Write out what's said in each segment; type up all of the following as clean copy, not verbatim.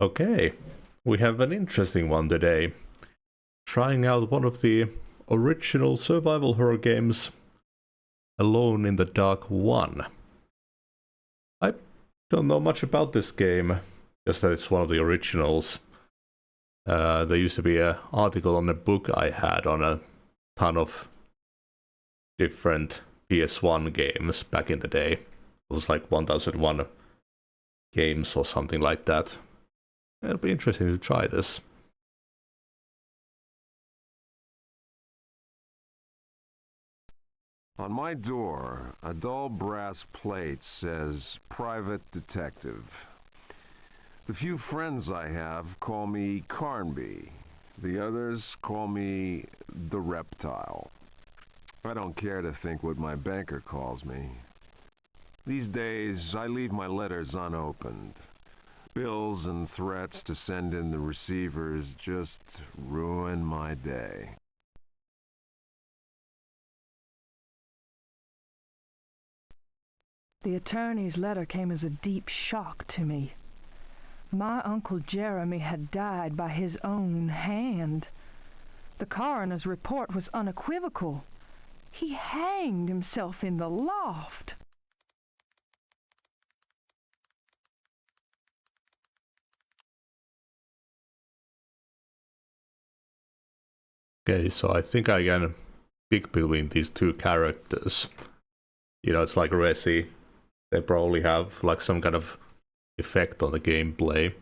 Okay, we have an interesting one today. Trying out one of the original survival horror games, Alone in the Dark 1. I don't know much about this game, just that it's one of the originals. There used to be an article on a book I had on a ton of different PS1 games back in the day. It was like 1001 games or something like that. It'll be interesting to try this. On my door, a dull brass plate says Private Detective. The few friends I have call me Carnby. The others call me the Reptile. I don't care to think what my banker calls me. These days, I leave my letters unopened. Bills and threats to send in the receivers just ruin my day. The attorney's letter came as a deep shock to me. My Uncle Jeremy had died by his own hand. The coroner's report was unequivocal. He hanged himself in the loft. Okay, so I think I can pick between these two characters. You know, it's like Resi. They probably have like some kind of effect on the gameplay.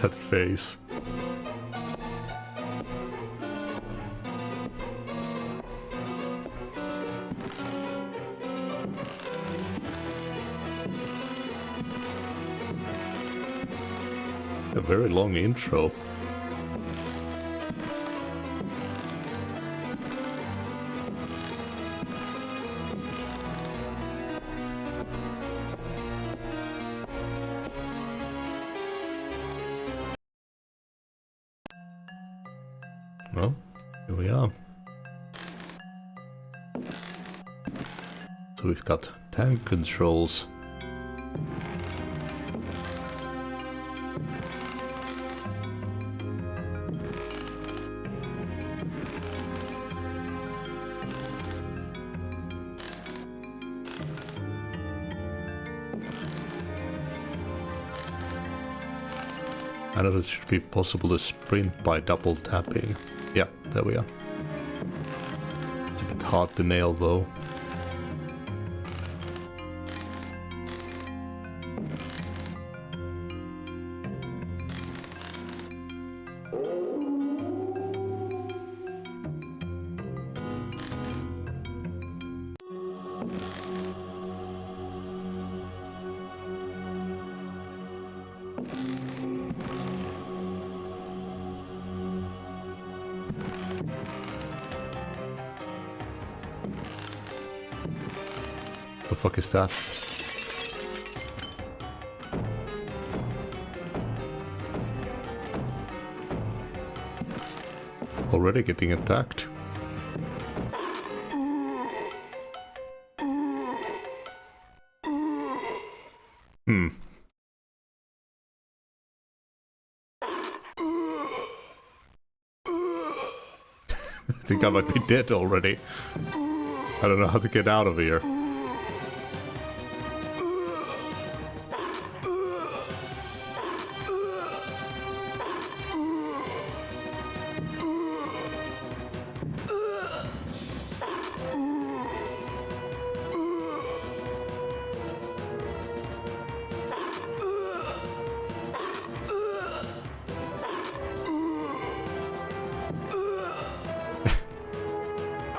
That face. A very long intro. Well, here we are. So we've got tank controls. I know it should be possible to sprint by double tapping. Yeah, there we are. It's a bit hard to nail though. The fuck is that? Already getting attacked. I think I might be dead already. I don't know how to get out of here.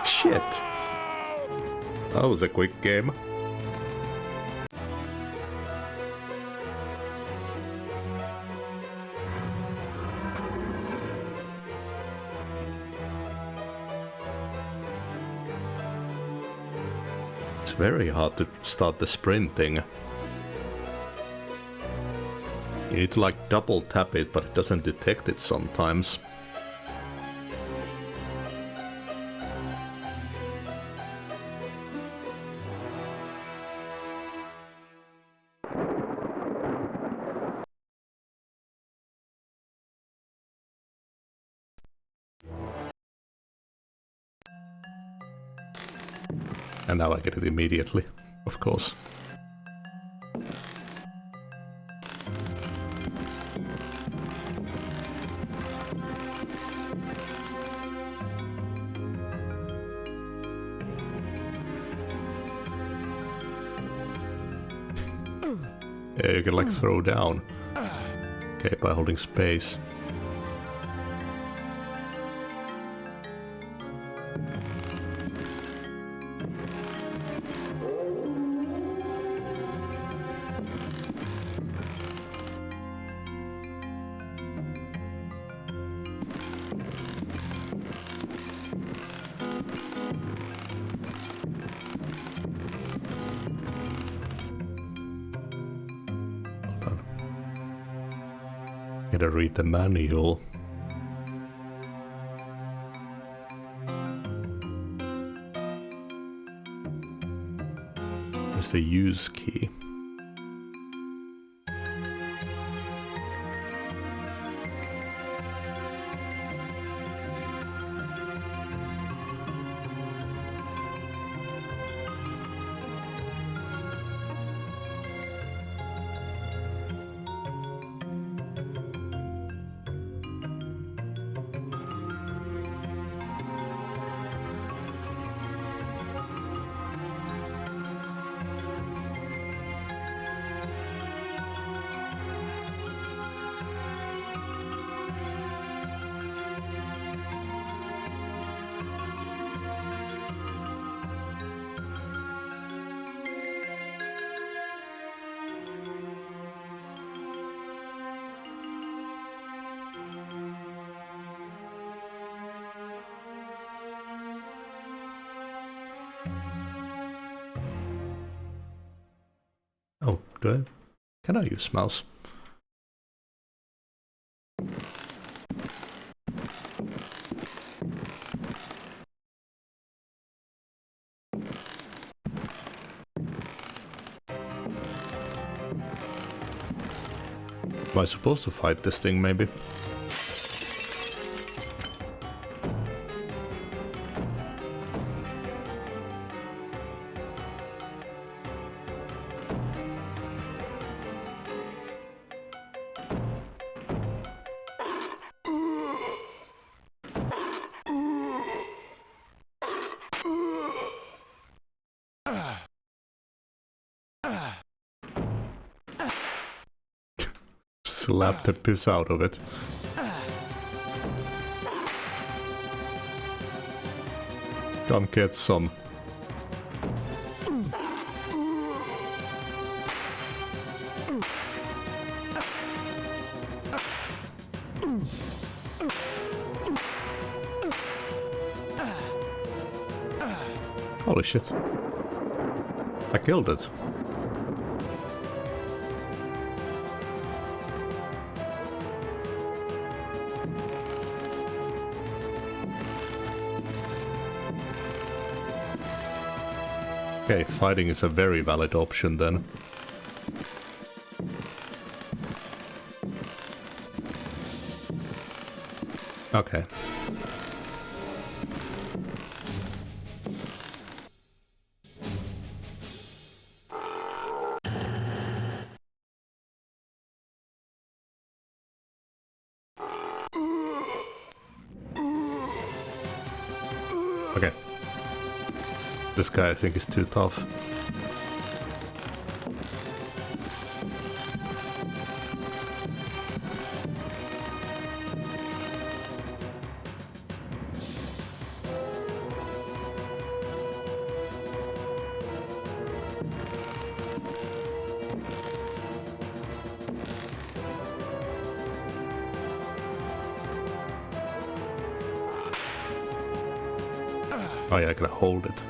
Shit! That was a quick game. It's very hard to start the sprinting. You need to like double tap it, but it doesn't detect it sometimes. And now I get it immediately, of course. Yeah, you can like throw down. Okay, by holding space. Gotta read the manual. There's the use key. Oh, do I? Can I use mouse? Am I supposed to fight this thing, maybe? Slap the piss out of it. Come get some. Holy shit. I killed it. Okay, fighting is a very valid option then. Okay. Okay. This guy I think is too tough. Oh yeah, I gotta hold it.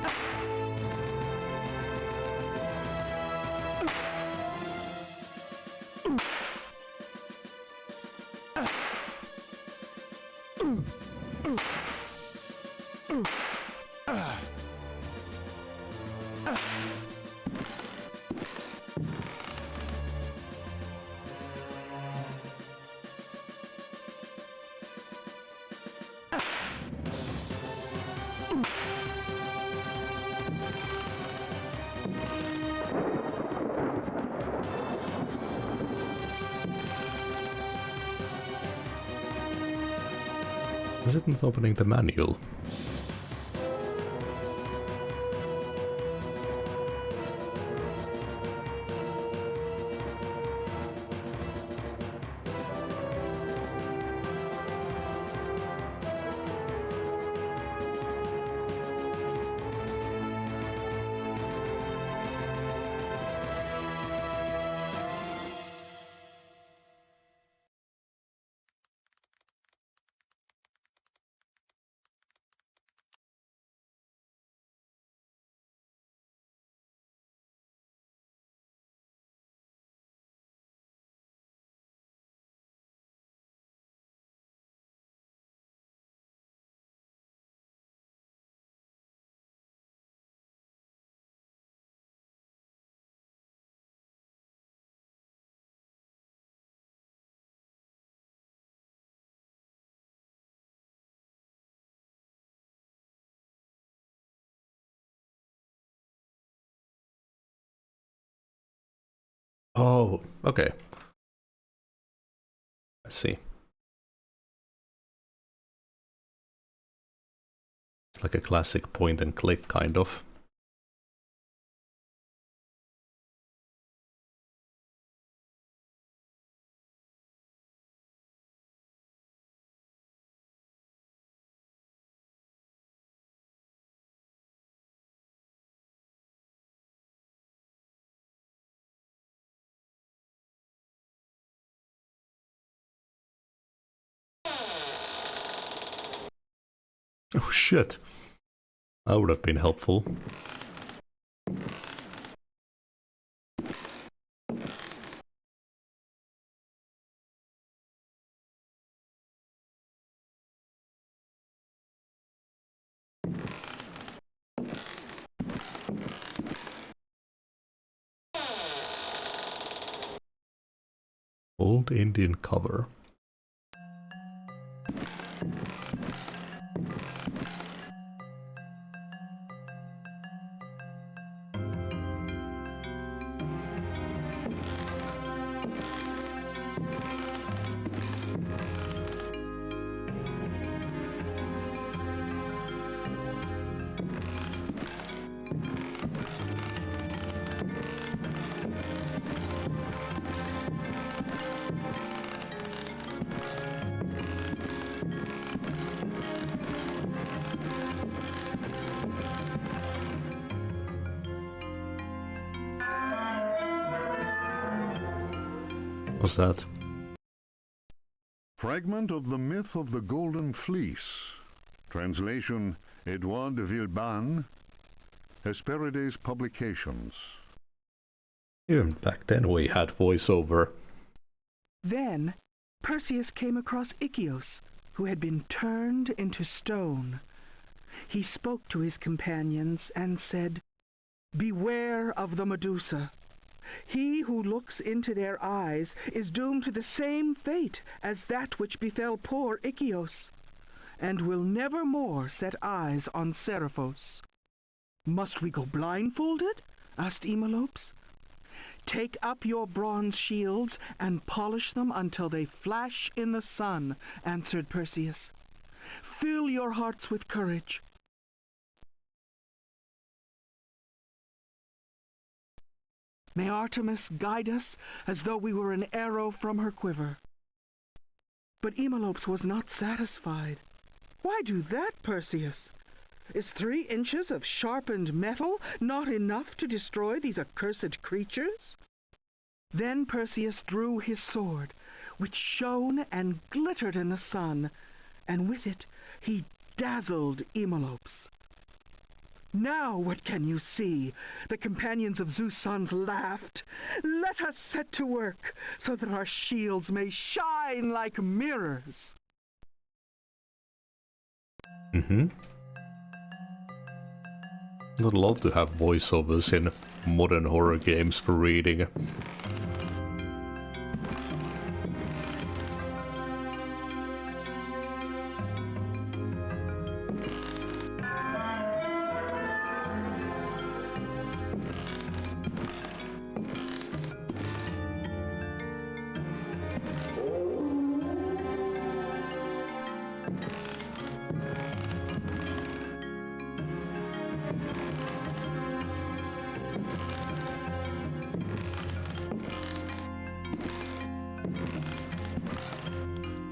Is it not opening the manual? Oh, okay. I see. It's like a classic point and click kind of. Oh shit. That would have been helpful. Old Indian cover. What's that? Fragment of the Myth of the Golden Fleece. Translation, Edouard de Villeban. Hesperides Publications. Even back then we had voiceover. Then Perseus came across Ichthys, who had been turned into stone. He spoke to his companions and said, "Beware of the Medusa. He who looks into their eyes is doomed to the same fate as that which befell poor Ichthys, and will never more set eyes on Seriphos." "Must we go blindfolded?" asked Eumolpus. "Take up your bronze shields and polish them until they flash in the sun," answered Perseus. "Fill your hearts with courage. May Artemis guide us as though we were an arrow from her quiver." But Eumolpus was not satisfied. "Why do that, Perseus? Is 3 inches of sharpened metal not enough to destroy these accursed creatures?" Then Perseus drew his sword, which shone and glittered in the sun, and with it he dazzled Eumolpus. "Now what can you see?" the companions of Zeus' sons laughed. "Let us set to work, so that our shields may shine like mirrors." I'd love to have voiceovers in modern horror games for reading.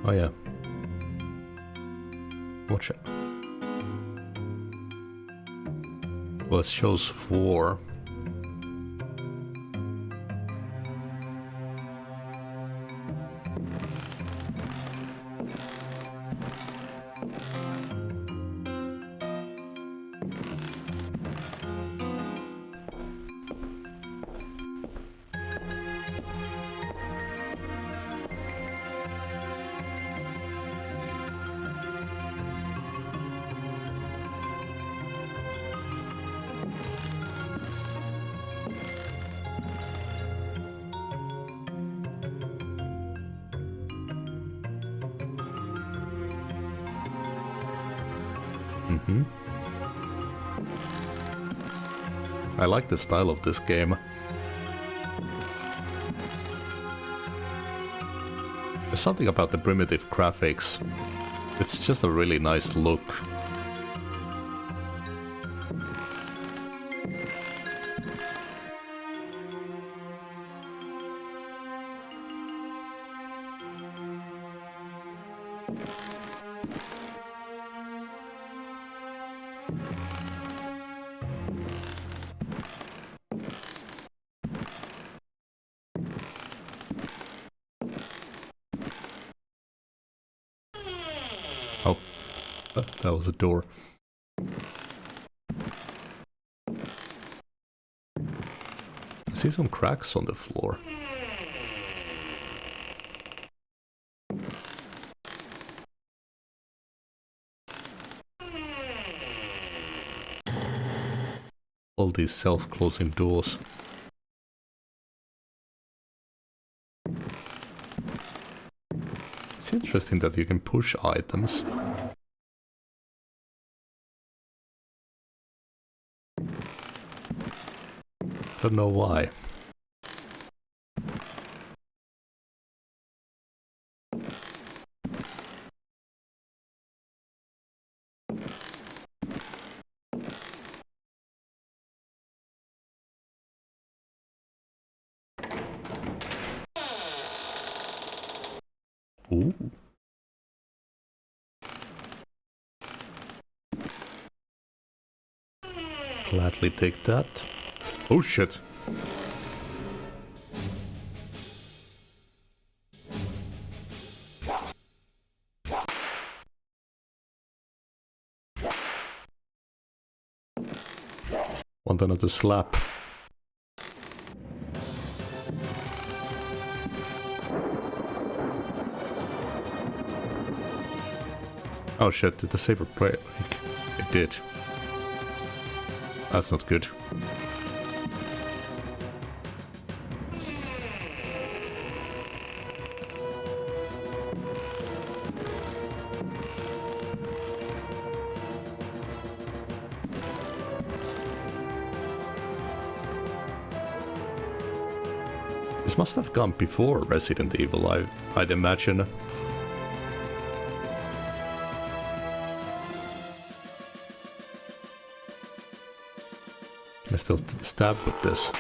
Oh yeah. Watch it. Well, it shows 4. I like the style of this game. There's something about the primitive graphics. It's just a really nice look. Oh, that was a door. I see some cracks on the floor. All these self-closing doors. It's interesting that you can push items. Don't know why. Ooh. Gladly take that. Oh shit. Want another slap? Oh shit, did the saber break? It did. That's not good. This must have come before Resident Evil, I'd imagine. Can I still stab with this?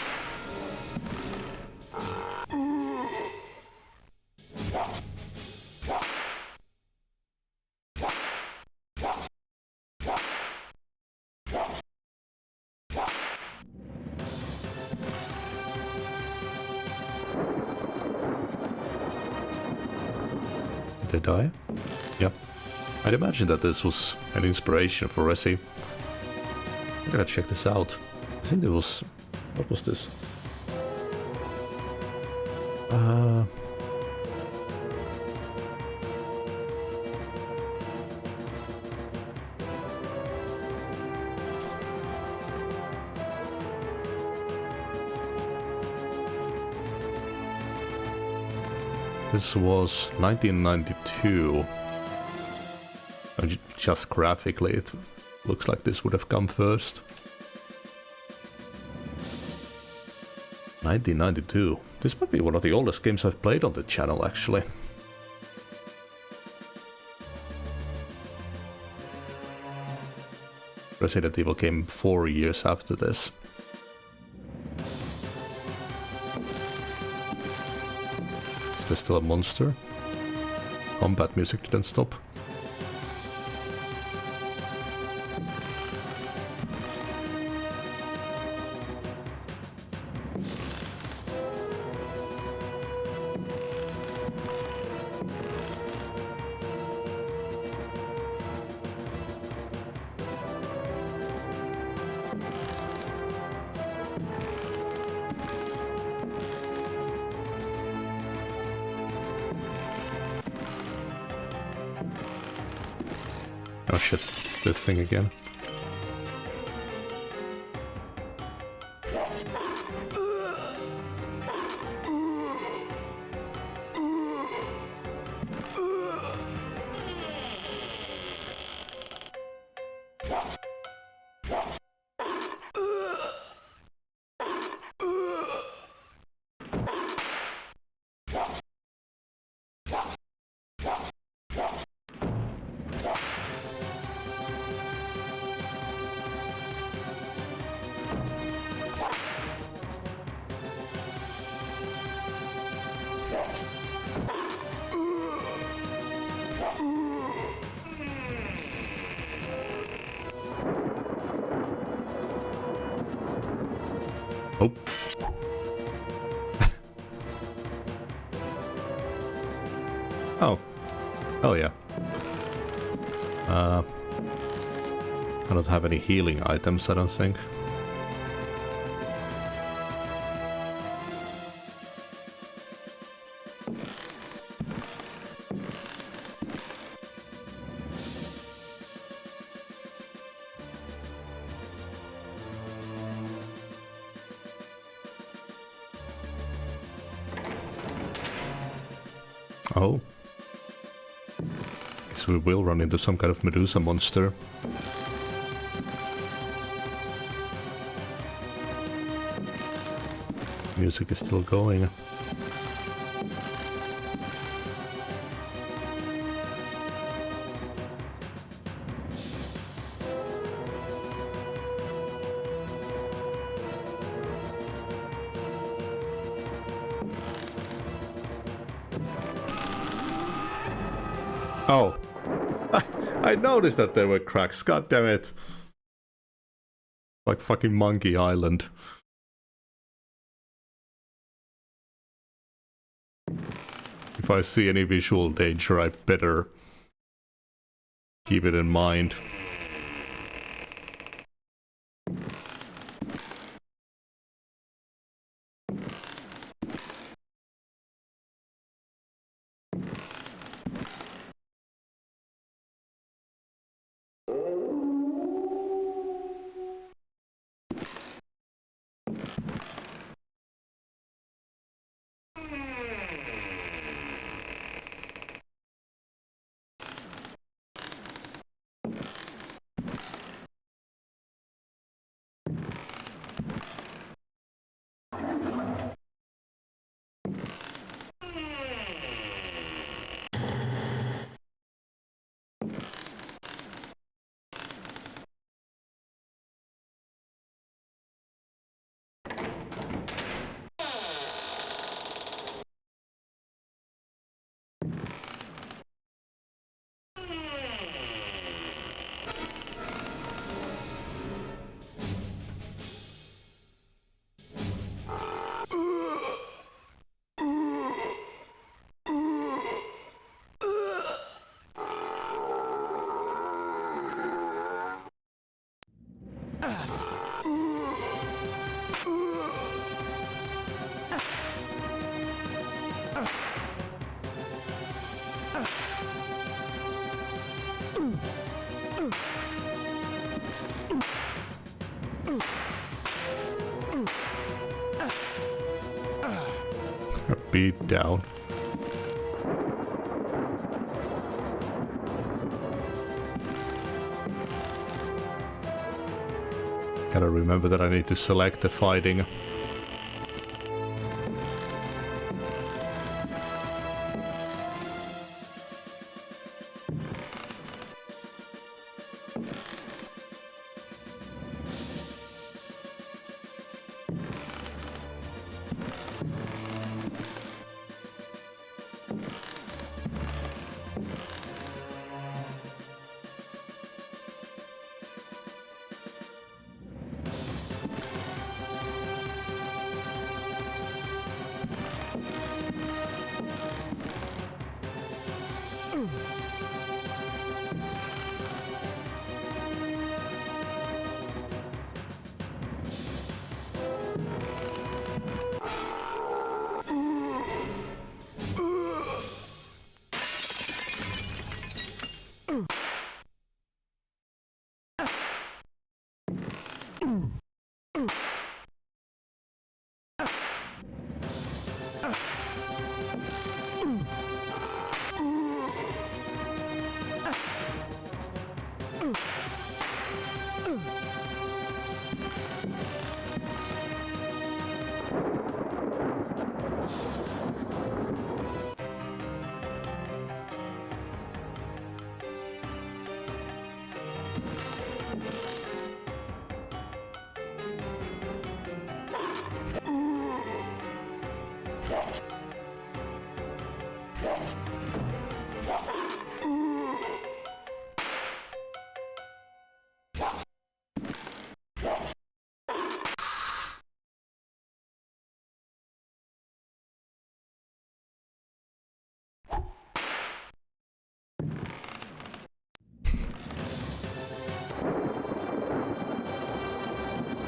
Did they die? Yep. I'd imagine that this was an inspiration for Resi. I'm gonna check this out. I think there was... What was this? This was 1992. And just graphically, it looks like this would have come first. 1992. This might be one of the oldest games I've played on the channel, actually. Resident Evil came 4 years after this. Is there still a monster? Combat music didn't stop. Oh shit, this thing again. Oh. Oh. Hell yeah. I don't have any healing items, I don't think. Oh. Guess we will run into some kind of Medusa monster. Music is still going. Oh. I noticed that there were cracks, god damn it. Like fucking Monkey Island. If I see any visual danger, I better keep it in mind. Beat down. Gotta remember that I need to select the fighting.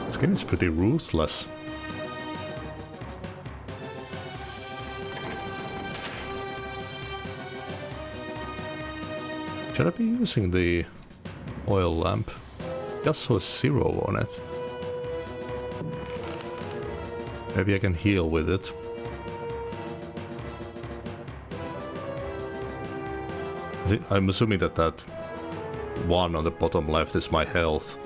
This game is pretty ruthless. Should I be using the oil lamp? Just saw 0 on it. Maybe I can heal with it. I'm assuming that that one on the bottom left is my health.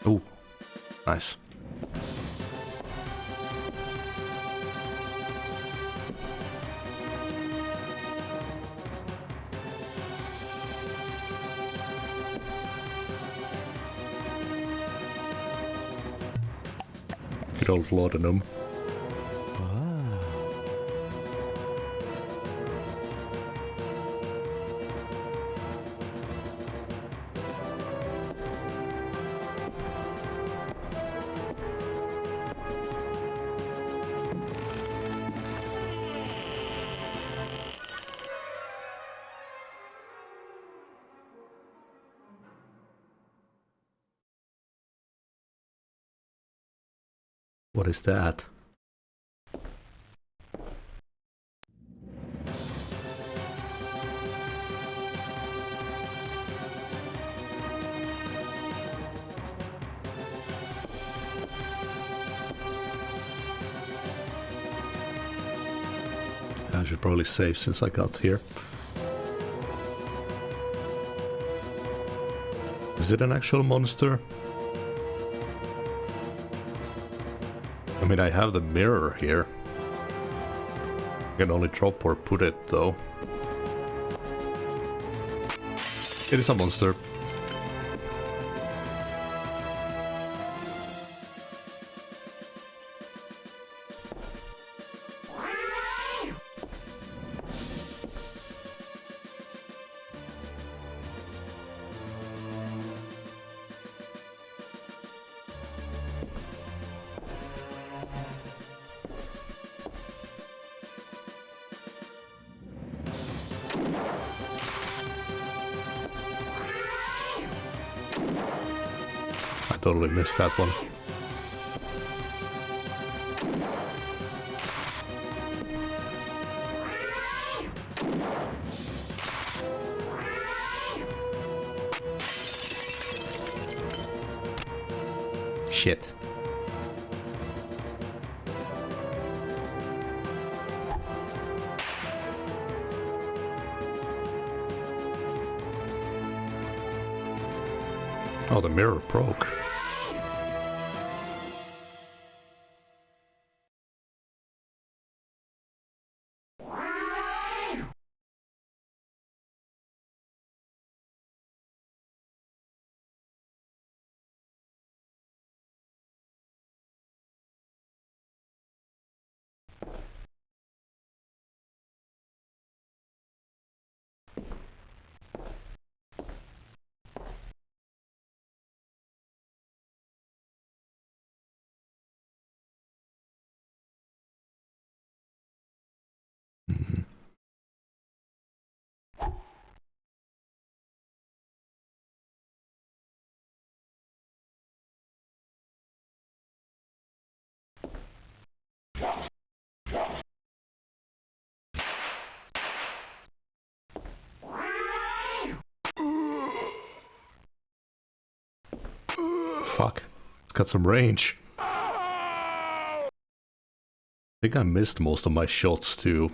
Oh, nice. Good old laudanum. What is that? I should probably save since I got here. Is it an actual monster? I mean, I have the mirror here. I can only drop or put it, though. It is a monster. I totally missed that one. Shit. Oh, the mirror broke. Fuck. It's got some range. I think I missed most of my shots too.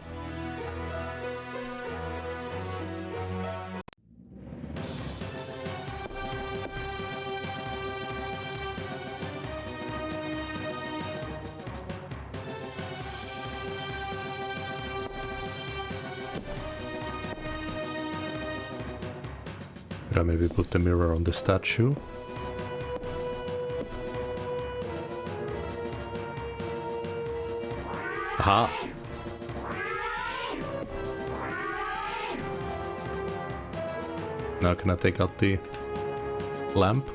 Could I maybe put the mirror on the statue? Aha! Now can I take out the lamp?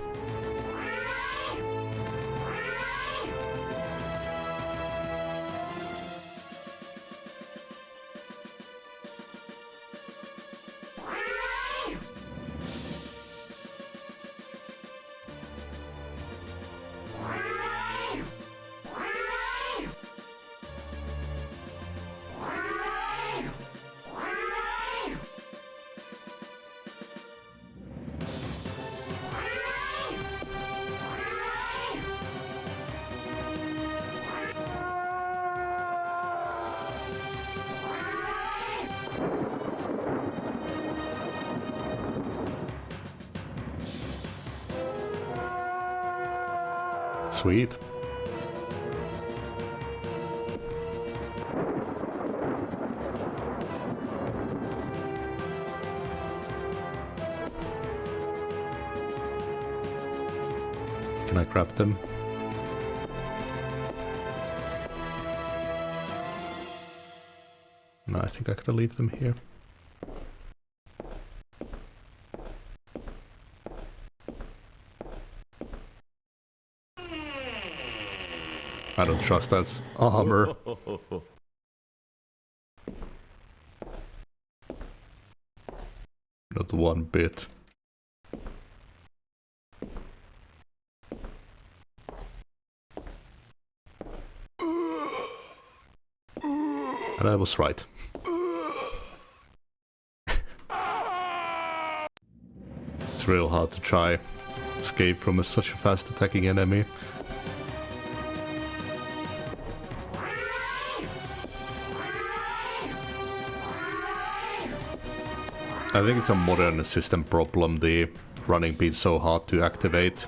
Sweet. Can I grab them? No, I think I could leave them here. I don't trust that's armor. Not one bit. And I was right. It's real hard to try escape from such a fast attacking enemy. I think it's a modern system problem, the running being so hard to activate.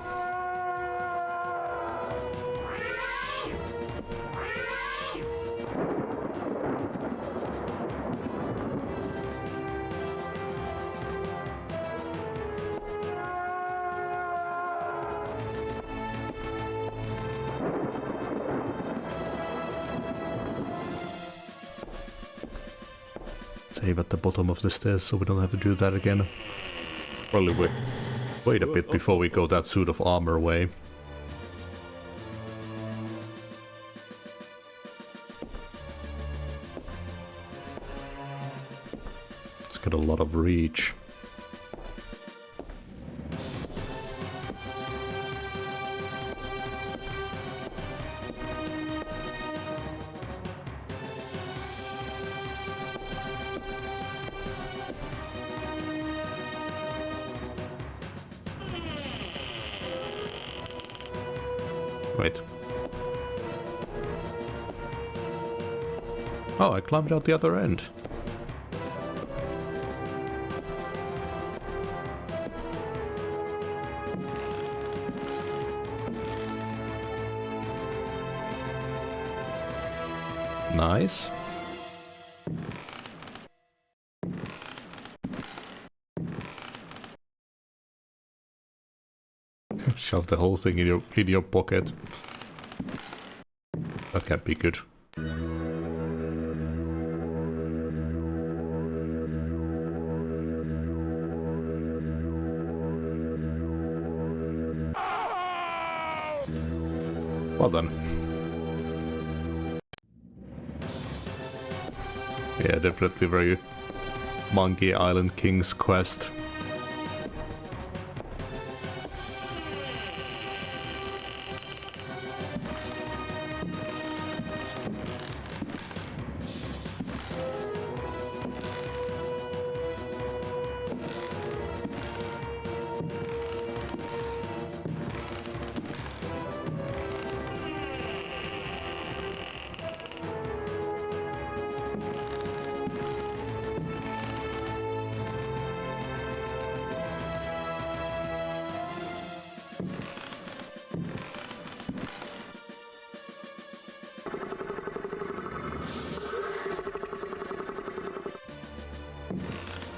Save at the bottom of the stairs so we don't have to do that again. Probably wait a bit before we go that suit of armor way. It's got a lot of reach. Wait. Oh, I climbed out the other end. Nice. Shove the whole thing in your pocket. That can't be good. Well done. Yeah, definitely very Monkey Island King's Quest.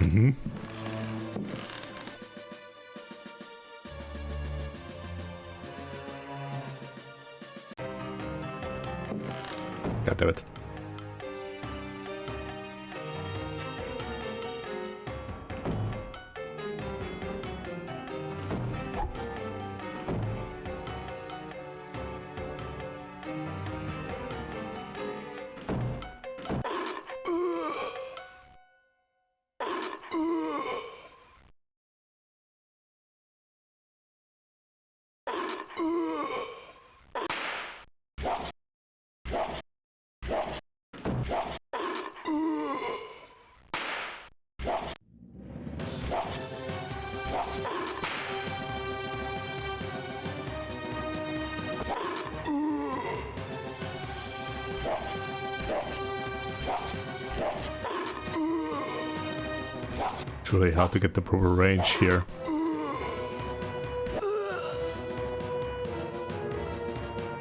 Mm-hmm. God damn it. It's really hard to get the proper range here.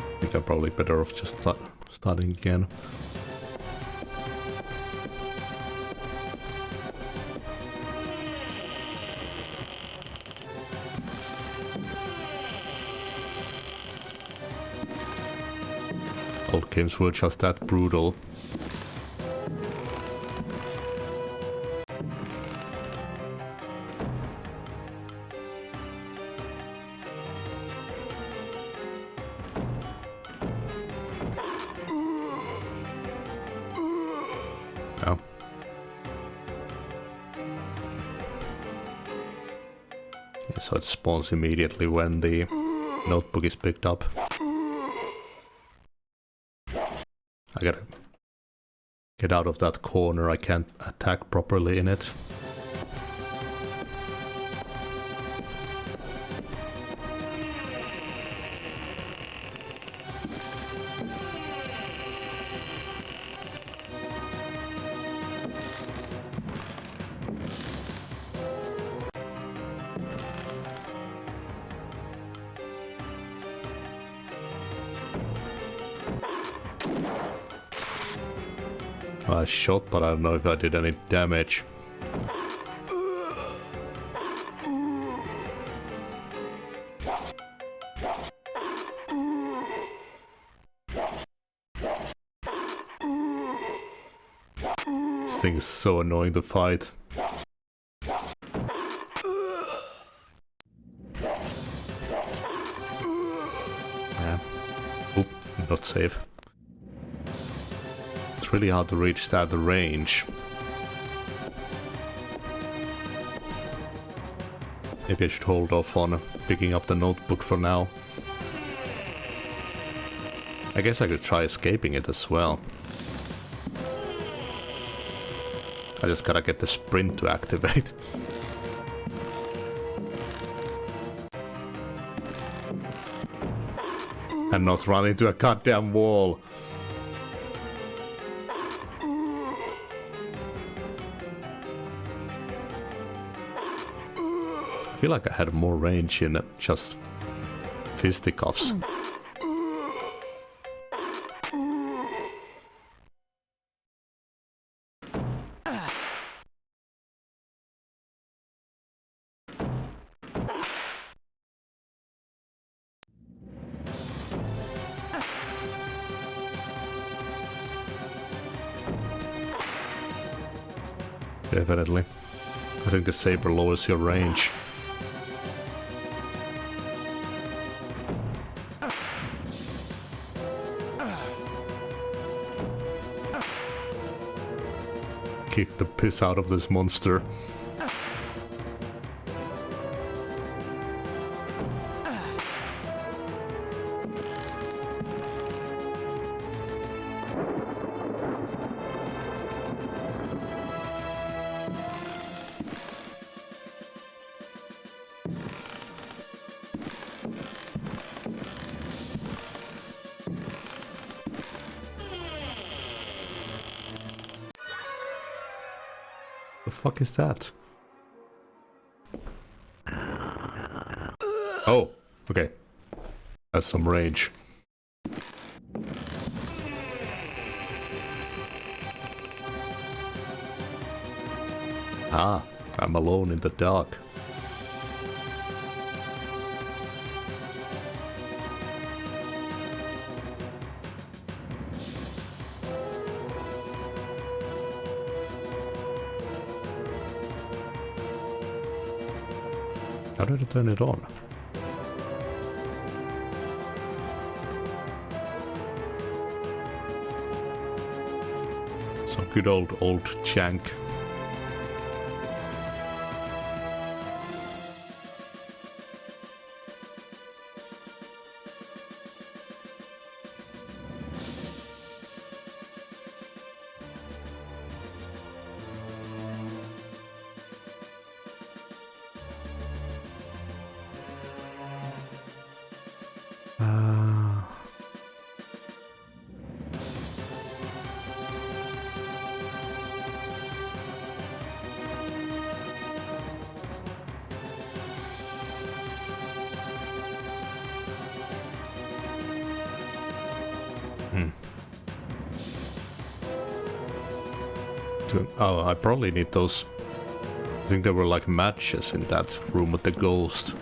I think I'm probably better off just starting again. Old games were just that brutal. So it spawns immediately when the notebook is picked up. I gotta get out of that corner. I can't attack properly in it. I shot, but I don't know if I did any damage. This thing is so annoying to fight. Yeah. Oop, not safe. It's really hard to reach that range. Maybe I should hold off on picking up the notebook for now. I guess I could try escaping it as well. I just gotta get the sprint to activate. And not run into a goddamn wall. I feel like I had more range in just fisticuffs. Definitely. I think the saber lowers your range. Kick the piss out of this monster. The fuck is that? Oh, okay. That's some rage. Ah, I'm alone in the dark. How did I turn it on? Some good old jank. Oh, I probably need those. I think there were like matches in that room with the ghost.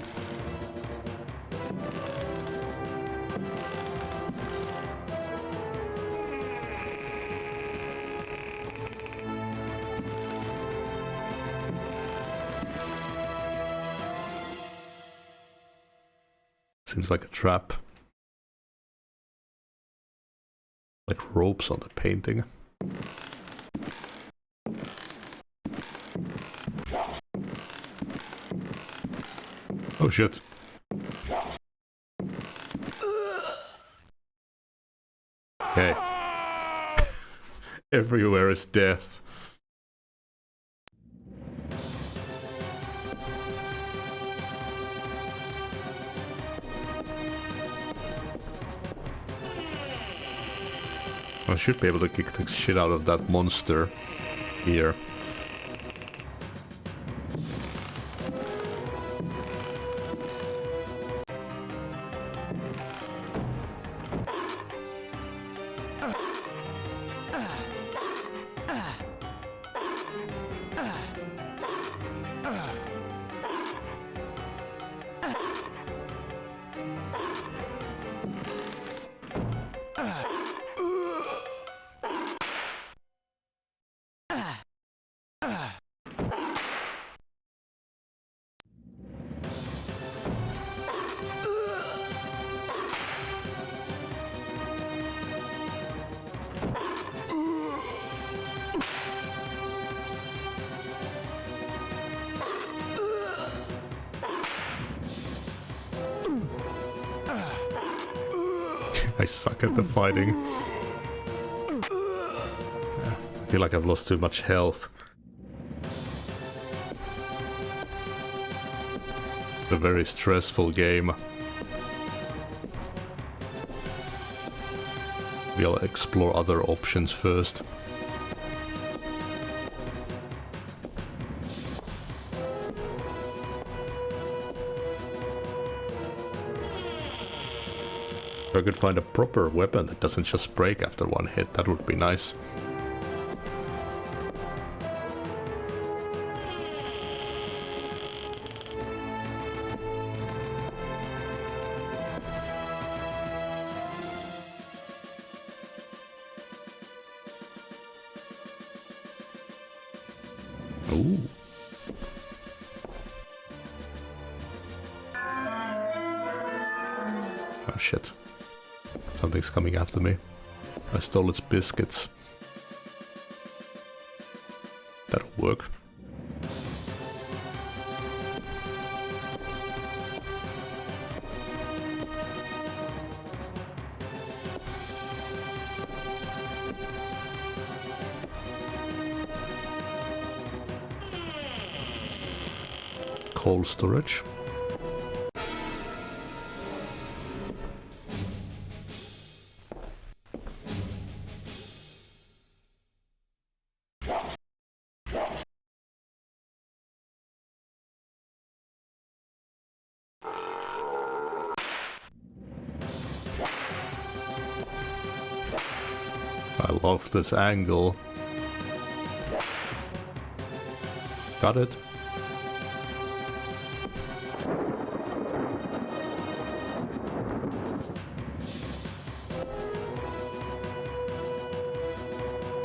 Seems like a trap. Like ropes on the painting. Oh shit. Okay. Everywhere is death. I should be able to kick the shit out of that monster here. I suck at the fighting. I feel like I've lost too much health. It's a very stressful game. We'll explore other options first. If I could find a proper weapon that doesn't just break after one hit, that would be nice. Ooh. Oh shit. Something's coming after me. I stole its biscuits. That'll work. Cold storage. I love this angle. Got it.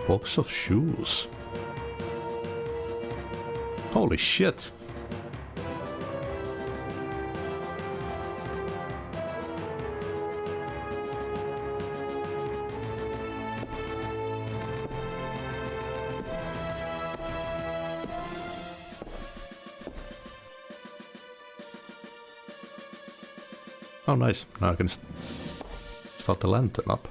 Box of shoes. Holy shit. Oh nice, now I can start the lantern up.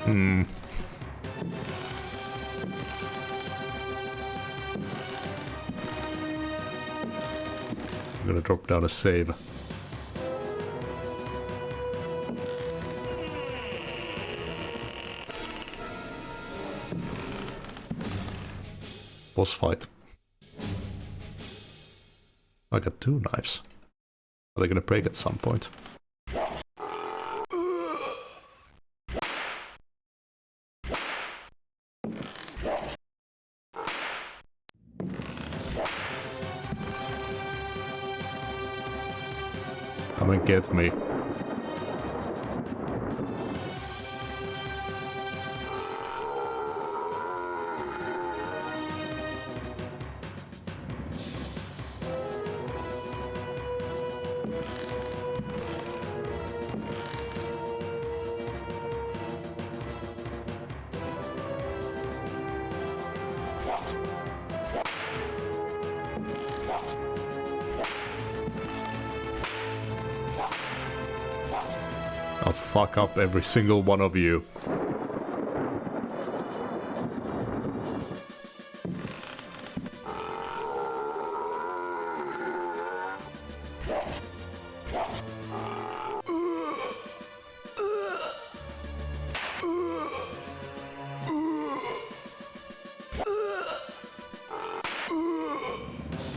Hmm. I'm gonna drop down a save. Boss fight. I got 2 knives. Are they gonna break at some point? Come and get me. I'll fuck up every single one of you.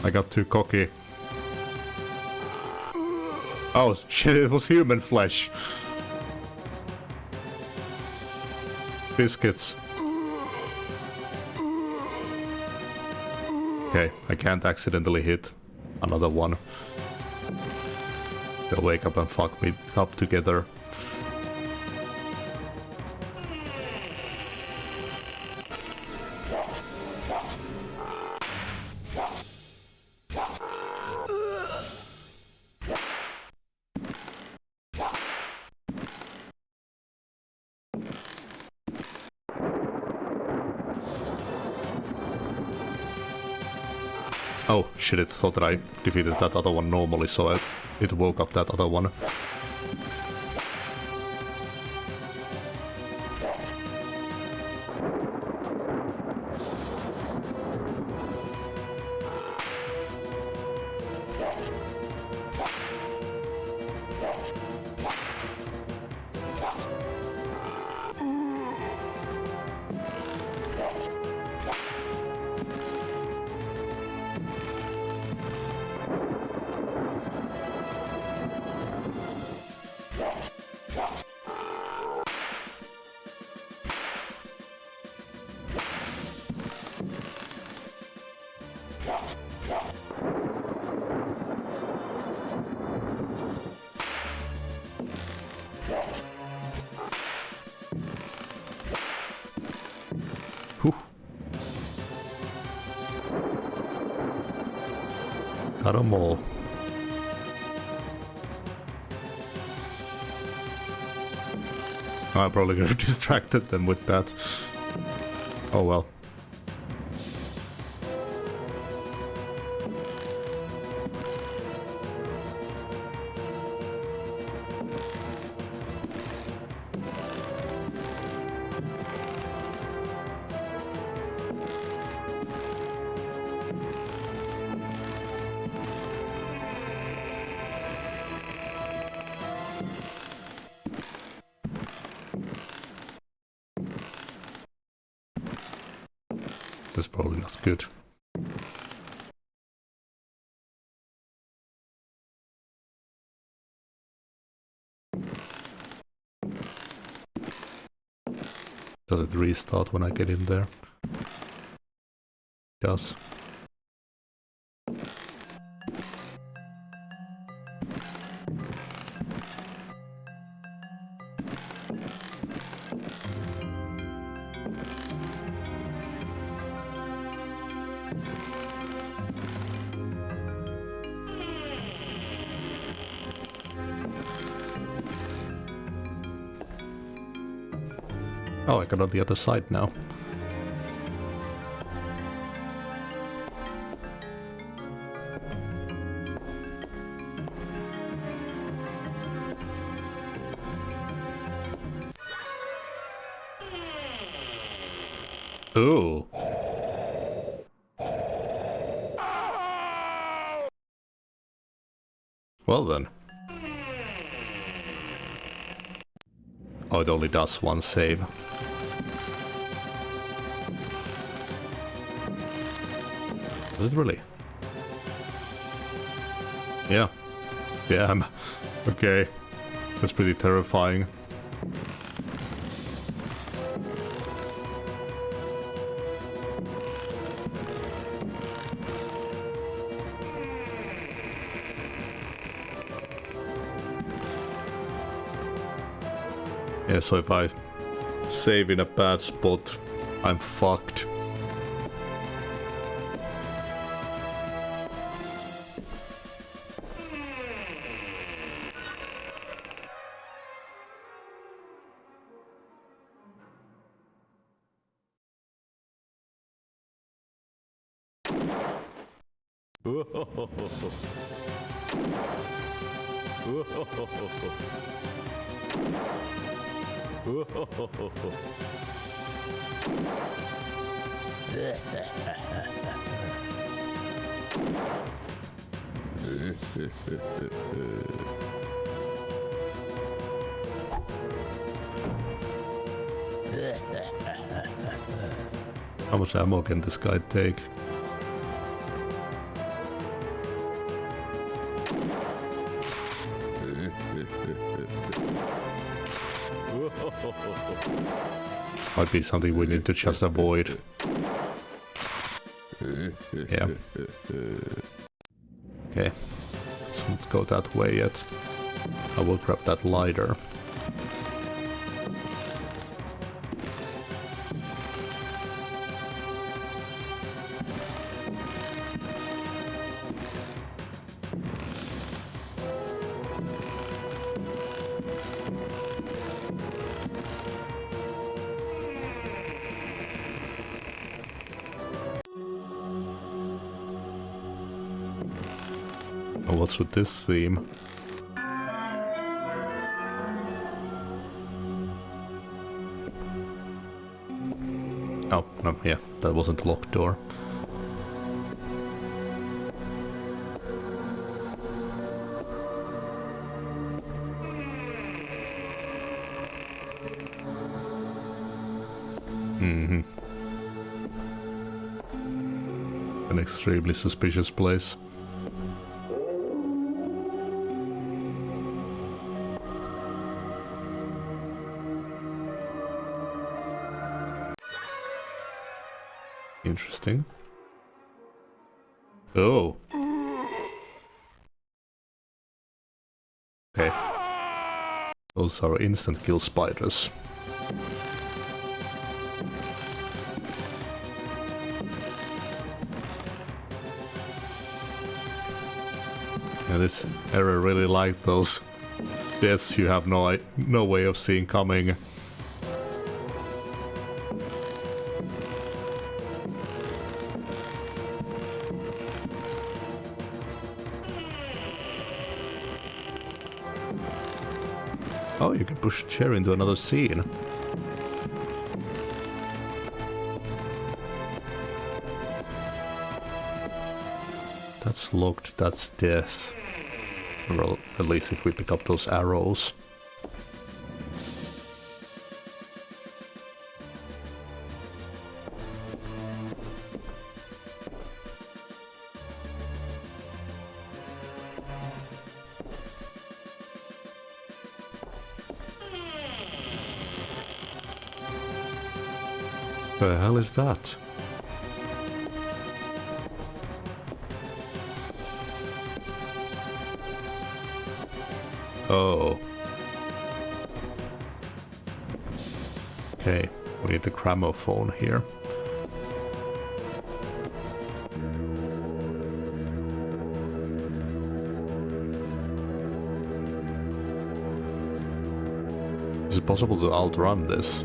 I got too cocky. Oh shit, it was human flesh. Biscuits. Okay, I can't accidentally hit another one. They'll wake up and fuck me up together. Oh shit, it thought that I defeated that other one normally, so it woke up that other one. Whew. Got 'em all. I probably could have distracted them with that. Oh well. That's probably not good. Does it restart when I get in there? It does. Oh, I got on the other side now. Ooh. Well then. Oh, it only does one save. Does it really? Yeah. Damn. Okay. That's pretty terrifying. Yeah, so if I save in a bad spot, I'm fucked. How much ammo can this guy take? Might be something we need to just avoid. Yeah. Okay. Let's not go that way yet. I will grab that lighter. Oh, what's with this theme? Oh, no, yeah, that wasn't a locked door. Mm-hmm. An extremely suspicious place. Interesting. Oh. Okay. Those are instant kill spiders. Yeah, this area really liked those deaths you have no way of seeing coming. Oh, you can push a chair into another scene. That's locked, that's death. Well, at least if we pick up those arrows. The hell is that? Oh. Okay, we need the gramophone here. Is it possible to outrun this?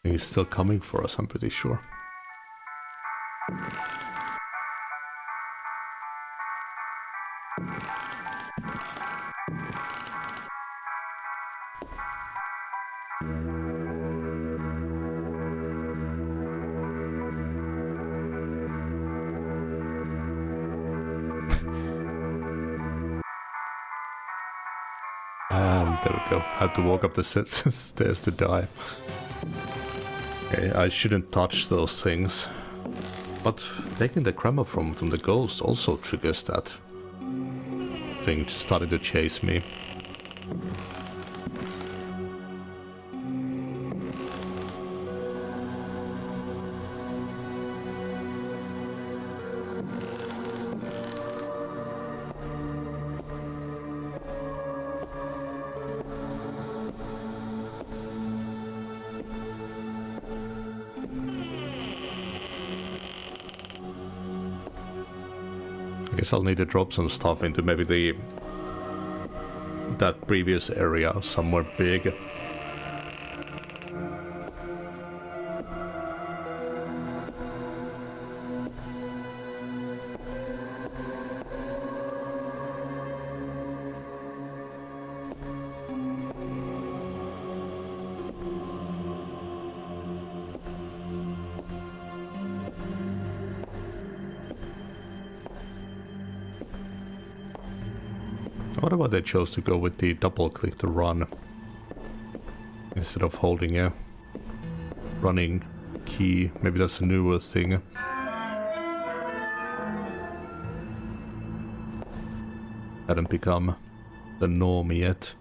He's still coming for us, I'm pretty sure. There we go. Had to walk up the stairs to die. Okay, I shouldn't touch those things. But taking the gramophone from the ghost also triggers that thing starting to chase me. I guess I'll need to drop some stuff into maybe that previous area somewhere big. What about they chose to go with the double click to run instead of holding a running key? Maybe that's a newer thing. Hadn't become the norm yet.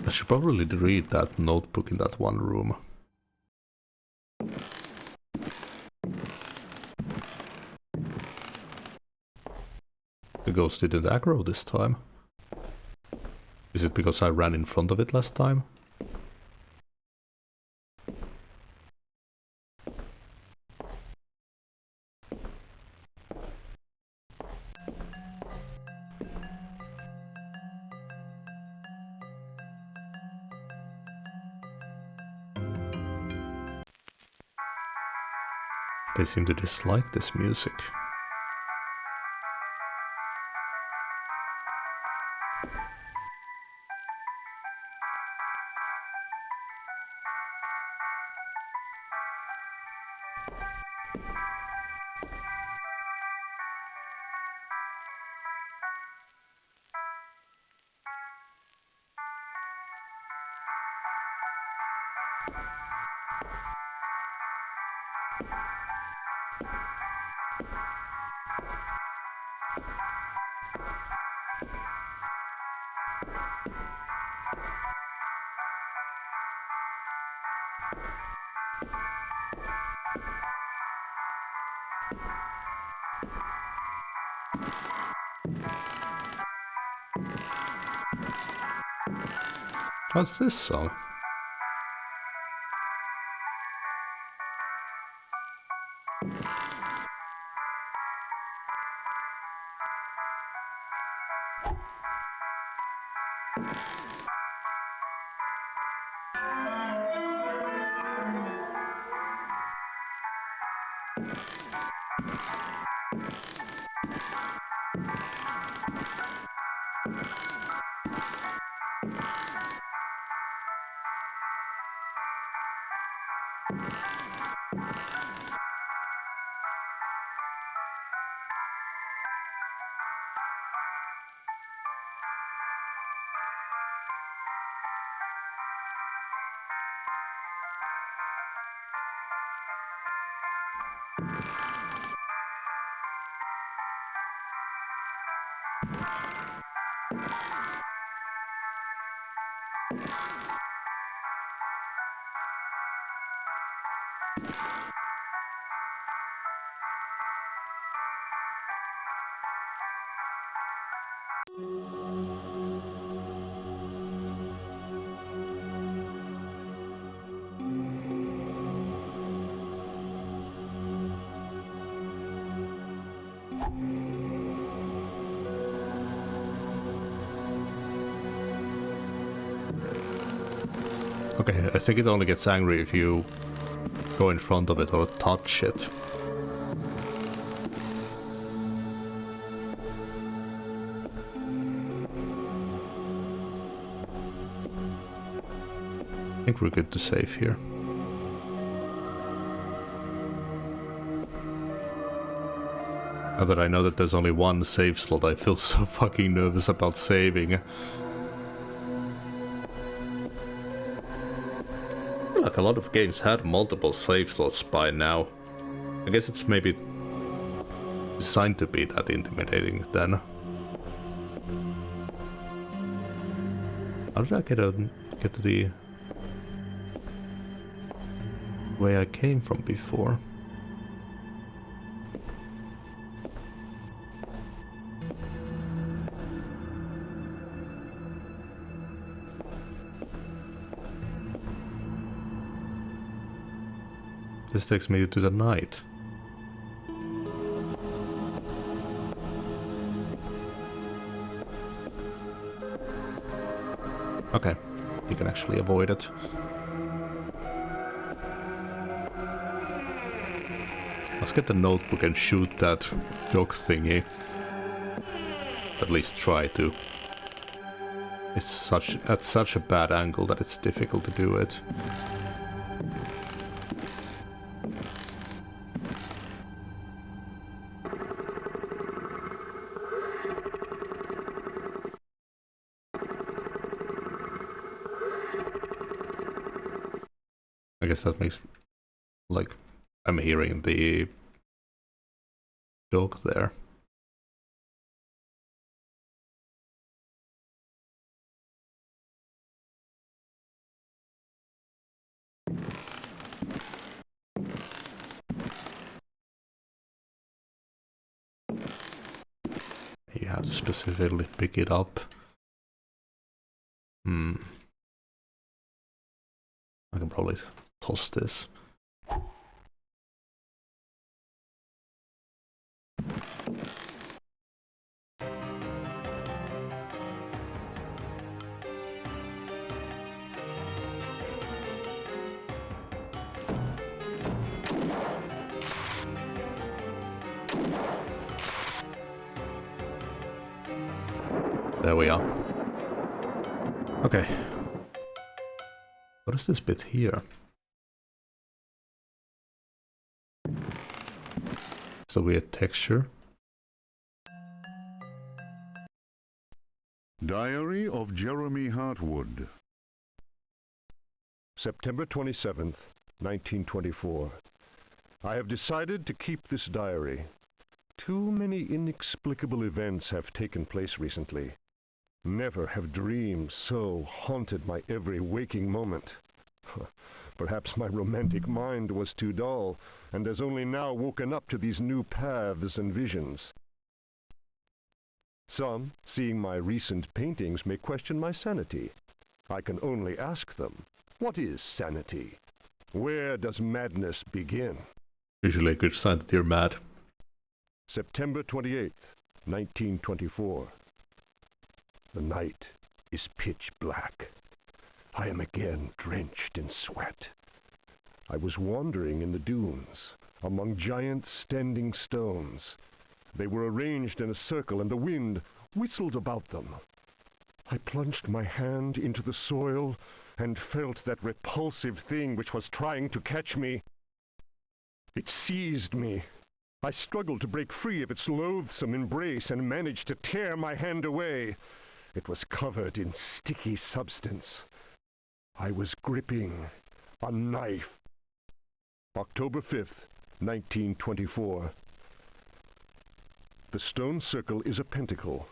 I should probably read that notebook in that one room. The ghost didn't aggro this time. Is it because I ran in front of it last time? They seem to dislike this music. What's this song? Okay, I think it only gets angry if you go in front of it or touch it. I think we're good to save here. Now that I know that there's only one save slot, I feel so fucking nervous about saving. I feel like a lot of games had multiple save slots by now. I guess it's maybe designed to be that intimidating then. How did I get to the way I came from before? This takes me to the night. Okay, you can actually avoid it. Let's get the notebook and shoot that dog thingy. At least try to. It's at such a bad angle that it's difficult to do it. I guess that makes, like, I'm hearing the dog there. You have to specifically pick it up. I can probably toss this. There we are. Okay. What is this bit here? It's a weird texture. Diary of Jeremy Hartwood. September 27th, 1924. I have decided to keep this diary. Too many inexplicable events have taken place recently. Never have dreams so haunted my every waking moment. Perhaps my romantic mind was too dull, and has only now woken up to these new paths and visions. Some, seeing my recent paintings, may question my sanity. I can only ask them, what is sanity? Where does madness begin? Usually a good sign that you're mad. September 28th, 1924. The night is pitch black. I am again drenched in sweat. I was wandering in the dunes, among giant standing stones. They were arranged in a circle, and the wind whistled about them. I plunged my hand into the soil and felt that repulsive thing which was trying to catch me. It seized me. I struggled to break free of its loathsome embrace and managed to tear my hand away. It was covered in sticky substance. I was gripping a knife. October 5th, 1924. The stone circle is a pentacle.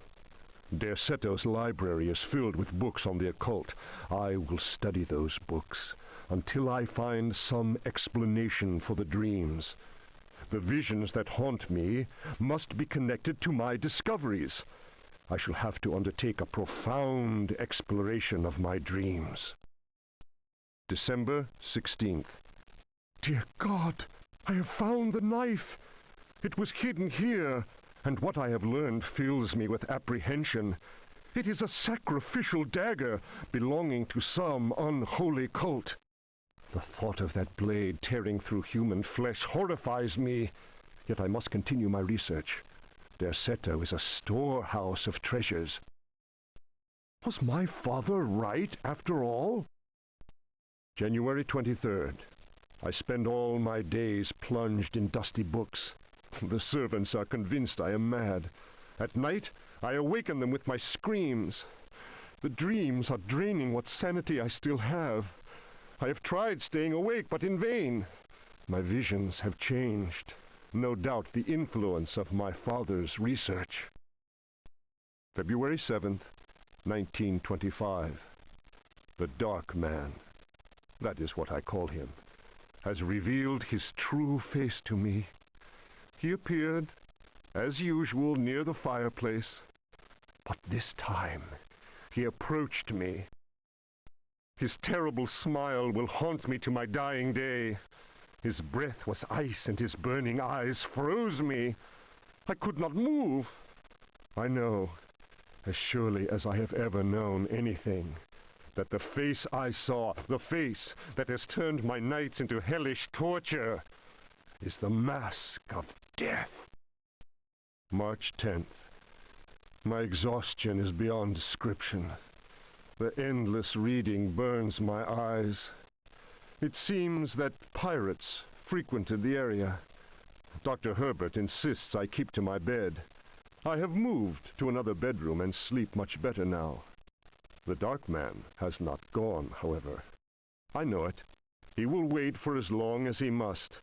Derceto's library is filled with books on the occult. I will study those books until I find some explanation for the dreams. The visions that haunt me must be connected to my discoveries. I shall have to undertake a profound exploration of my dreams. December 16th. Dear God, I have found the knife. It was hidden here, and what I have learned fills me with apprehension. It is a sacrificial dagger belonging to some unholy cult. The thought of that blade tearing through human flesh horrifies me, yet I must continue my research. Derceto is a storehouse of treasures. Was my father right, after all? January 23rd. I spend all my days plunged in dusty books. The servants are convinced I am mad. At night, I awaken them with my screams. The dreams are draining what sanity I still have. I have tried staying awake, but in vain. My visions have changed. No doubt the influence of my father's research. February 7th, 1925. The Dark Man, that is what I call him, has revealed his true face to me. He appeared, as usual, near the fireplace, but this time he approached me. His terrible smile will haunt me to my dying day. His breath was ice and his burning eyes froze me. I could not move. I know, as surely as I have ever known anything, that the face I saw, the face that has turned my nights into hellish torture, is the mask of death. March 10th. My exhaustion is beyond description. The endless reading burns my eyes. It seems that pirates frequented the area. Dr. Herbert insists I keep to my bed. I have moved to another bedroom and sleep much better now. The Dark Man has not gone, however. I know it. He will wait for as long as he must.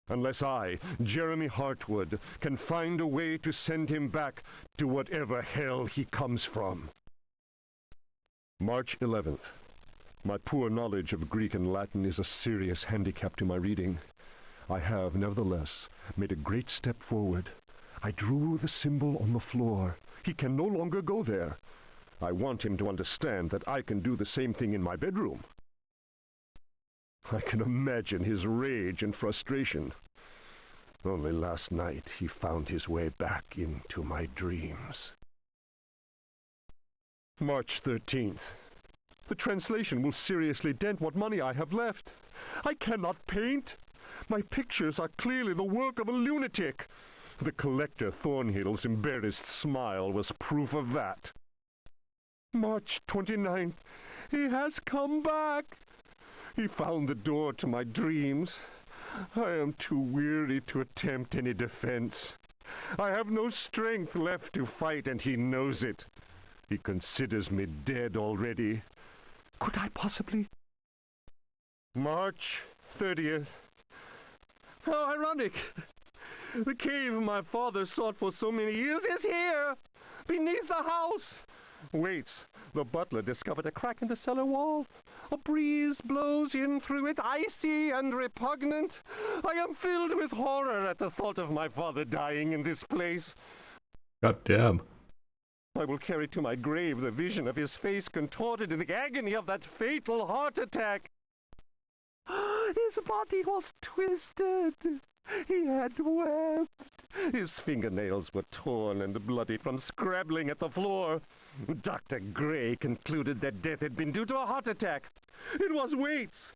Unless I, Jeremy Hartwood, can find a way to send him back to whatever hell he comes from. March 11th. My poor knowledge of Greek and Latin is a serious handicap to my reading. I have, nevertheless, made a great step forward. I drew the symbol on the floor. He can no longer go there. I want him to understand that I can do the same thing in my bedroom. I can imagine his rage and frustration. Only last night he found his way back into my dreams. March 13th. The translation will seriously dent what money I have left. I cannot paint. My pictures are clearly the work of a lunatic. The collector Thornhill's embarrassed smile was proof of that. March 29th. He has come back. He found the door to my dreams. I am too weary to attempt any defense. I have no strength left to fight, and he knows it. He considers me dead already. Could I possibly? March 30th. How ironic! The cave my father sought for so many years is here, beneath the house. Waits. The butler discovered a crack in the cellar wall. A breeze blows in through it, icy and repugnant. I am filled with horror at the thought of my father dying in this place. God damn. I will carry to my grave the vision of his face contorted in the agony of that fatal heart attack. His body was twisted. He had wept. His fingernails were torn and bloody from scrabbling at the floor. Dr. Gray concluded that death had been due to a heart attack. It was Waits,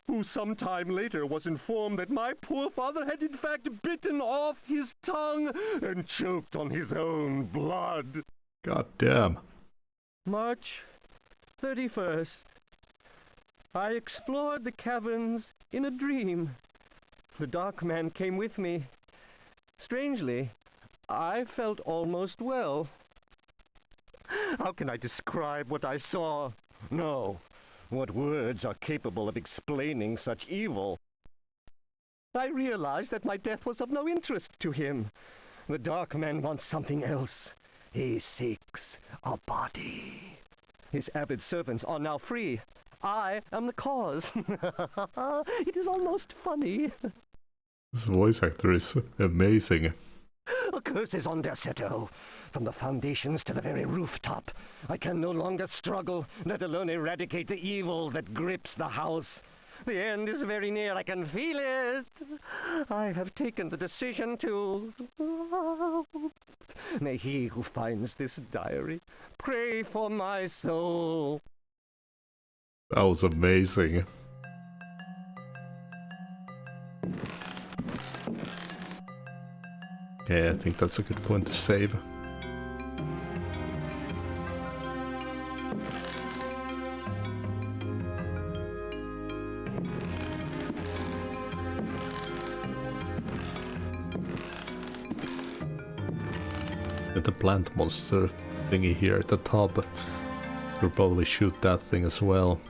who some time later was informed that my poor father had in fact bitten off his tongue and choked on his own blood. God damn. March 31st. I explored the caverns in a dream. The Dark Man came with me. Strangely, I felt almost well. How can I describe what I saw? No. What words are capable of explaining such evil? I realized that my death was of no interest to him. The Dark Man wants something else. He seeks a body. His avid servants are now free. I am the cause. It is almost funny. This voice actor is amazing. Curses on Derceto. From the foundations to the very rooftop. I can no longer struggle, let alone eradicate the evil that grips the house. The end is very near, I can feel it. I have taken the decision to May he who finds this diary pray for my soul. That was amazing. Okay, I think that's a good point to save. With the plant monster thingy here at the top, we'll probably shoot that thing as well.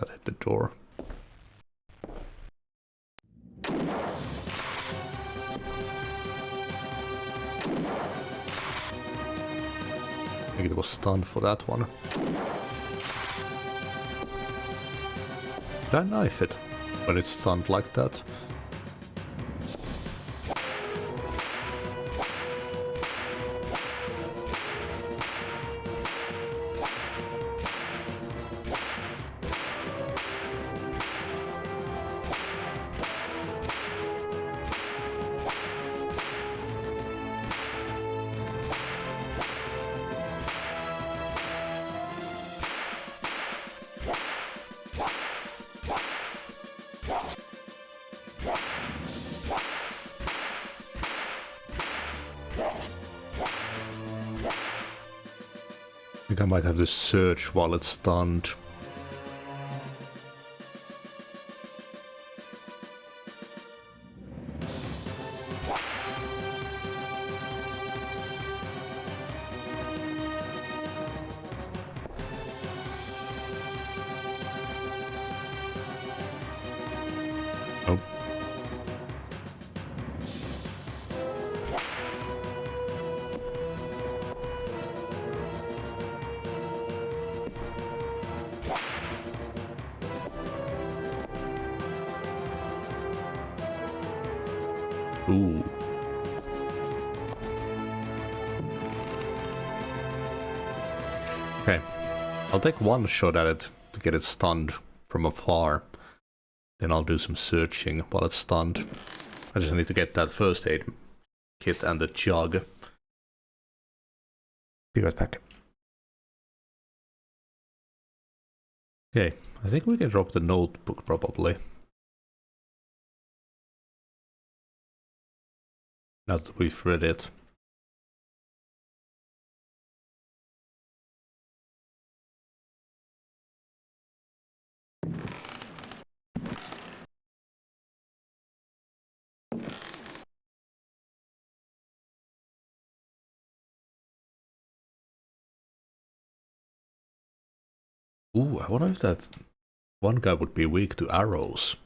That hit the door. I think it was stunned for that one. Did I knife it when it's stunned like that? I think I might have to search while it's stunned. Nope. Ooh. Okay. I'll take one shot at it to get it stunned from afar. Then I'll do some searching while it's stunned. I just need to get that first aid kit and the jug. Be right back. Okay, I think we can drop the notebook probably. Now that we've read it. Ooh, I wonder if that one guy would be weak to arrows.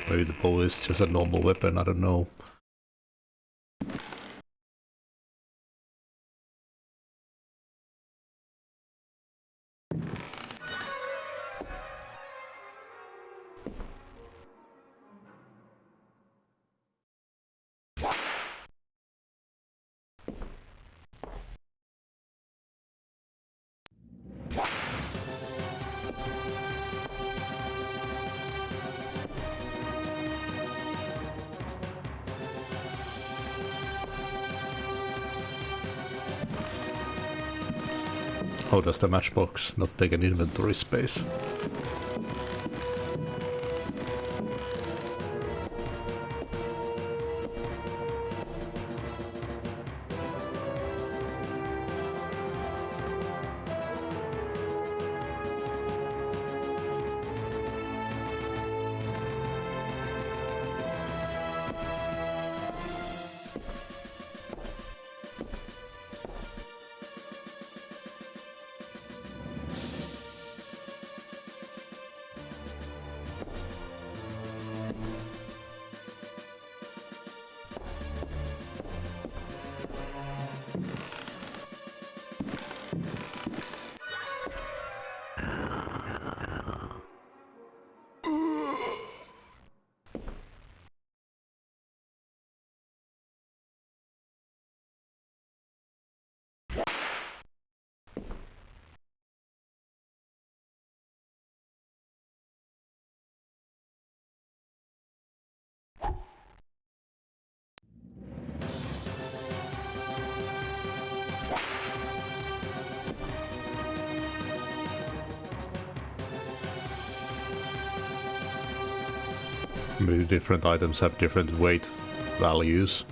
Maybe the bow is just a normal weapon, I don't know. How does the matchbox not take an inventory space? Maybe different items have different weight values.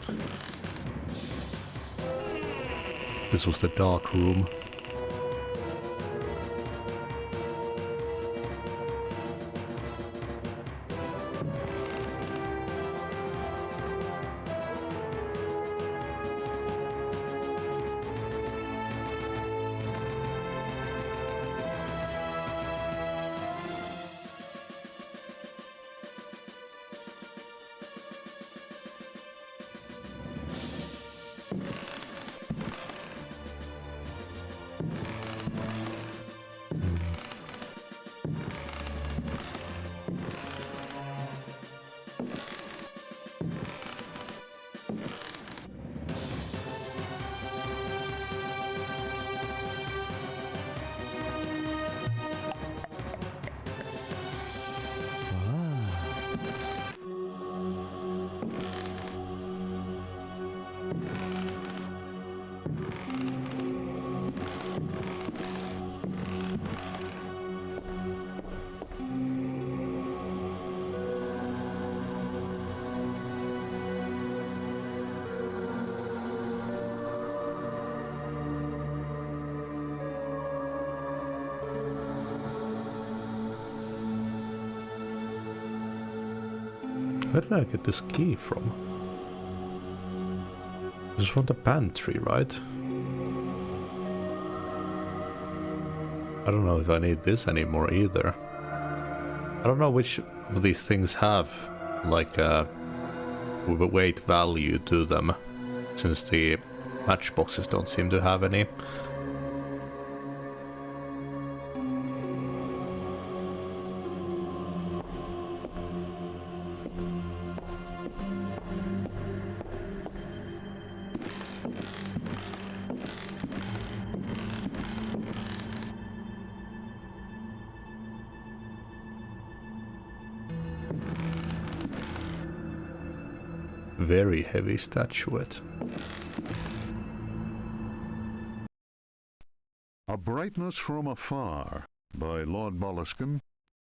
This was the dark room. Where did I get this key from? This is from the pantry, right? I don't know if I need this anymore either. I don't know which of these things have like a weight value to them, since the matchboxes don't seem to have any. Very heavy statuette. A Brightness from Afar by Lord Boleskine,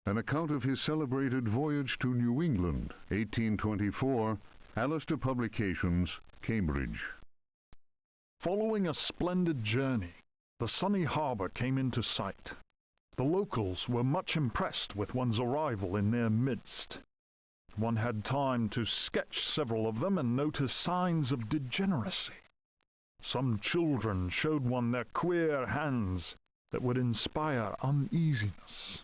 an account of his celebrated voyage to New England, 1824, Alistair Publications, Cambridge. Following a splendid journey, the sunny harbour came into sight. The locals were much impressed with one's arrival in their midst. One had time to sketch several of them and notice signs of degeneracy. Some children showed one their queer hands that would inspire uneasiness.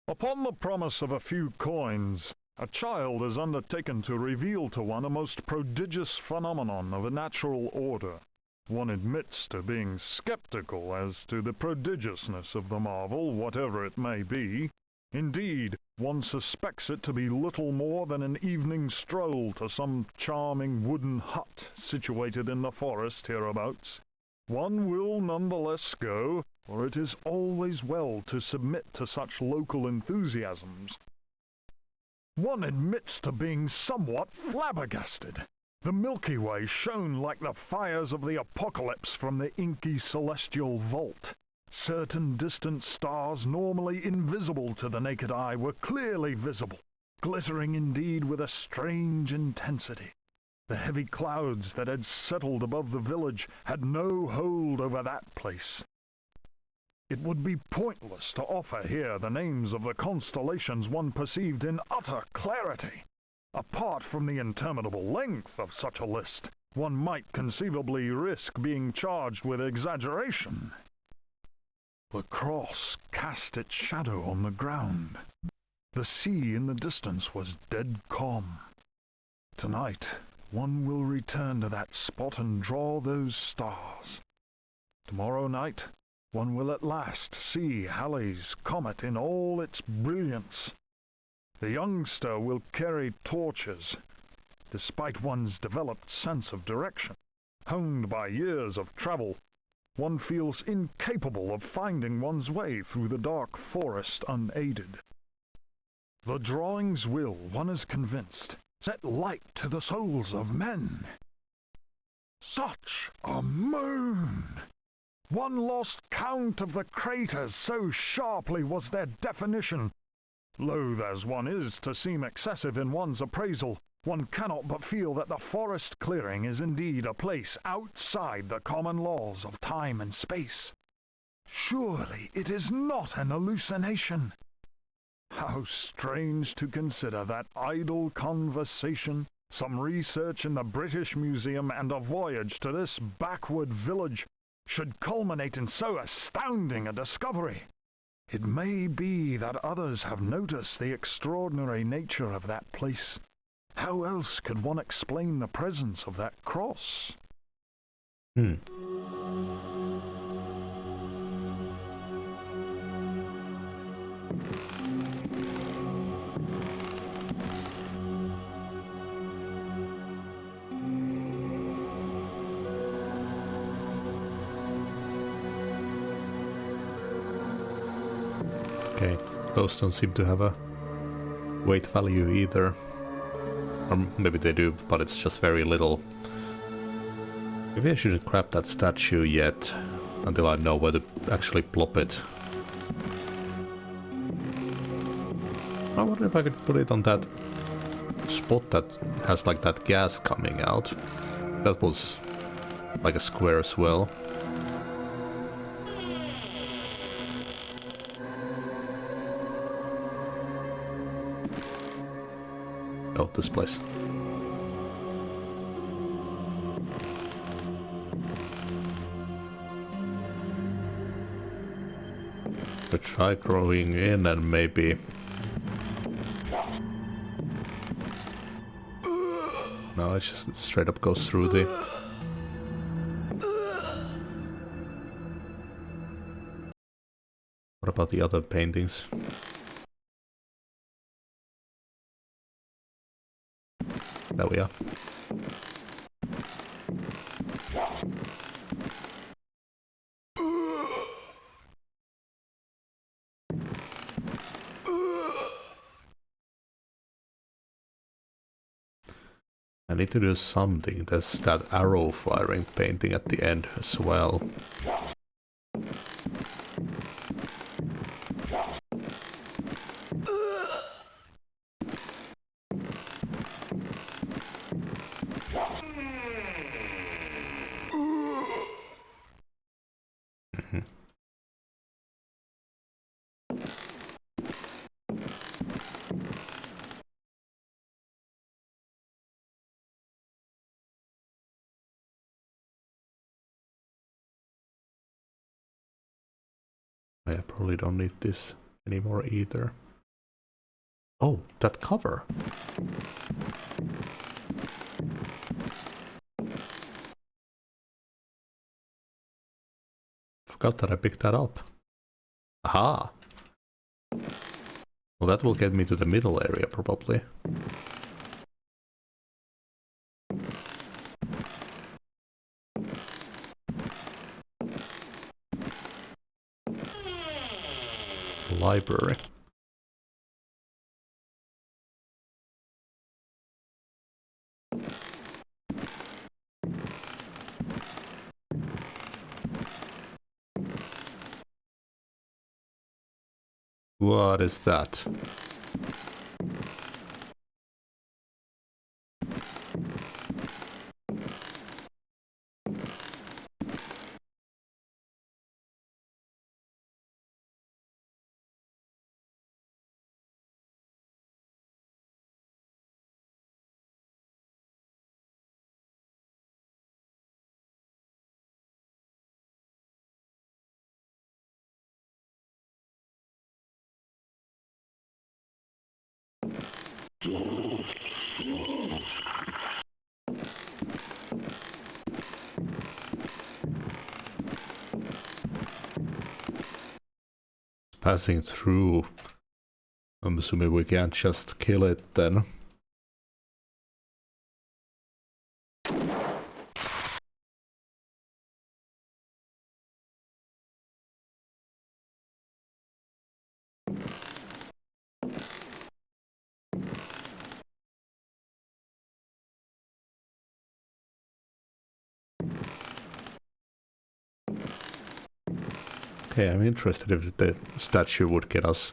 Upon the promise of a few coins, a child is undertaken to reveal to one a most prodigious phenomenon of a natural order. One admits to being skeptical as to the prodigiousness of the marvel, whatever it may be. Indeed, one suspects it to be little more than an evening stroll to some charming wooden hut situated in the forest hereabouts. One will nonetheless go, for it is always well to submit to such local enthusiasms. One admits to being somewhat flabbergasted. The Milky Way shone like the fires of the apocalypse from the inky celestial vault. Certain distant stars, normally invisible to the naked eye, were clearly visible, glittering indeed with a strange intensity. The heavy clouds that had settled above the village had no hold over that place. It would be pointless to offer here the names of the constellations one perceived in utter clarity. Apart from the interminable length of such a list, one might conceivably risk being charged with exaggeration. The cross cast its shadow on the ground. The sea in the distance was dead calm. Tonight, one will return to that spot and draw those stars. Tomorrow night, one will at last see Halley's comet in all its brilliance. The youngster will carry torches, despite one's developed sense of direction. Honed by years of travel, one feels incapable of finding one's way through the dark forest unaided. The drawings will, one is convinced, set light to the souls of men. Such a moon! One lost count of the craters, so sharply was their definition. Loath as one is to seem excessive in one's appraisal, one cannot but feel that the forest clearing is indeed a place outside the common laws of time and space. Surely it is not an hallucination. How strange to consider that idle conversation, some research in the British Museum, and a voyage to this backward village should culminate in so astounding a discovery. It may be that others have noticed the extraordinary nature of that place. How else could one explain the presence of that cross? Okay, those don't seem to have a weight value either. Or maybe they do, but it's just very little. Maybe I shouldn't grab that statue yet, until I know where to actually plop it. I wonder if I could put it on that spot that has like that gas coming out. That was like a square as well. Oh, this place. But try growing in and maybe... No, it just straight up goes through the... What about the other paintings? There we are. I need to do something. There's that arrow firing painting at the end as well. I probably don't need this anymore either. Oh, that cover! Forgot that I picked that up. Aha! Well, that will get me to the middle area, probably. Library. What is that? Passing through. I'm assuming we can't just kill it then. Okay, I'm interested if the statue would get us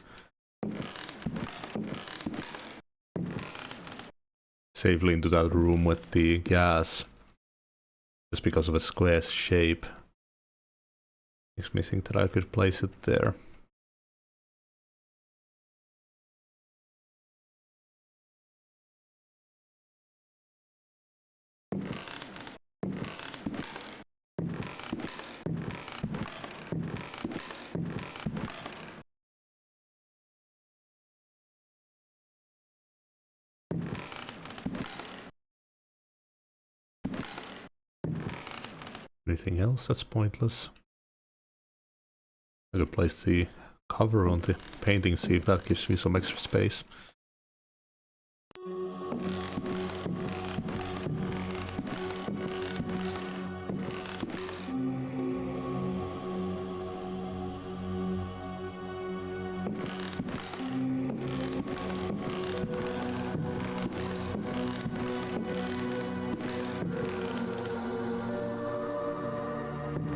safely into that room with the gas. Just because of a square shape. Makes me think that I could place it there. Anything else that's pointless? I could place the cover on the painting, see if that gives me some extra space.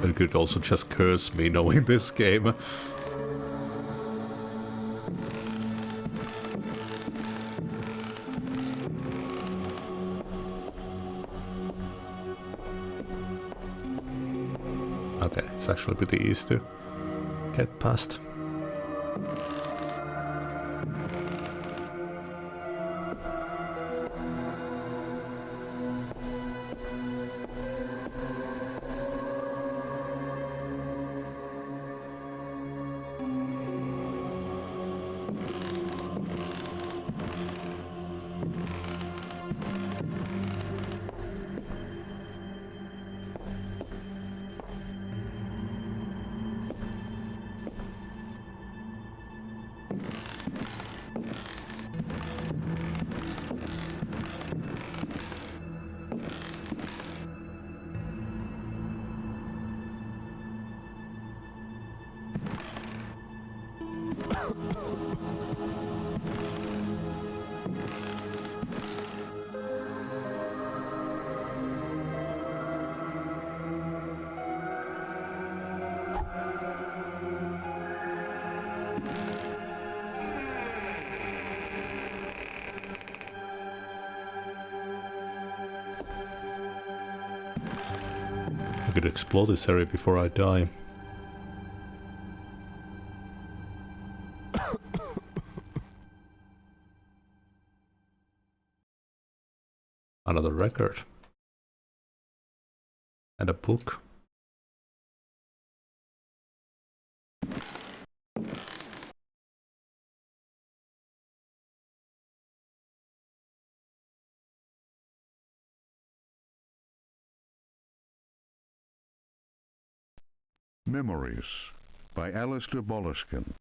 You could also just curse me knowing this game. Okay, it's actually pretty easy to get past. I could explore this area before I die. Another record. And a book. Memories by Alistair Boleskine.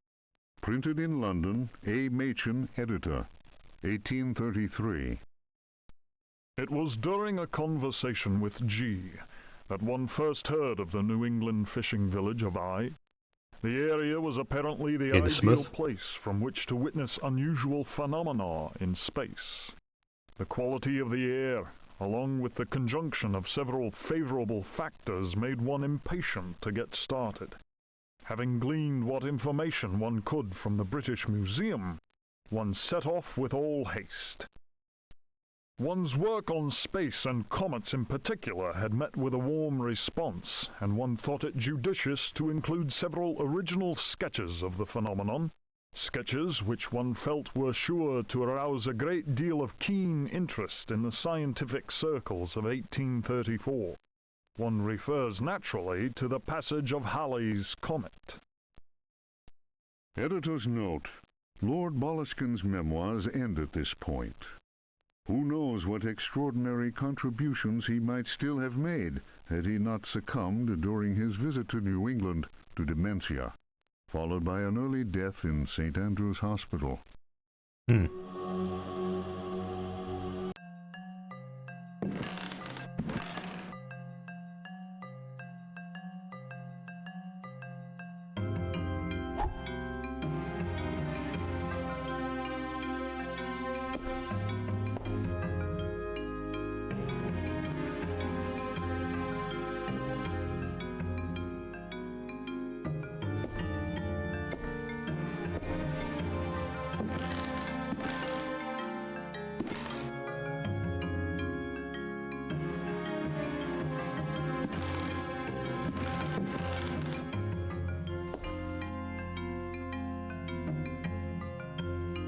Printed in London, A. Machin, editor, 1833. It was during a conversation with G that one first heard of the New England fishing village of Eye. The area was apparently the ideal place from which to witness unusual phenomena in space. The quality of the air, along with the conjunction of several favorable factors, made one impatient to get started. Having gleaned what information one could from the British Museum, one set off with all haste. One's work on space and comets in particular had met with a warm response, and one thought it judicious to include several original sketches of the phenomenon, sketches which one felt were sure to arouse a great deal of keen interest in the scientific circles of 1834. One refers naturally to the passage of Halley's comet. Editor's note: Lord Boleskine's memoirs end at this point. Who knows what extraordinary contributions he might still have made had he not succumbed during his visit to New England to dementia, followed by an early death in St. Andrew's Hospital.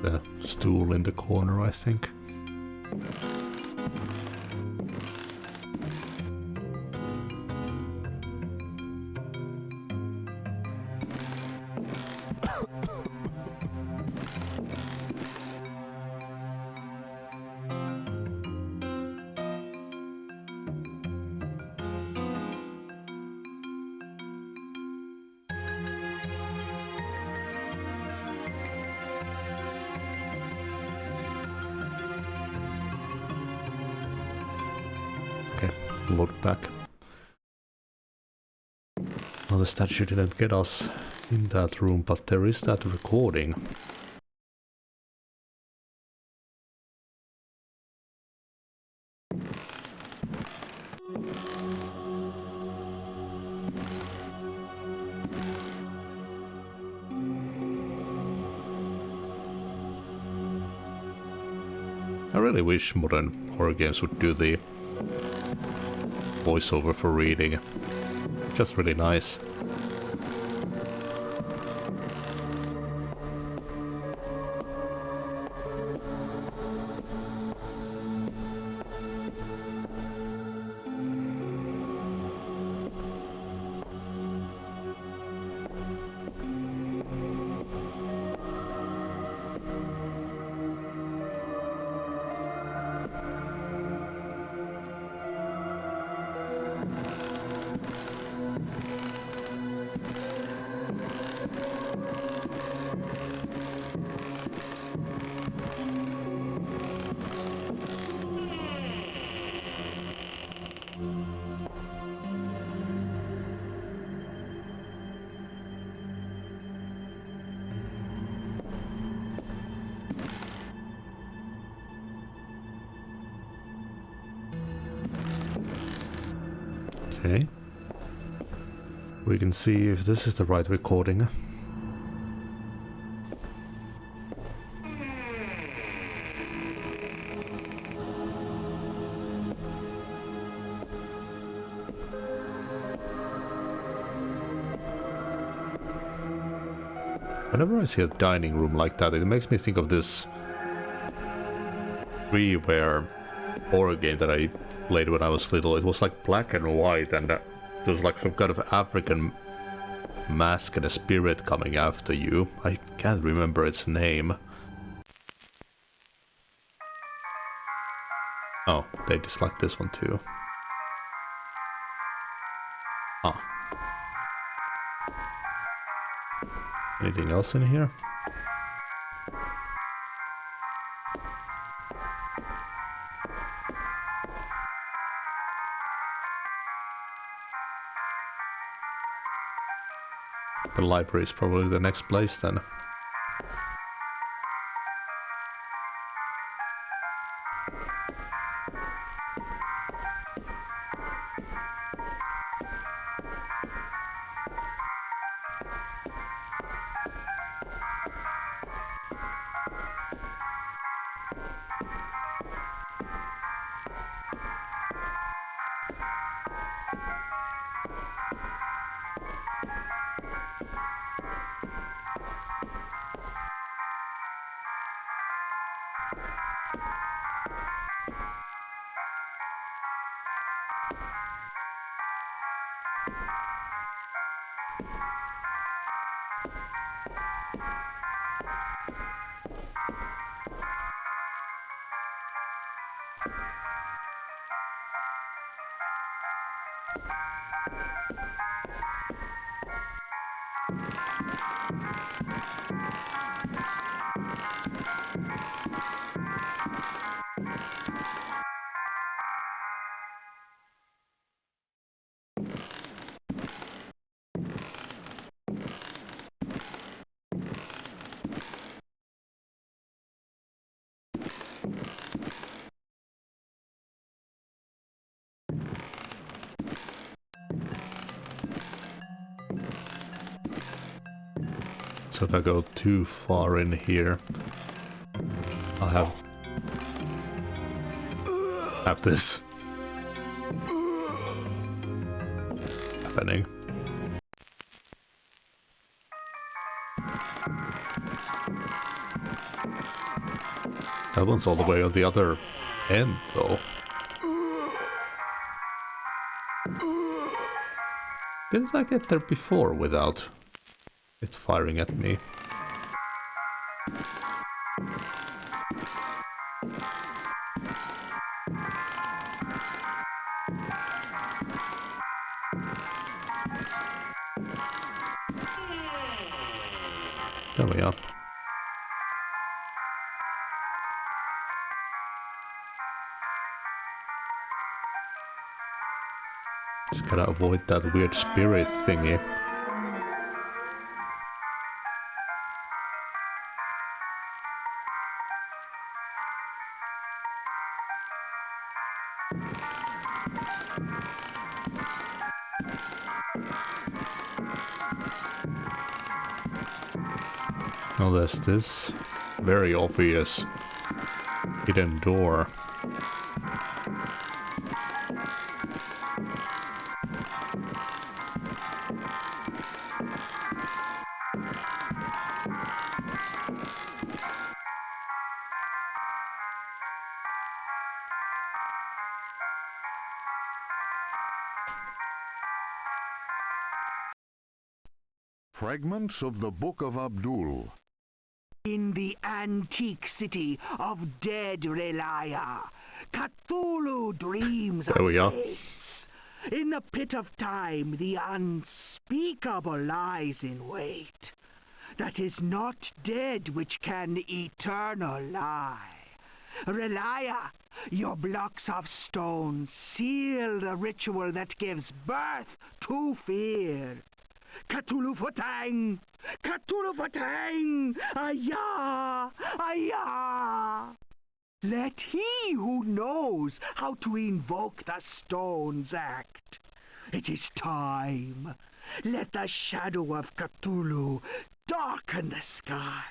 The stool in the corner, I think. Look back. Well, the statue didn't get us in that room, but there is that recording. I really wish modern horror games would do the voiceover for reading. Just really nice. Okay. We can see if this is the right recording. Whenever I see a dining room like that, it makes me think of this freeware horror game that I played when I was little. It was like black and white, and there was like some kind of African mask and a spirit coming after you. I can't remember its name. Oh, they dislike this one too. Huh. Anything else in here? The library is probably the next place then. So if I go too far in here, I'll have this happening. That one's all the way on the other end, though. Didn't I get there before without it firing at me? There we are. Just gotta avoid that weird spirit thingy. Oh, there's this very obvious hidden door. Fragments of the Book of Abdul. In the antique city of dead Relaya, Cthulhu dreams There we are. apes. In the pit of time, the unspeakable lies in wait. That is not dead which can eternal lie. Relaya, your blocks of stone seal the ritual that gives birth to fear. Cthulhu Fatang! Cthulhu Fatang! Ayah! Ayah! Let he who knows how to invoke the stones act. It is time. Let the shadow of Cthulhu darken the sky.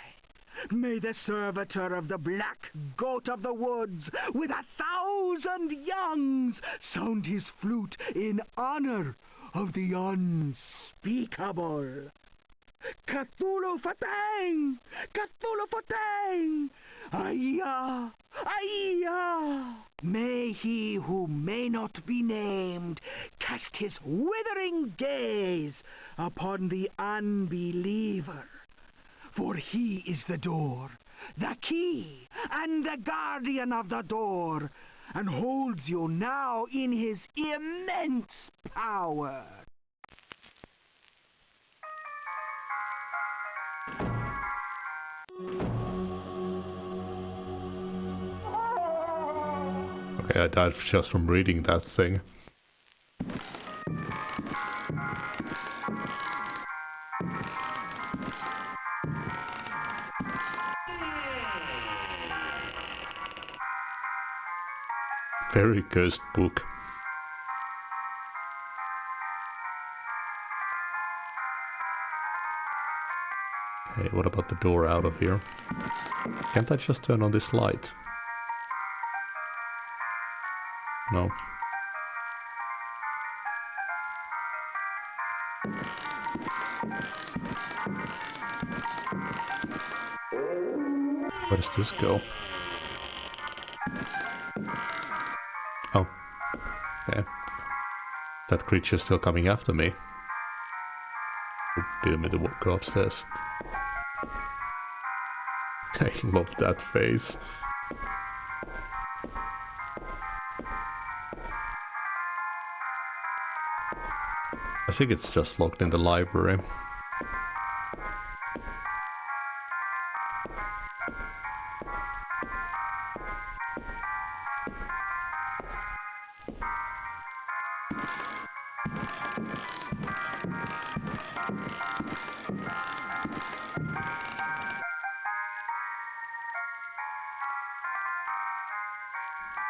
May the servitor of the black goat of the woods with 1,000 youngs sound his flute in honor of the unspeakable. Cthulhu Fatang! Cthulhu Fatang! Ayah! Ayah! May he who may not be named cast his withering gaze upon the unbeliever. For he is the door, the key, and the guardian of the door, and holds you now in his immense power. Okay, I died just from reading that thing. Very cursed book. Hey, what about the door out of here? Can't I just turn on this light? No. Where does this go? Oh. Okay. That creature's still coming after me. Oh, didn't mean to go upstairs. I love that face. I think it's just locked in the library.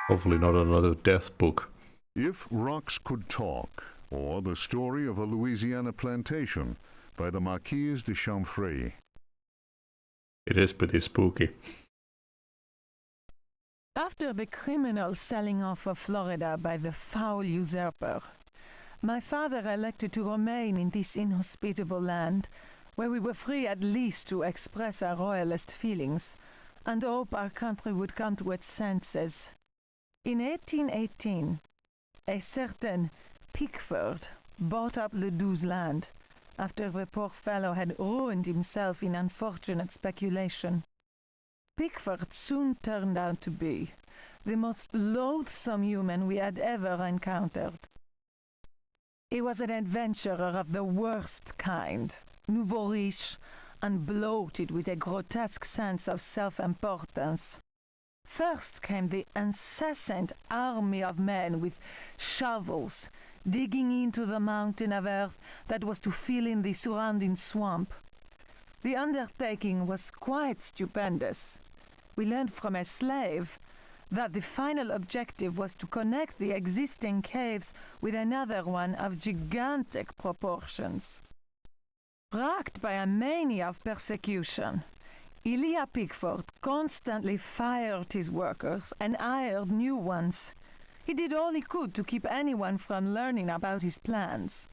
Hopefully not another death book. If Rocks Could Talk, or The Story of a Louisiana Plantation by the Marquise de Chamfray. It is pretty spooky. After the criminal selling off of Florida by the foul usurper, my father elected to remain in this inhospitable land, where we were free at least to express our royalist feelings, and hope our country would come to its senses. In 1818, a certain Pickford bought up Ledoux's land after the poor fellow had ruined himself in unfortunate speculation. Pickford soon turned out to be the most loathsome human we had ever encountered. He was an adventurer of the worst kind, nouveau riche, and bloated with a grotesque sense of self-importance. First came the incessant army of men with shovels, digging into the mountain of earth that was to fill in the surrounding swamp. The undertaking was quite stupendous. We learned from a slave that the final objective was to connect the existing caves with another one of gigantic proportions. Racked by a mania of persecution, Elijah Pickford constantly fired his workers and hired new ones. He did all he could to keep anyone from learning about his plans.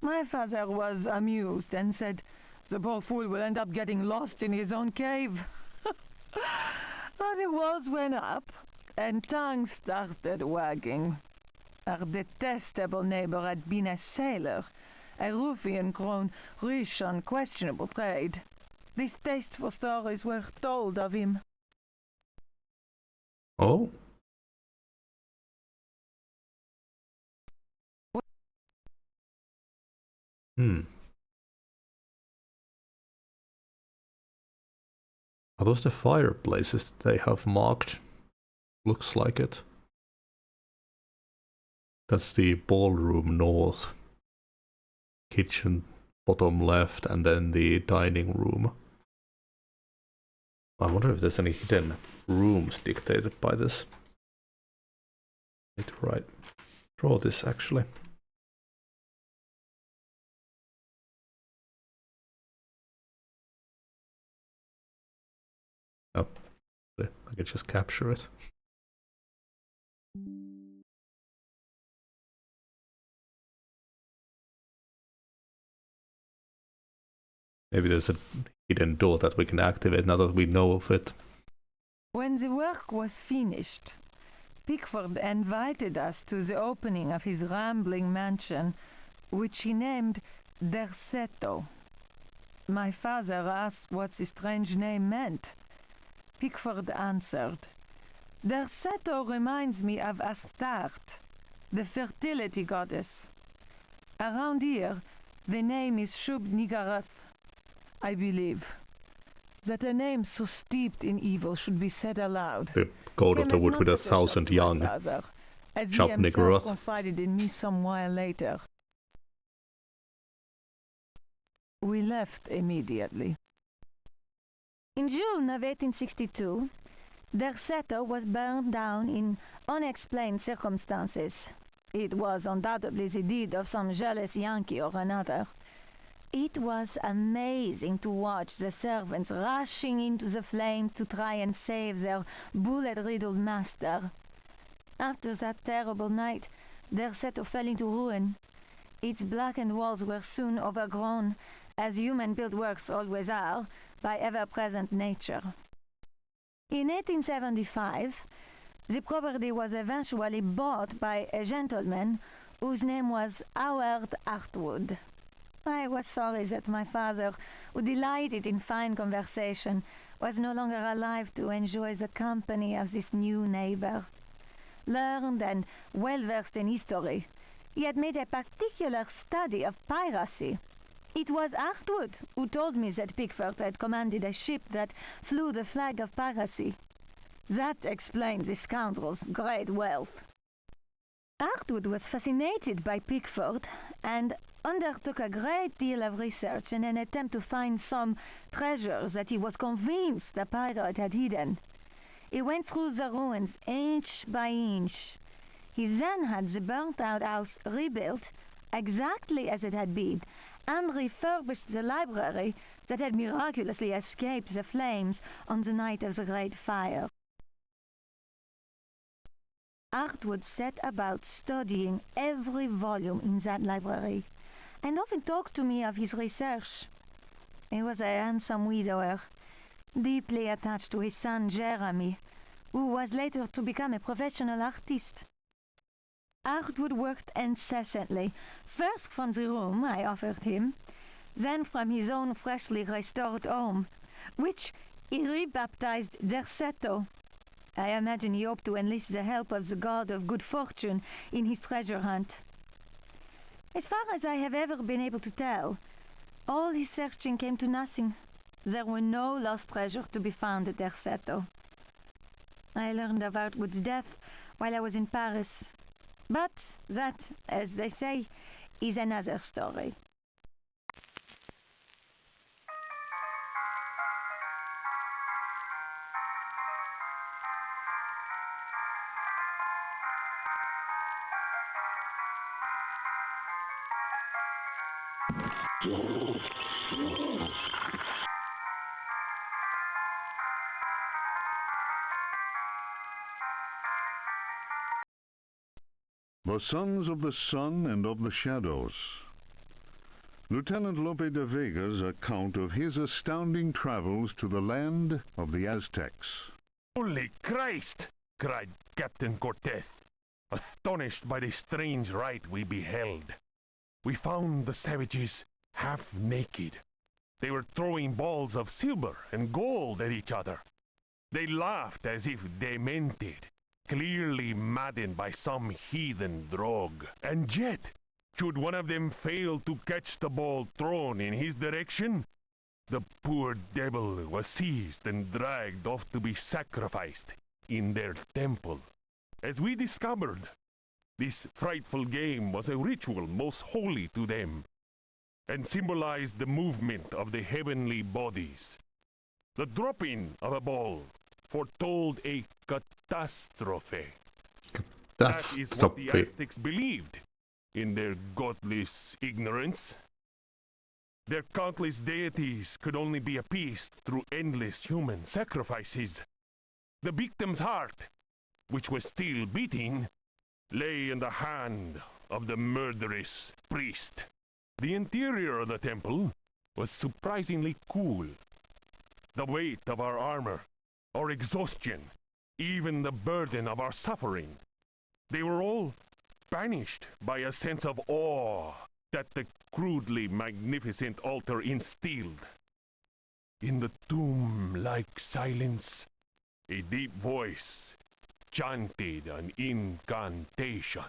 My father was amused and said, "The poor fool will end up getting lost in his own cave." But the walls went up, and tongues started wagging. Our detestable neighbor had been a sailor, a ruffian grown rich on questionable trade. Distasteful stories were told of him. Oh? Are those the fireplaces they have marked? Looks like it. That's the ballroom north. Kitchen bottom left, and then the dining room. I wonder if there's any hidden rooms dictated by this. Need to draw this actually. Oh, I can just capture it. Maybe there's a hidden door that we can activate now that we know of it. When the work was finished, Pickford invited us to the opening of his rambling mansion, which he named Derceto. My father asked what the strange name meant. Pickford answered, "Derceto reminds me of Astarte, the fertility goddess. Around here, the name is Shub-Niggurath. I believe that a name so steeped in evil should be said aloud. The god of the wood with 1,000 young. Shub-Niggurath confided in me some while later." We left immediately. In June of 1862, Derceto was burned down in unexplained circumstances. It was undoubtedly the deed of some jealous Yankee or another. It was amazing to watch the servants rushing into the flames to try and save their bullet-riddled master. After that terrible night, Derceto fell into ruin. Its blackened walls were soon overgrown, as human-built works always are, by ever-present nature. In 1875, the property was eventually bought by a gentleman whose name was Howard Hartwood. I was sorry that my father, who delighted in fine conversation, was no longer alive to enjoy the company of this new neighbor. Learned and well-versed in history, he had made a particular study of piracy. It was Hartwood who told me that Pickford had commanded a ship that flew the flag of piracy. That explained the scoundrel's great wealth. Hartwood was fascinated by Pickford and undertook a great deal of research in an attempt to find some treasures that he was convinced the pirate had hidden. He went through the ruins inch by inch. He then had the burnt-out house rebuilt exactly as it had been, and refurbished the library that had miraculously escaped the flames on the night of the Great Fire. Hartwood set about studying every volume in that library, and often talked to me of his research. He was a handsome widower. deeply attached to his son Jeremy, who was later to become a professional artist. Artwood worked incessantly, first from the room I offered him, then from his own freshly restored home, which he rebaptized Derceto. I imagine he hoped to enlist the help of the god of good fortune in his treasure hunt. As far as I have ever been able to tell, all his searching came to nothing. There were no lost treasure to be found at Derceto. I learned of Artwood's death while I was in Paris. But that, as they say, is another story. The Sons of the Sun and of the Shadows. Lieutenant Lope de Vega's account of his astounding travels to the land of the Aztecs. Holy Christ! Cried Captain Cortez, astonished by the strange rite we beheld. We found the savages half naked. They were throwing balls of silver and gold at each other. They laughed as if demented, clearly maddened by some heathen drug. And yet, should one of them fail to catch the ball thrown in his direction, the poor devil was seized and dragged off to be sacrificed in their temple. As we discovered, this frightful game was a ritual most holy to them, and symbolized the movement of the heavenly bodies. The dropping of a ball foretold a catastrophe. That is what the Aztecs believed in their godless ignorance. Their countless deities could only be appeased through endless human sacrifices. The victim's heart, which was still beating, lay in the hand of the murderous priest. The interior of the temple was surprisingly cool. The weight of our armor, our exhaustion, even the burden of our suffering, they were all banished by a sense of awe that the crudely magnificent altar instilled. In the tomb-like silence, a deep voice chanted an incantation.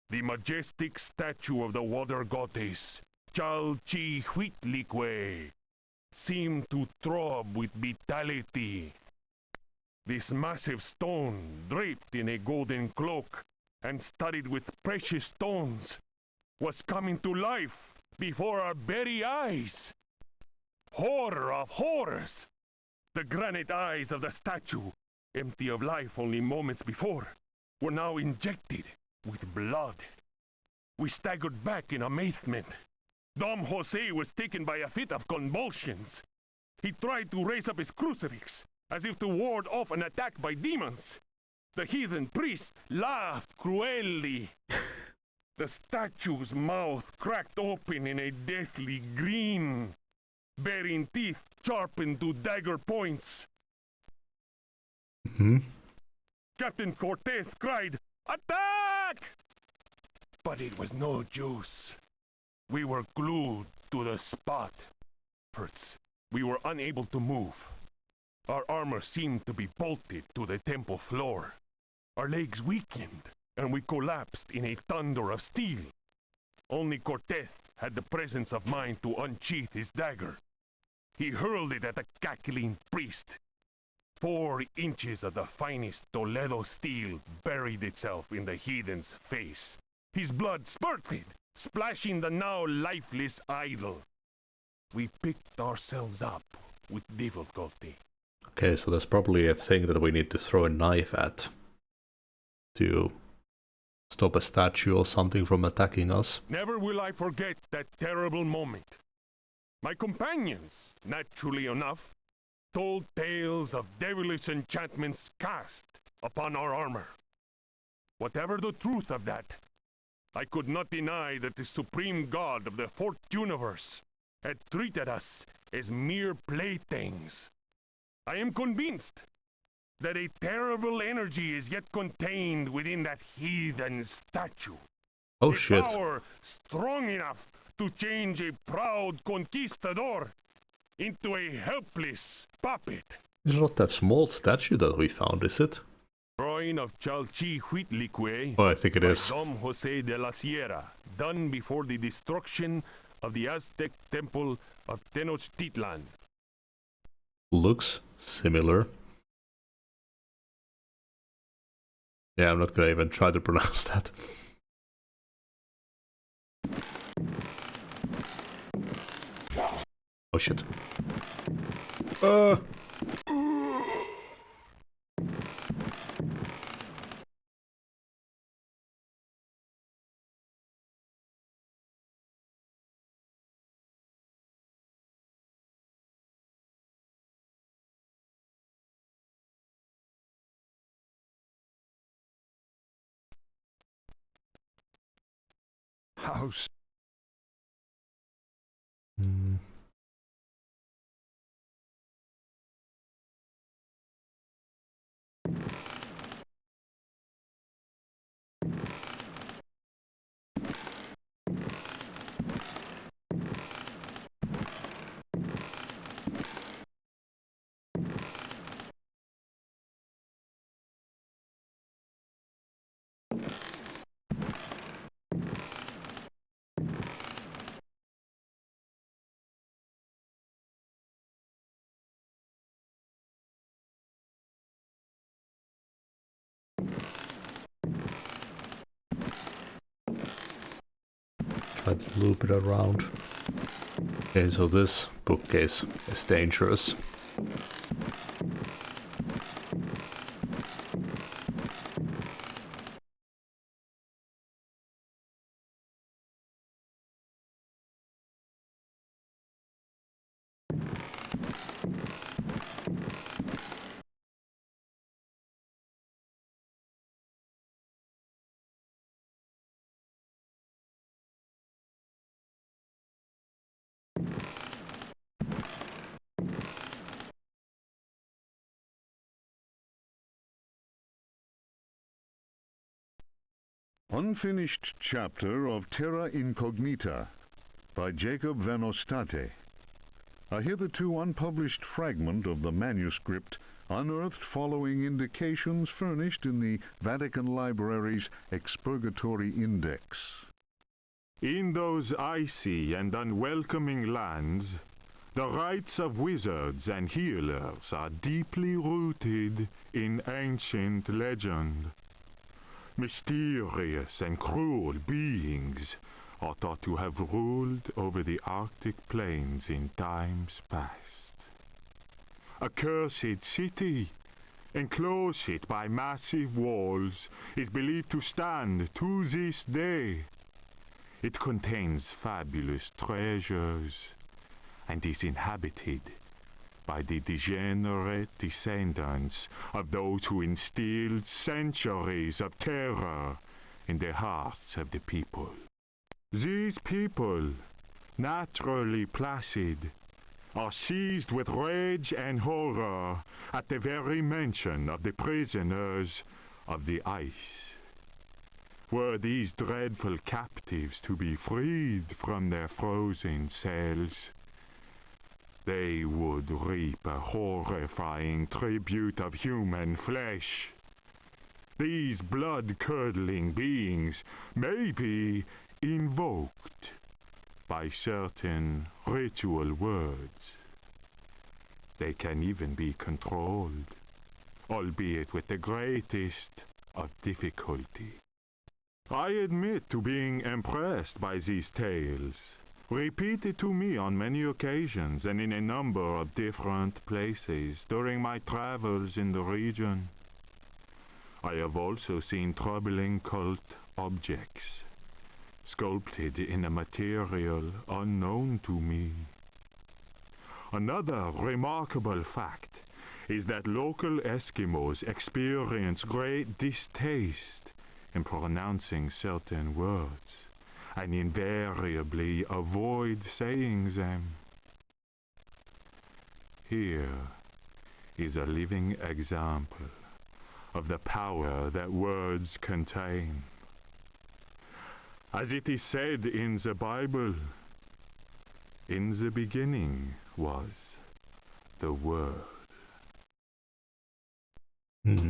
The majestic statue of the water goddess, Chalchihuitlicue, seemed to throb with vitality. This massive stone, draped in a golden cloak and studded with precious stones, was coming to life before our very eyes. Horror of horrors! The granite eyes of the statue, empty of life only moments before, were now injected with blood. We staggered back in amazement. Dom Jose was taken by a fit of convulsions. He tried to raise up his crucifix, as if to ward off an attack by demons. The heathen priest laughed cruelly. The statue's mouth cracked open in a deathly grin, bearing teeth sharpened to dagger points. Captain Cortez cried, "Attack!" But it was no use. We were glued to the spot. First, we were unable to move. Our armor seemed to be bolted to the temple floor. Our legs weakened, and we collapsed in a thunder of steel. Only Cortez had the presence of mind to unsheath his dagger. He hurled it at the cackling priest. 4 inches of the finest Toledo steel buried itself in the heathen's face. His blood spurted, splashing the now lifeless idol. We picked ourselves up with difficulty. Okay, so there's probably a thing that we need to throw a knife at to stop a statue or something from attacking us. Never will I forget that terrible moment. My companions, naturally enough, told tales of devilish enchantments cast upon our armor. Whatever the truth of that, I could not deny that the supreme god of the fourth universe had treated us as mere playthings. I am convinced that a terrible energy is yet contained within that heathen statue. Oh a shit. Power strong enough to change a proud conquistador into a helpless puppet. It's not that small statue that we found, is it? Drawing of Chalchihuitlicue Oh, I think it by is. Dom Jose de la Sierra, done before the destruction of the Aztec temple of Tenochtitlan. Looks similar. Yeah, I'm not gonna even try to pronounce that. Oh shit. House. Hmm. Try to loop it around. Okay, so this bookcase is dangerous. Unfinished chapter of Terra Incognita by Jacob van Ostade. A hitherto unpublished fragment of the manuscript unearthed following indications furnished in the Vatican Library's Expurgatory Index. In those icy and unwelcoming lands, the rites of wizards and healers are deeply rooted in ancient legend. Mysterious and cruel beings are thought to have ruled over the Arctic plains in times past. A cursed city, enclosed by massive walls, is believed to stand to this day. It contains fabulous treasures and is inhabited by the degenerate descendants of those who instilled centuries of terror in the hearts of the people. These people, naturally placid, are seized with rage and horror at the very mention of the prisoners of the ice. Were these dreadful captives to be freed from their frozen cells, they would reap a horrifying tribute of human flesh. These blood-curdling beings may be invoked by certain ritual words. They can even be controlled, albeit with the greatest of difficulty. I admit to being impressed by these tales, repeated to me on many occasions and in a number of different places during my travels in the region. I have also seen troubling cult objects, sculpted in a material unknown to me. Another remarkable fact is that local Eskimos experience great distaste in pronouncing certain words, and invariably avoid saying them. Here is a living example of the power that words contain. As it is said in the Bible, in the beginning was the Word. Hmm.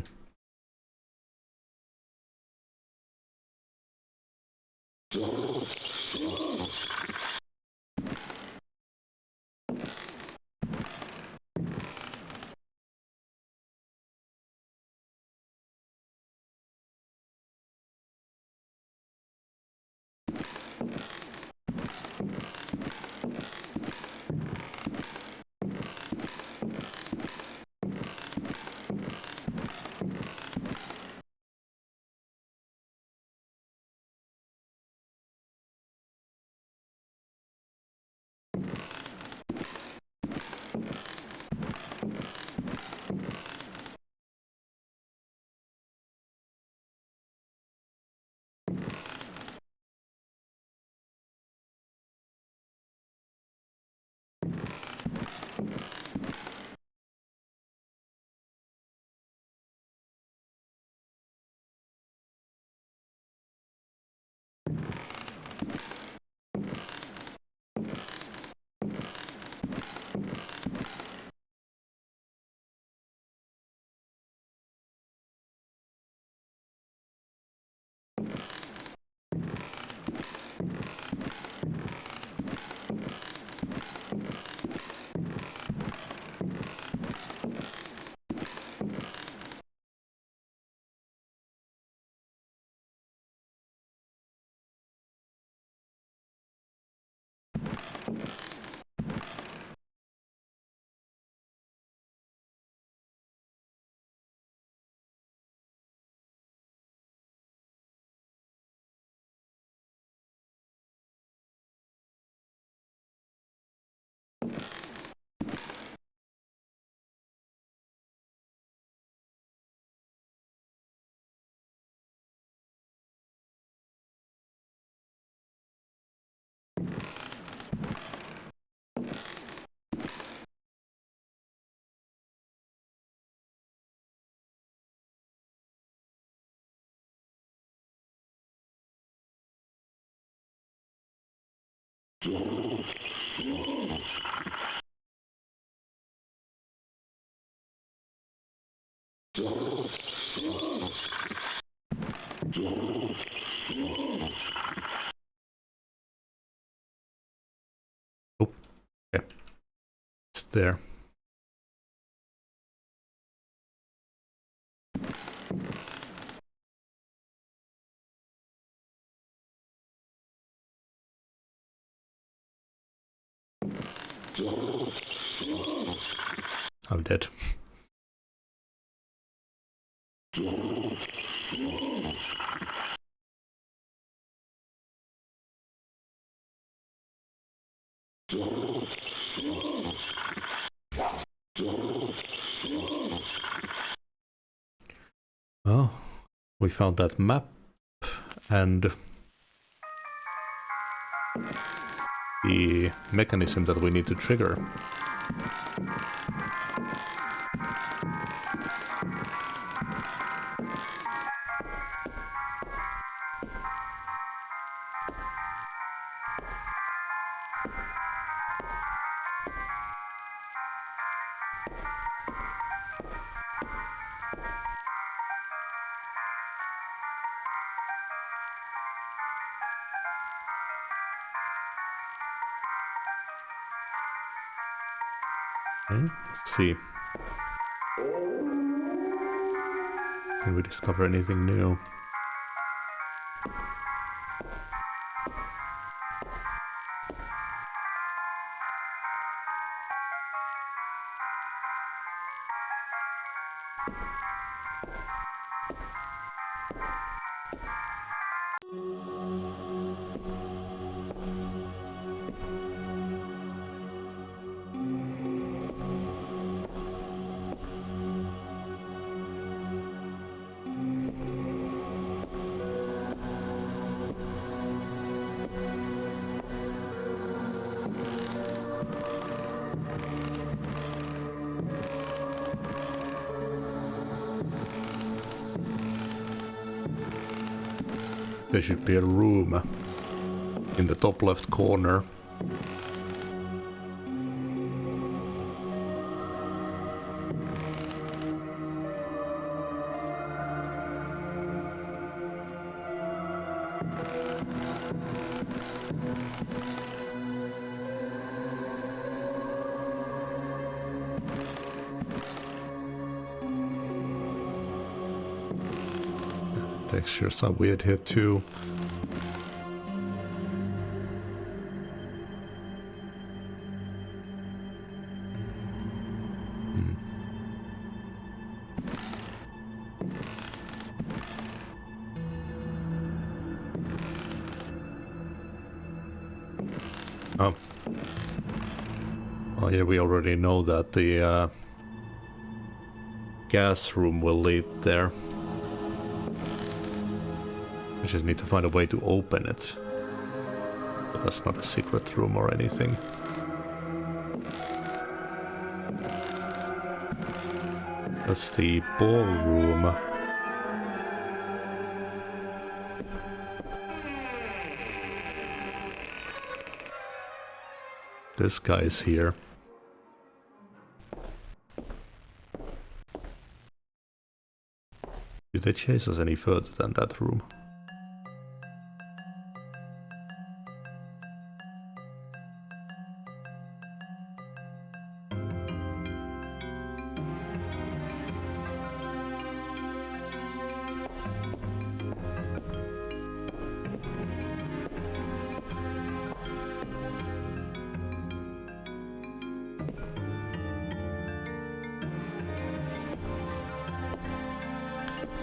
Oh, yeah. It's there. I'm dead. Well, we found that map and the mechanism that we need to trigger. Okay, let's see. Can we discover anything new? There should be a room in the top left corner. Textures are weird here too. Oh yeah, we already know that the gas room will lead there. We just need to find a way to open it. But that's not a secret room or anything. That's the ballroom. This guy is here. Did they chase us any further than that room?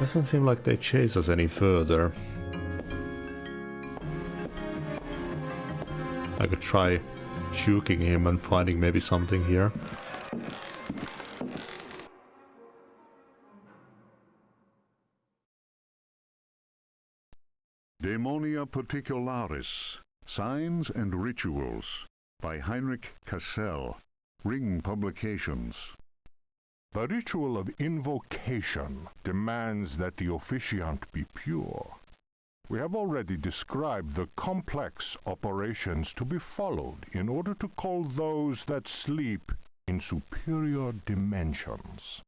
Doesn't seem like they chase us any further. I could try juking him and finding maybe something here. Daemonia Particularis, Signs and Rituals, by Heinrich Cassel, Ring Publications. The ritual of invocation demands that the officiant be pure. We have already described the complex operations to be followed in order to call those that sleep in superior dimensions.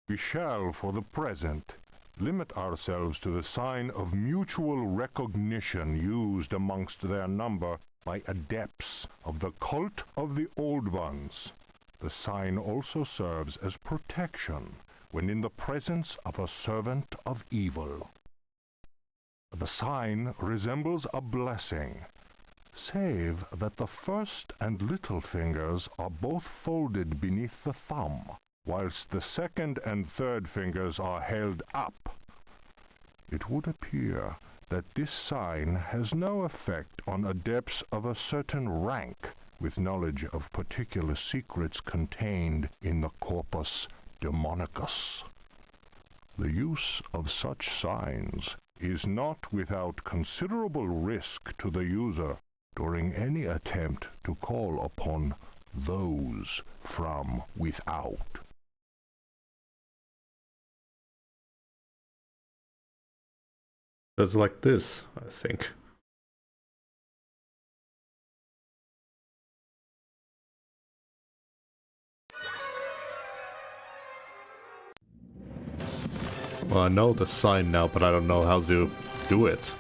We shall, for the present, limit ourselves to the sign of mutual recognition used amongst their number by adepts of the cult of the Old Ones. The sign also serves as protection when in the presence of a servant of evil. The sign resembles a blessing, save that the first and little fingers are both folded beneath the thumb, whilst the second and third fingers are held up. It would appear that this sign has no effect on adepts of a certain rank, with knowledge of particular secrets contained in the Corpus Demonicus. The use of such signs is not without considerable risk to the user during any attempt to call upon those from without. That's like this, I think. Well, I know the sign now, but I don't know how to do it.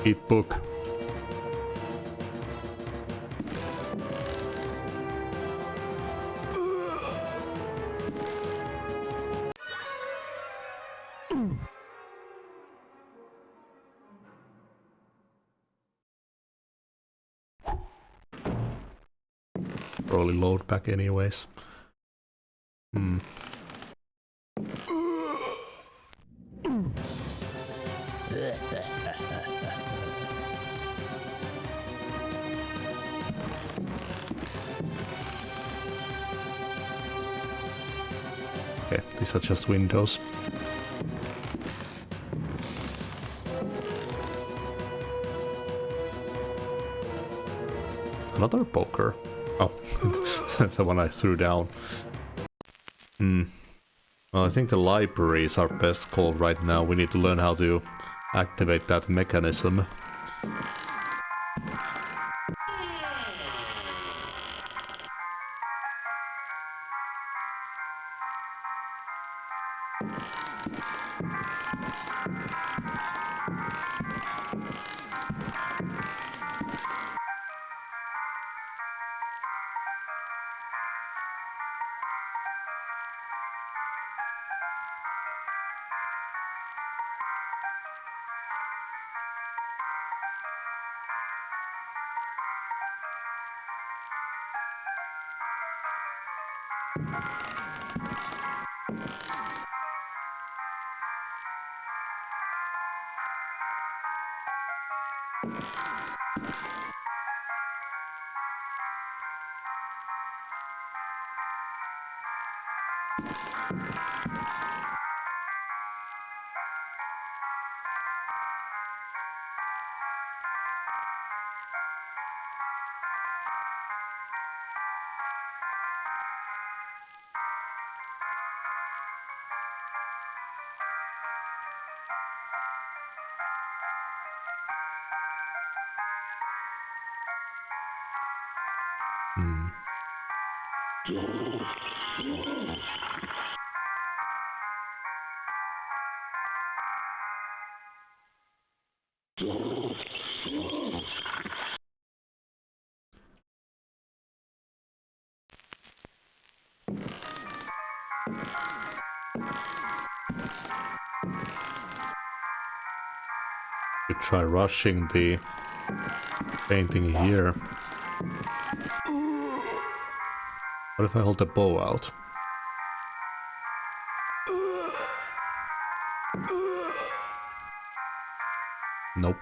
Eat book. Probably load back anyways. Okay, these are just windows. Another poker. Oh, that's the one I threw down. Well, I think the library is our best call right now. We need to learn how to activate that mechanism. You try rushing the painting here. What if I hold the bow out? Nope.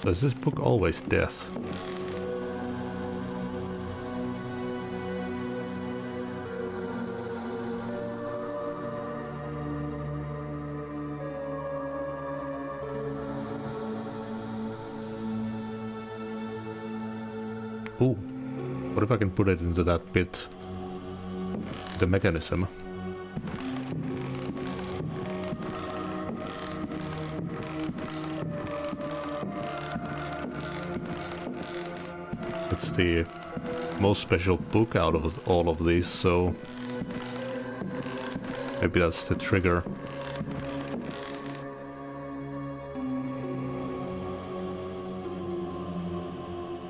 Is this book always death? Ooh, what if I can put it into that bit? The mechanism. It's the most special book out of all of these, so maybe that's the trigger.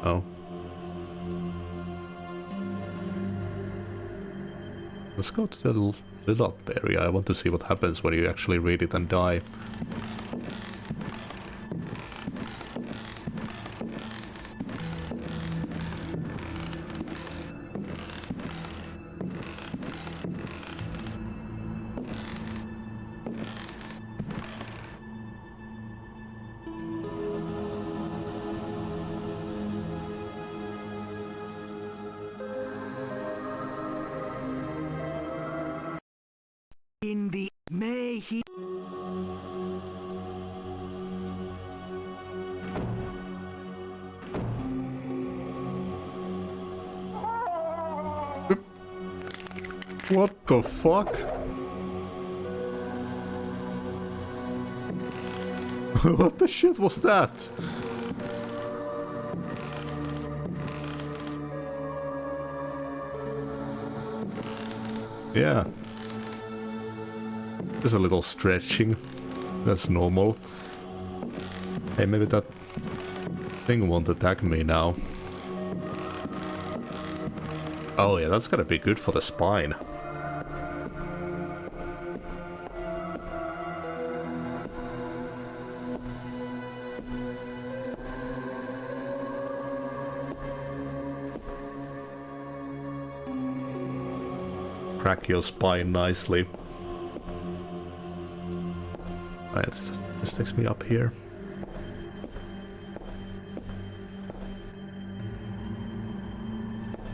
Oh. Let's go to the lit up area. I want to see what happens when you actually read it and die. In the may he What the fuck? What the shit was that? Yeah. Just a little stretching. That's normal. Hey, maybe that thing won't attack me now. Oh yeah, that's gotta be good for the spine. Crack your spine nicely. Alright, this takes me up here.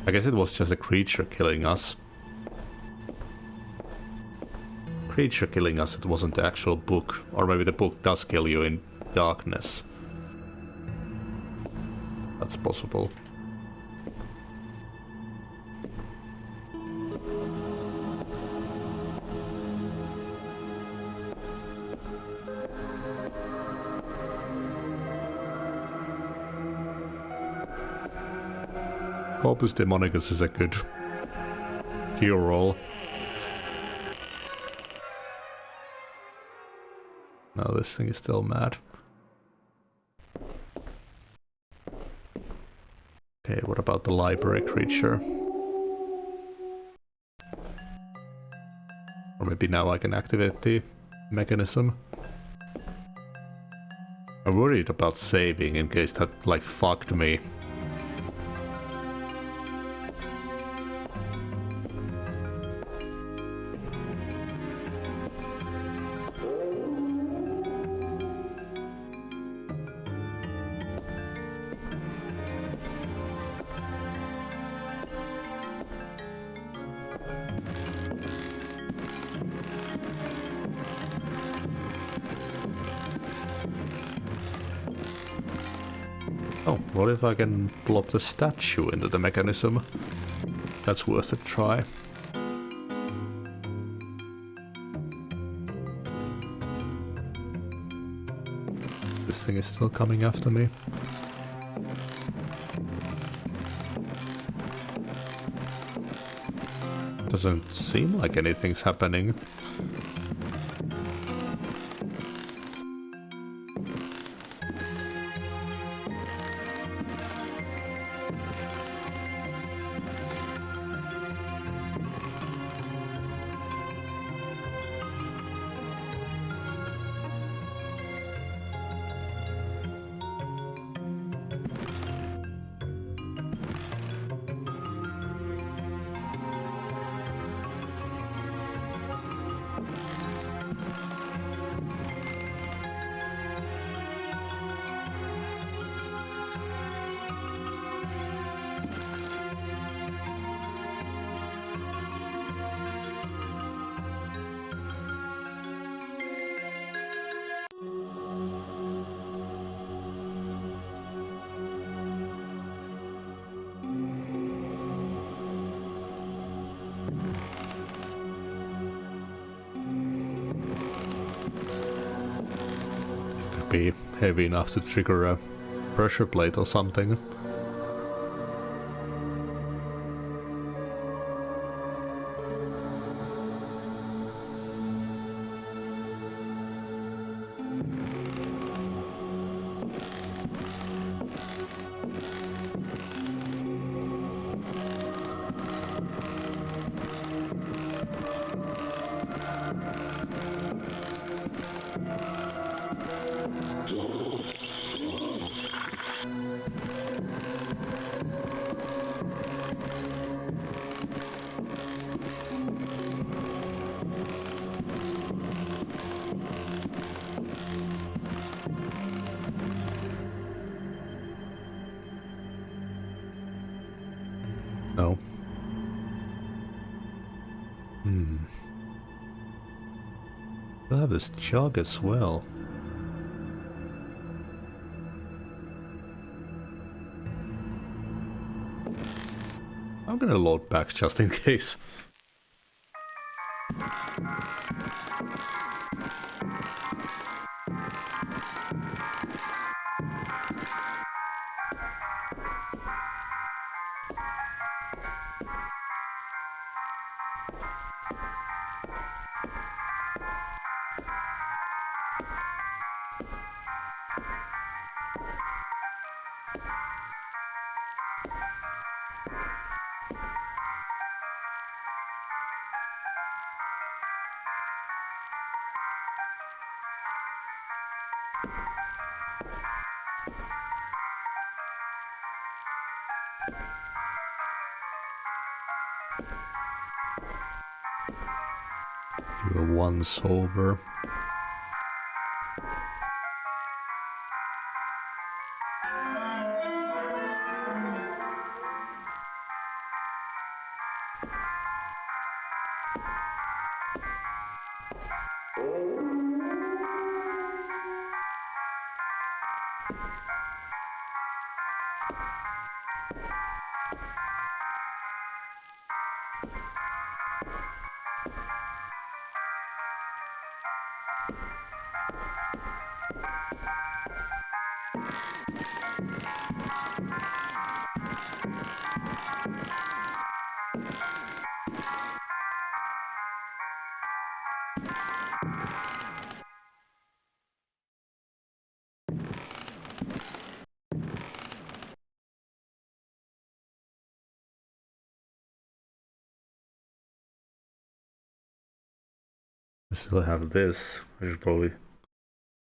I guess it was just a creature killing us. Creature killing us, it wasn't the actual book. Or maybe the book does kill you in darkness. That's possible. Corpus Demonicus is a good hero roll. No, this thing is still mad. Okay, what about the library creature? Or maybe now I can activate the mechanism. I'm worried about saving in case that, like, fucked me. Oh, what if I can plop the statue into the mechanism? That's worth a try. This thing is still coming after me. Doesn't seem like anything's happening. Be heavy enough to trigger a pressure plate or something. No. I have this jug as well. I'm gonna load back just in case. Do a once over. I still have this. I should probably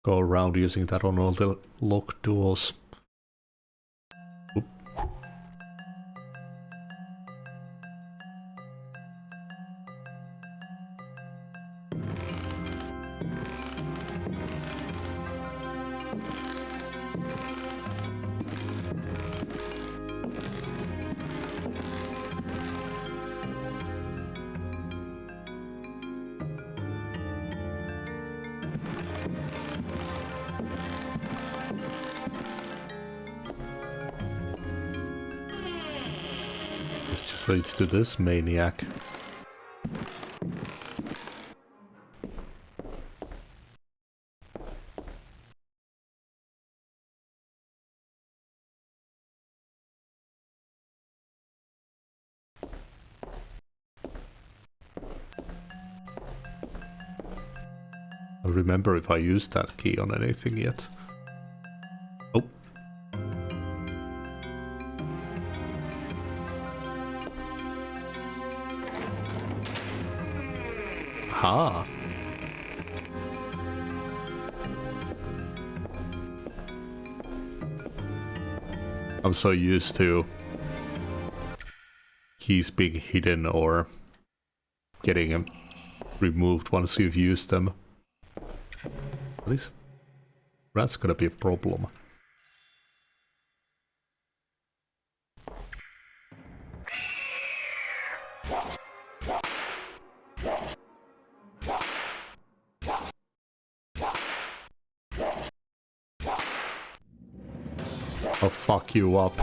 go around using that on all the locked doors. Oop. This just leads to this maniac. I don't remember if I used that key on anything yet. Oh. Ha! I'm so used to keys being hidden or getting them removed once you've used them. This rat's gonna be a problem. I'll fuck you up.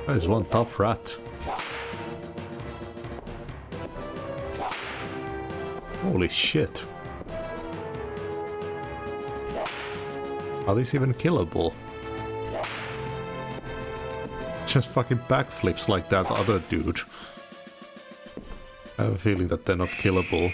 That is one tough rat. Holy shit. Are these even killable? Just fucking backflips like that other dude. I have a feeling that they're not killable.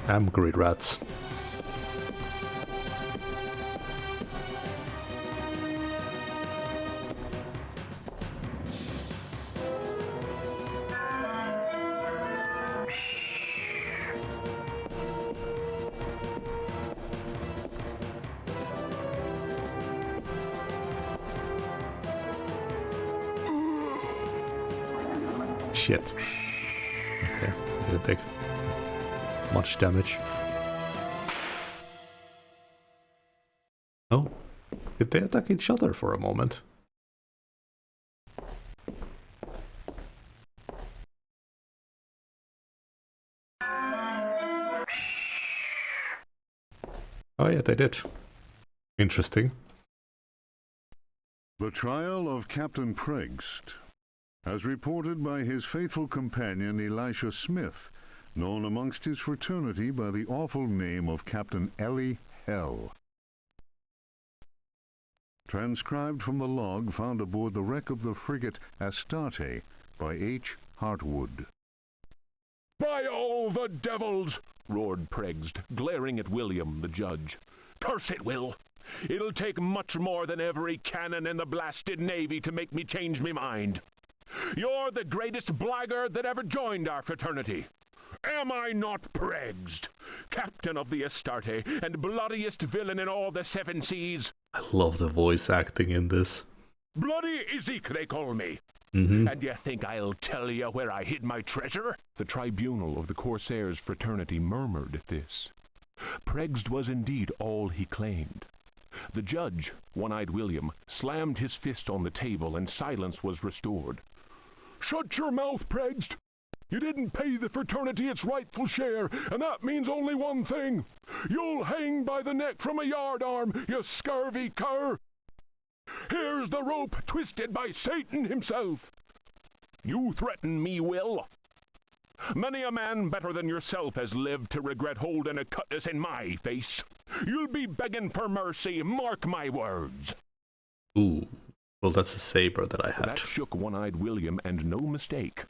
Angry rats. Shit. Okay, didn't take much damage. Oh, did they attack each other for a moment? Oh yeah, they did. Interesting. The trial of Captain Preggst, as reported by his faithful companion Elisha Smith, known amongst his fraternity by the awful name of Captain Ellie Hell. Transcribed from the log found aboard the wreck of the frigate Astarte by H. Hartwood. "By all the devils!" roared Preggst, glaring at William, the judge. "Curse it, Will! It'll take much more than every cannon in the blasted Navy to make me change me mind. You're the greatest blackguard that ever joined our fraternity. Am I not Preggst, captain of the Astarte and bloodiest villain in all the 7 seas? I love the voice acting in this. Bloody Izek, they call me. Mm-hmm. And you think I'll tell you where I hid my treasure?" The tribunal of the Corsairs fraternity murmured at this. Preggst was indeed all he claimed. The judge, One-Eyed William, slammed his fist on the table and silence was restored. "Shut your mouth, Preggst! You didn't pay the fraternity its rightful share, and that means only one thing. You'll hang by the neck from a yardarm, you scurvy cur! Here's the rope twisted by Satan himself. You threaten me, Will? Many a man better than yourself has lived to regret holding a cutlass in my face. You'll be begging for mercy, mark my words." Ooh, well that's a saber that I had. That shook One-Eyed William, and no mistake.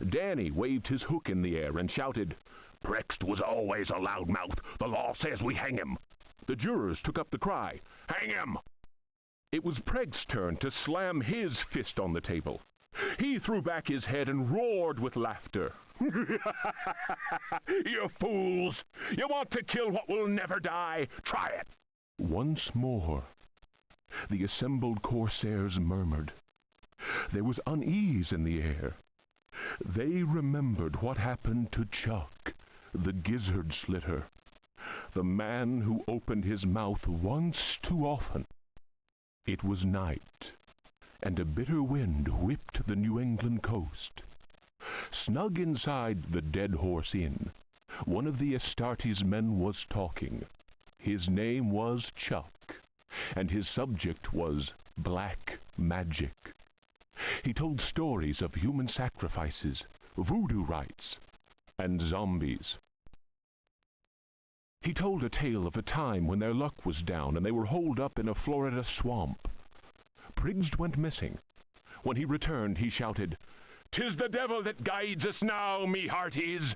Danny waved his hook in the air and shouted, "Preggst was always a loudmouth. The law says we hang him." The jurors took up the cry, "Hang him!" It was Preggst's turn to slam his fist on the table. He threw back his head and roared with laughter. "You fools! You want to kill what will never die? Try it!" Once more, the assembled Corsairs murmured. There was unease in the air. They remembered what happened to Chuck, the gizzard slitter, the man who opened his mouth once too often. It was night, and a bitter wind whipped the New England coast. Snug inside the Dead Horse Inn, one of the Astarte's men was talking. His name was Chuck, and his subject was black magic. He told stories of human sacrifices, voodoo rites, and zombies. He told a tale of a time when their luck was down and they were holed up in a Florida swamp. Preggst went missing. When he returned, he shouted, "'Tis the devil that guides us now, me hearties!"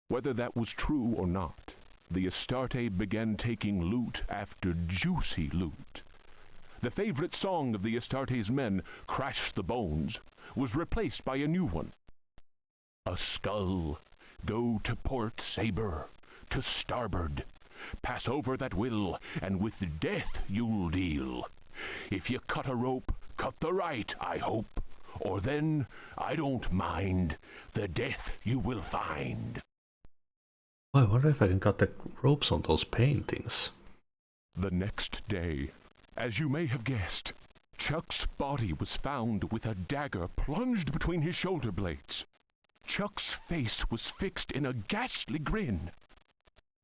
Whether that was true or not, the Astarte began taking loot after juicy loot. The favorite song of the Astarte's men, "Crash the Bones," was replaced by a new one. "A skull, go to port, saber, to starboard. Pass over that will, and with death you'll deal. If you cut a rope, cut the right, I hope, or then, I don't mind, the death you will find." Oh, I wonder if I can cut the ropes on those paintings. The next day, as you may have guessed, Chuck's body was found with a dagger plunged between his shoulder blades. Chuck's face was fixed in a ghastly grin.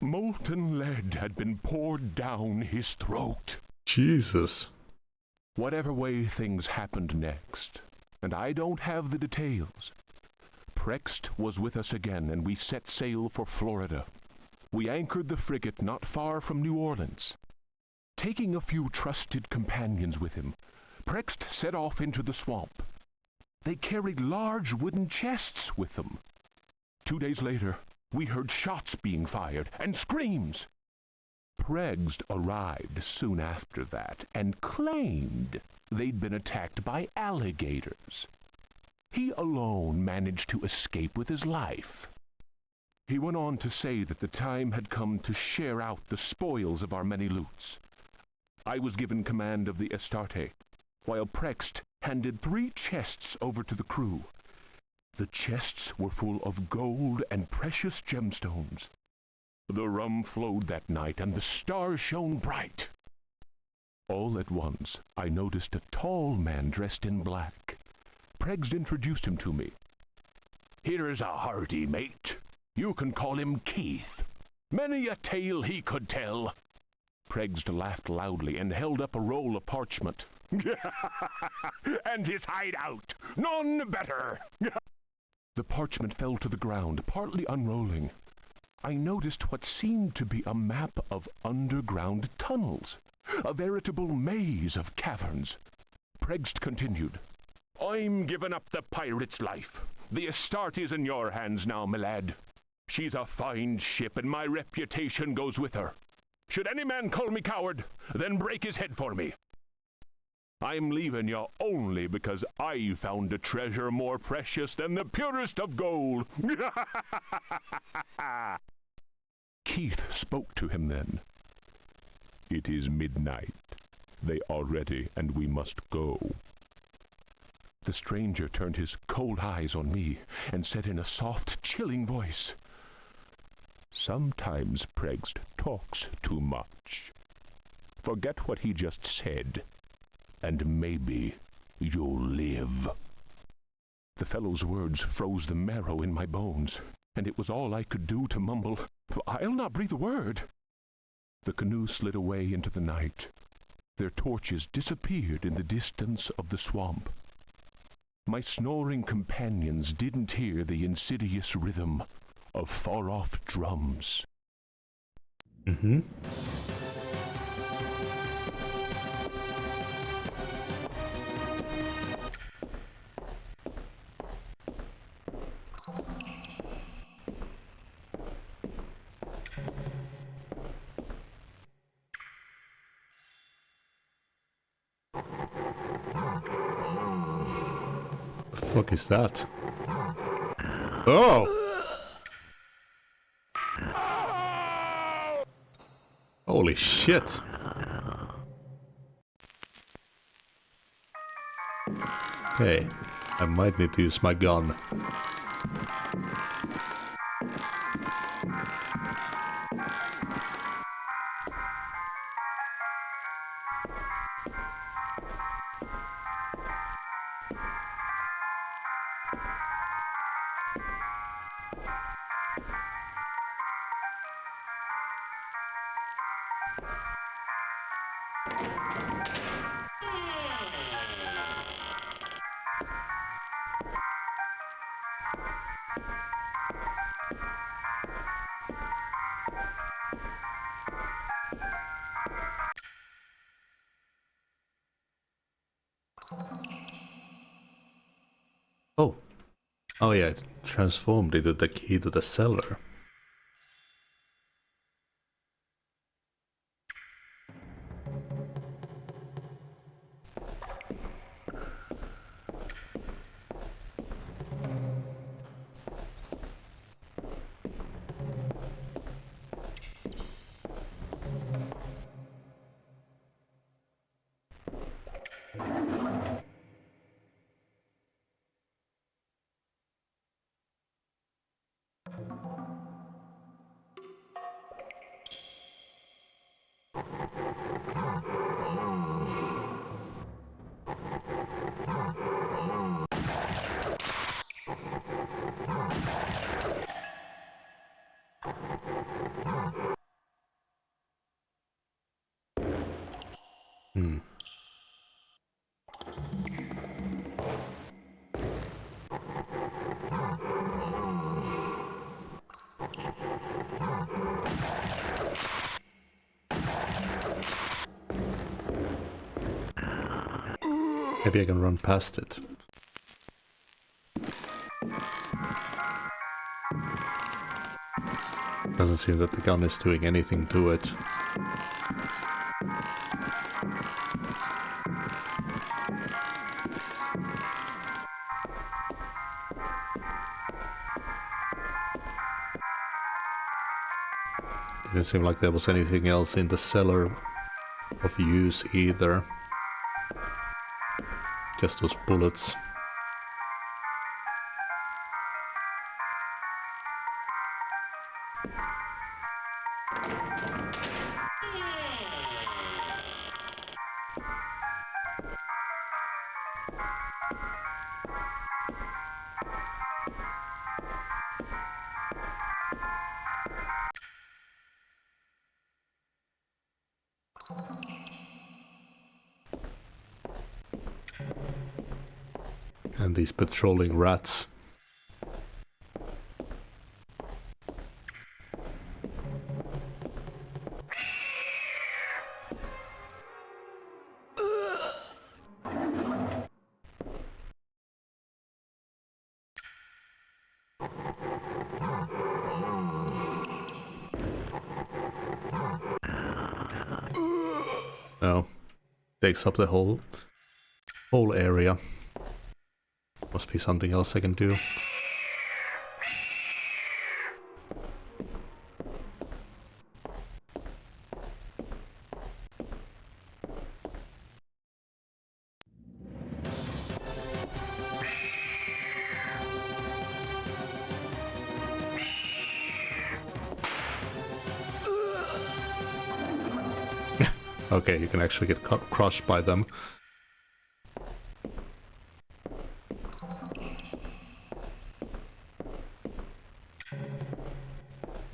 Molten lead had been poured down his throat. Jesus. Whatever way things happened next, and I don't have the details, Preggst was with us again, and we set sail for Florida. We anchored the frigate not far from New Orleans. Taking a few trusted companions with him, Preggst set off into the swamp. They carried large wooden chests with them. 2 days later, we heard shots being fired and screams. Preggst arrived soon after that and claimed they'd been attacked by alligators. He alone managed to escape with his life. He went on to say that the time had come to share out the spoils of our many loots. I was given command of the Astarte, while Preggst handed 3 chests over to the crew. The chests were full of gold and precious gemstones. The rum flowed that night, and the stars shone bright. All at once, I noticed a tall man dressed in black. Pregst introduced him to me. "Here's a hearty mate. You can call him Keith. Many a tale he could tell." Pregst laughed loudly and held up a roll of parchment. "And his hideout, none better." The parchment fell to the ground, partly unrolling. I noticed what seemed to be a map of underground tunnels, a veritable maze of caverns. Pregst continued, "I'm giving up the pirate's life. The Astarte is in your hands now, my lad. She's a fine ship, and my reputation goes with her. Should any man call me coward, then break his head for me. I'm leaving you only because I found a treasure more precious than the purest of gold." Keith spoke to him then. "It is midnight. They are ready, and we must go." The stranger turned his cold eyes on me and said in a soft, chilling voice, "Sometimes Pregst talks too much. Forget what he just said, and maybe you'll live." The fellow's words froze the marrow in my bones, and it was all I could do to mumble, "I'll not breathe a word." The canoe slid away into the night. Their torches disappeared in the distance of the swamp. My snoring companions didn't hear the insidious rhythm of far-off drums. Mm-hmm. The fuck is that? Oh! Holy shit! Okay, I might need to use my gun. Oh. Oh yeah, it transformed into the key to the cellar. Maybe I can run past it. Doesn't seem that the gun is doing anything to it. Didn't seem like there was anything else in the cellar of use either. Just those bullets. And these patrolling rats. No. Takes up the whole area. Must be something else I can do. Okay, you can actually get crushed by them.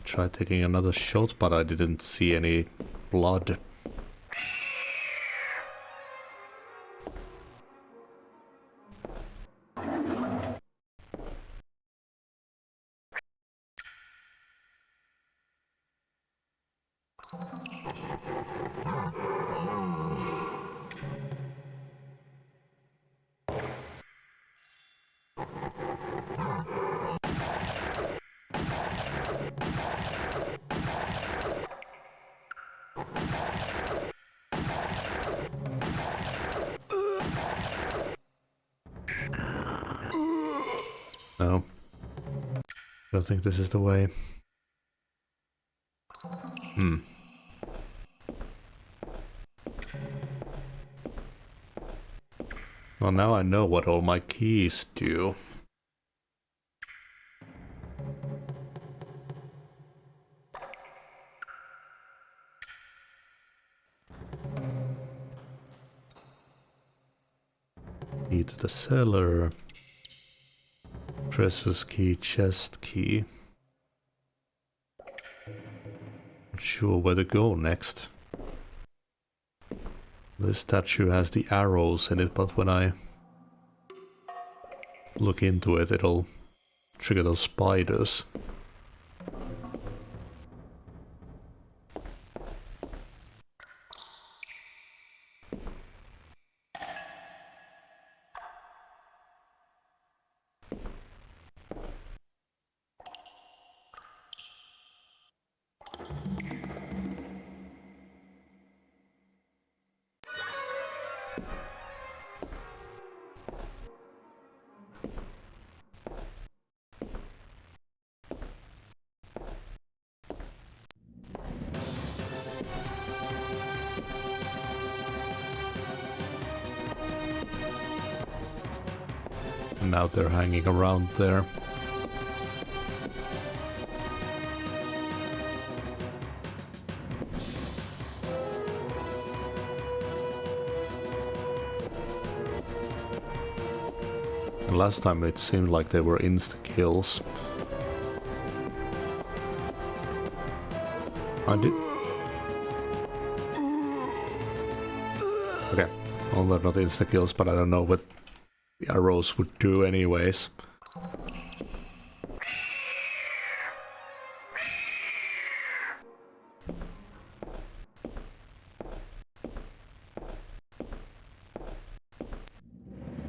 Tried taking another shot, but I didn't see any blood. No. I don't think this is the way. Well, now I know what all my keys do. Key to the cellar. Treasures key, chest key. Not sure where to go next. This statue has the arrows in it, but when I look into it, it'll trigger those spiders. And now they're hanging around there. And last time it seemed like they were insta-kills. I did... Okay, well they're not insta-kills, but I don't know what the arrows would do anyways.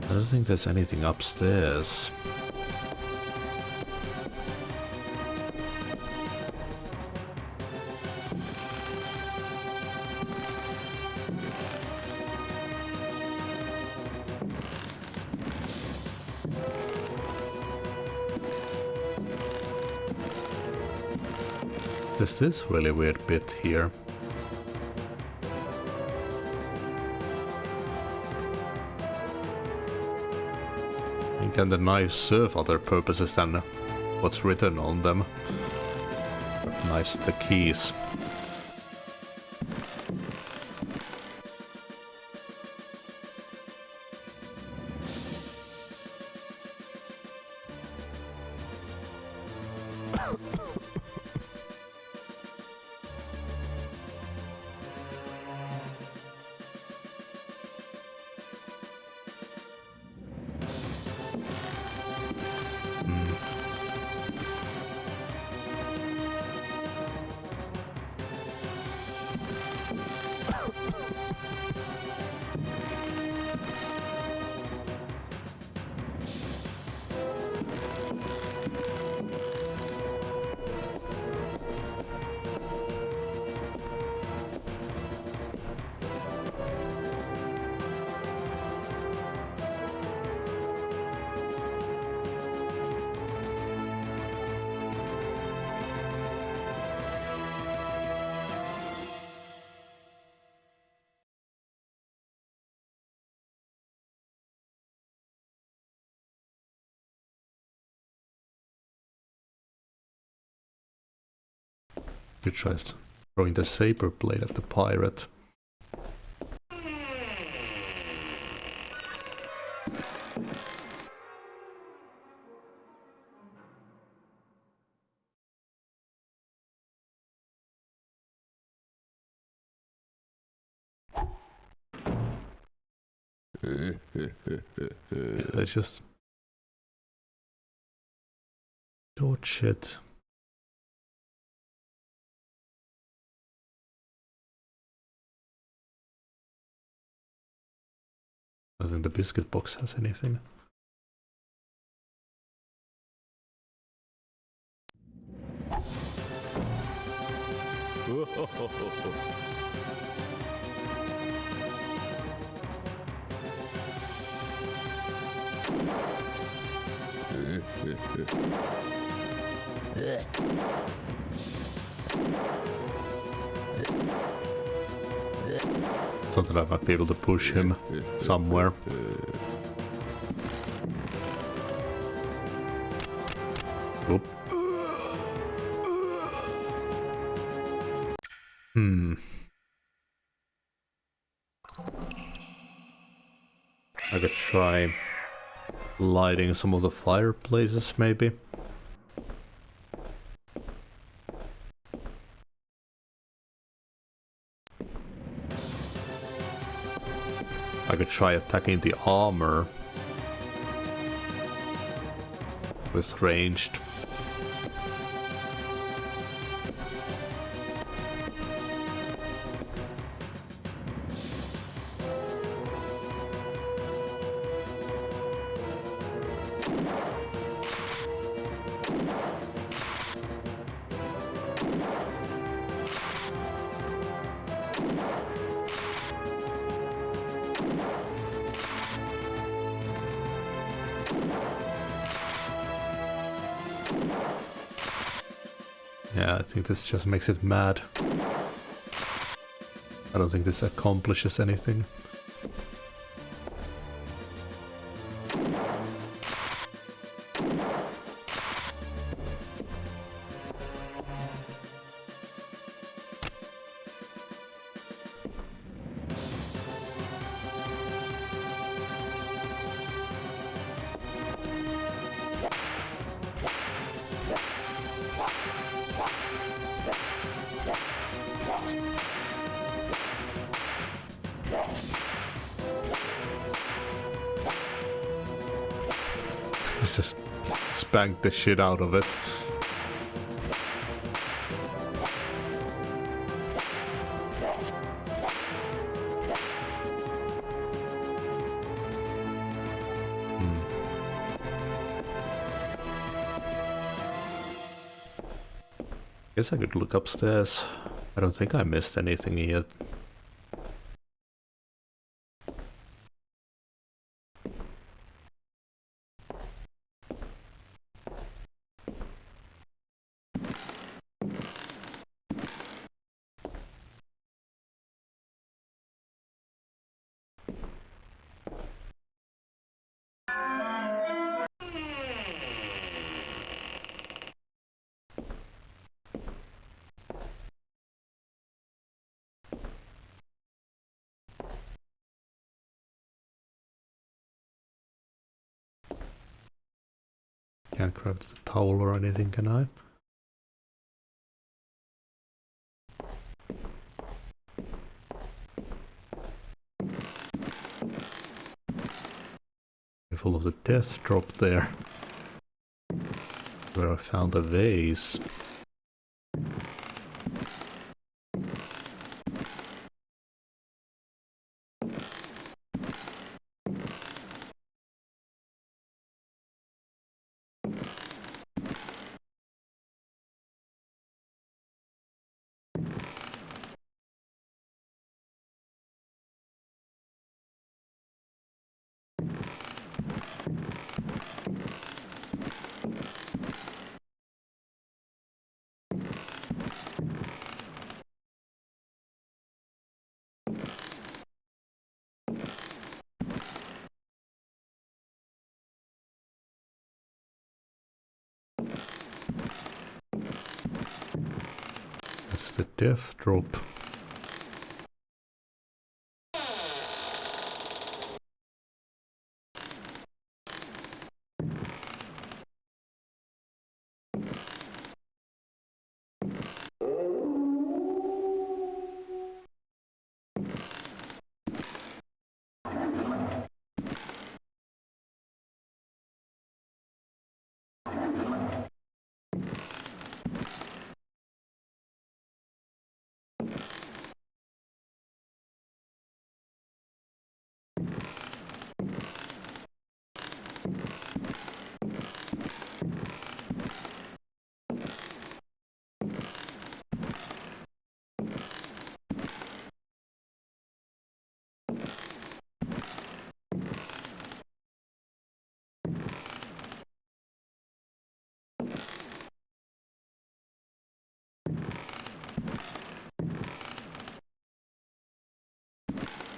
I don't think there's anything upstairs. There's this really weird bit here. Can the knives serve other purposes than what's written on them? Knives are the keys. You tried throwing the saber blade at the pirate. They just dodge it. I don't think the biscuit box has anything. Thought that I might be able to push him somewhere. Oop. I could try lighting some of the fireplaces, maybe. I could try attacking the armor with ranged. Yeah, I think this just makes it mad. I don't think this accomplishes anything. Just spanked the shit out of it. Guess I could look upstairs. I don't think I missed anything yet. Can't craft the towel or anything, can I? Full of the death drop there. Where I found a vase. It's the death drop.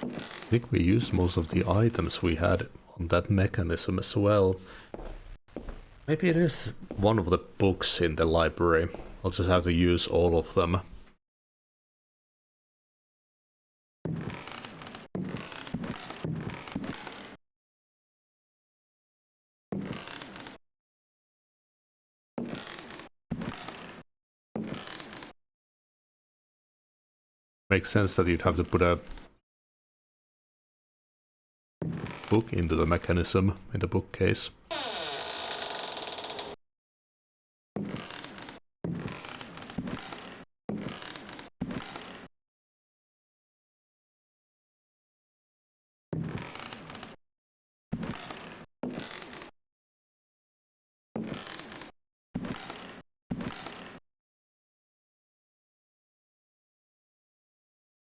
I think we used most of the items we had on that mechanism as well. Maybe it is one of the books in the library. I'll just have to use all of them. Makes sense that you'd have to put a book into the mechanism in the bookcase.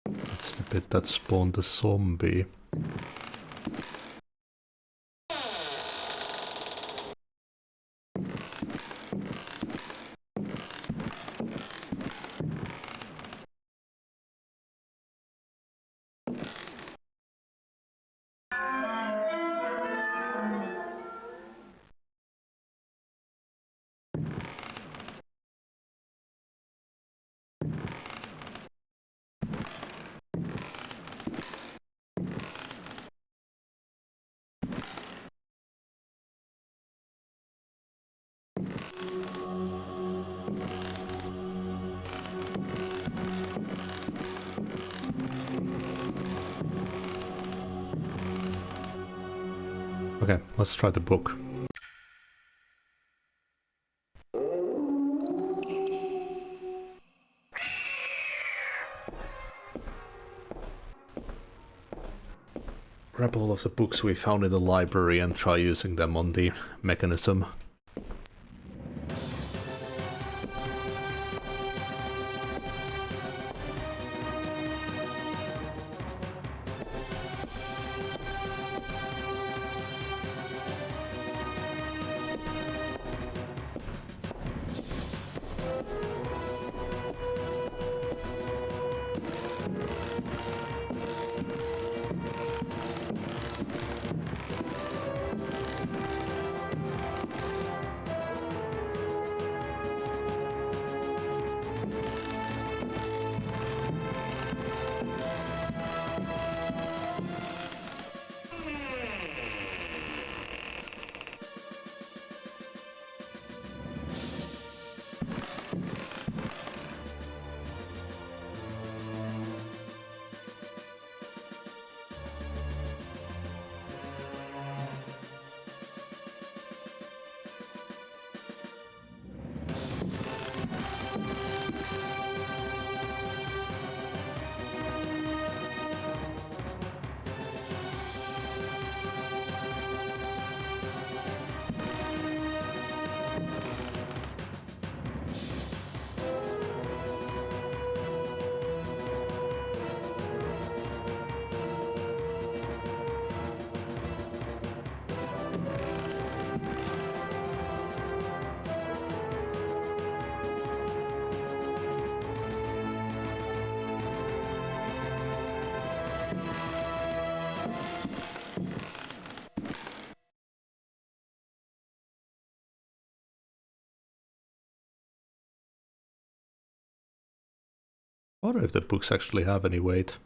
That's the bit that spawned the zombie. Okay, let's try the book. Grab all of the books we found in the library and try using them on the mechanism. I wonder if the books actually have any weight.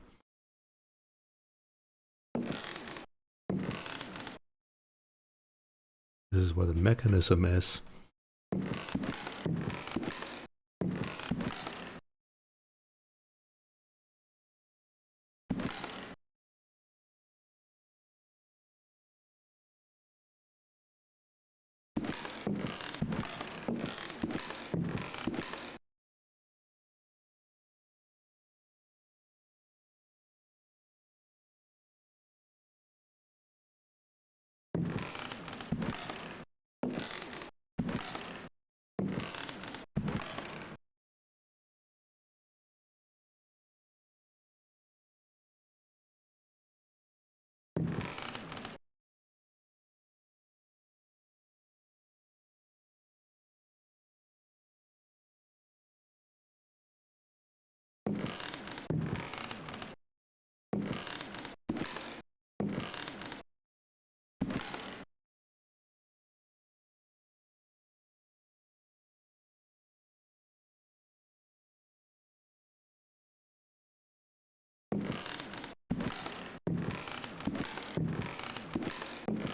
This is what the mechanism is.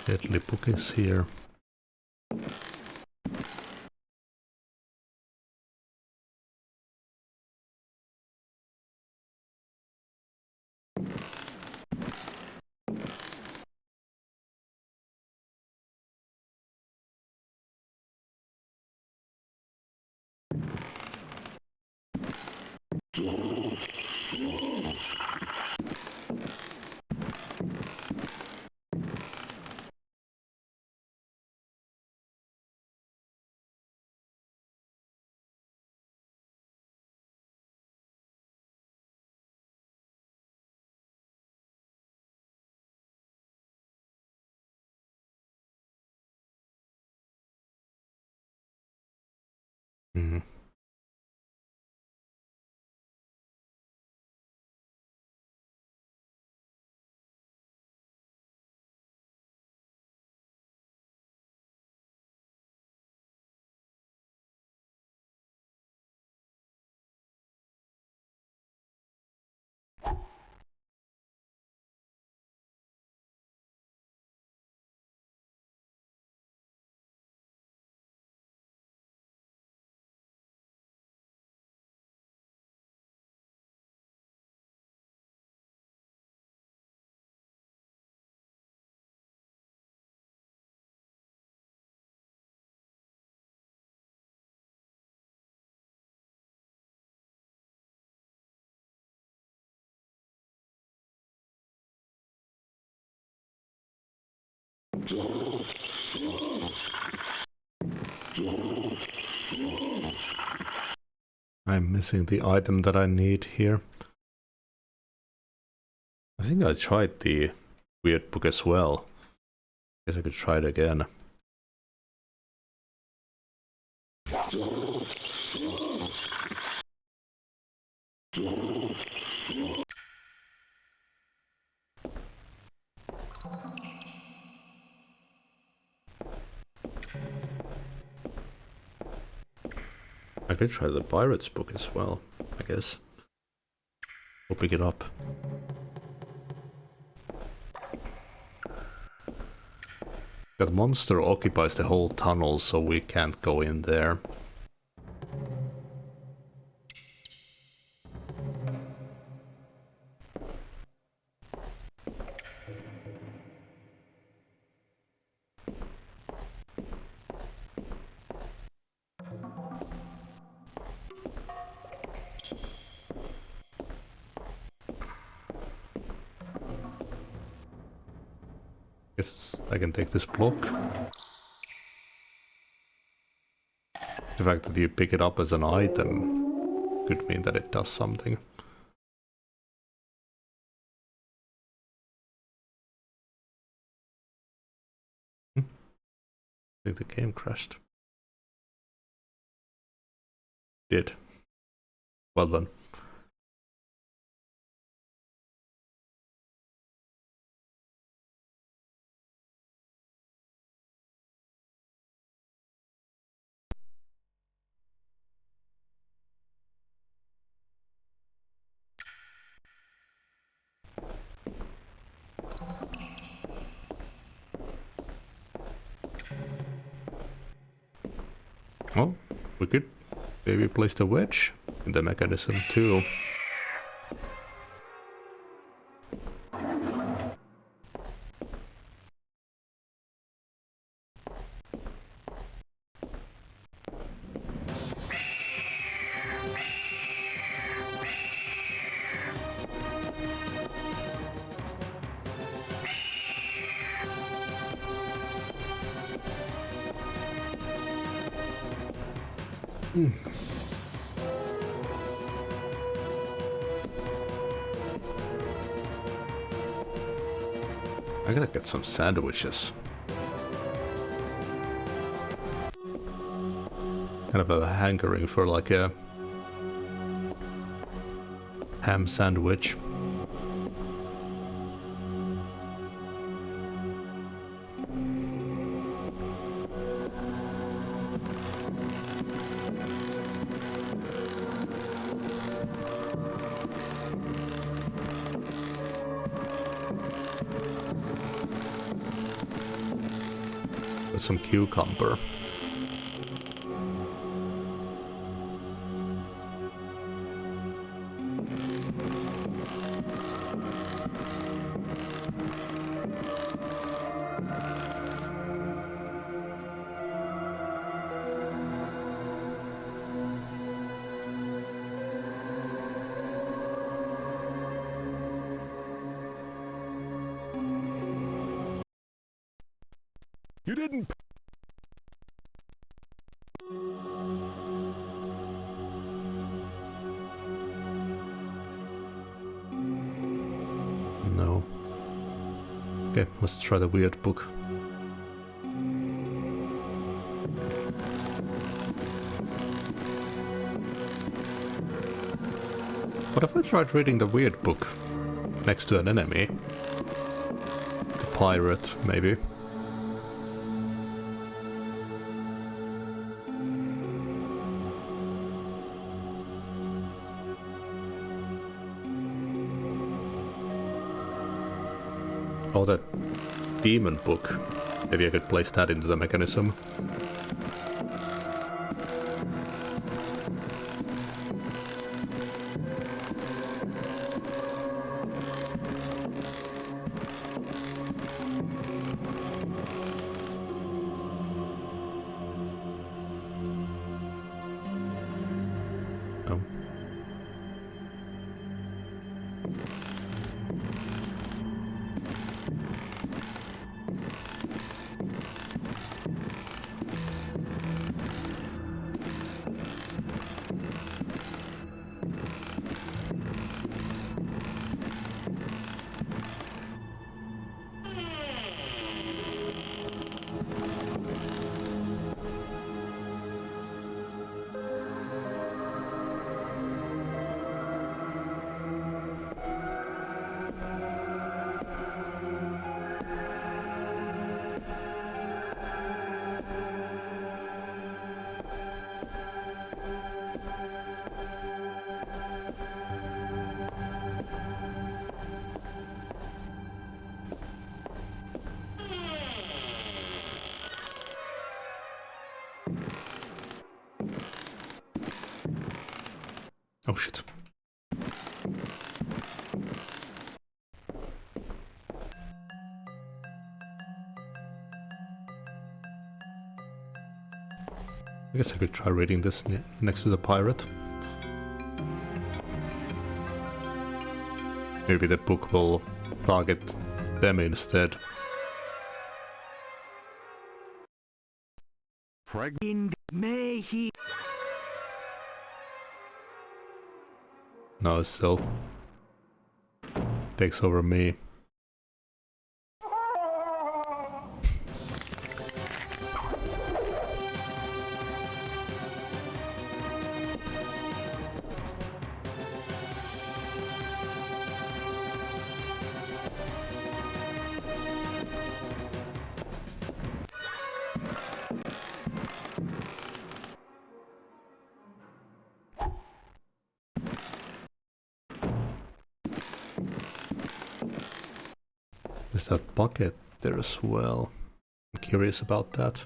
Deadly book is here. Mm-hmm. I'm missing the item that I need here. I think I tried the weird book as well. Guess I could try it again. I could try the pirates book as well, I guess. We'll pick it up. That monster occupies the whole tunnel, so we can't go in there. Guess I can take this block. The fact that you pick it up as an item could mean that it does something. I think the game crashed. Did. Well done. Oh, we could maybe place the wedge in the mechanism too. I gotta get some sandwiches. Kind of a hankering for like a ham sandwich. With some cucumber. You didn't... No. Okay, let's try the weird book. What if I tried reading the weird book next to an enemy? The pirate, maybe. Oh, that demon book. Maybe I could place that into the mechanism. No. Oh shit. I guess I could try reading this next to the pirate. Maybe the book will target them instead. In may he... No, it still takes over me. There's that bucket there as well. I'm curious about that.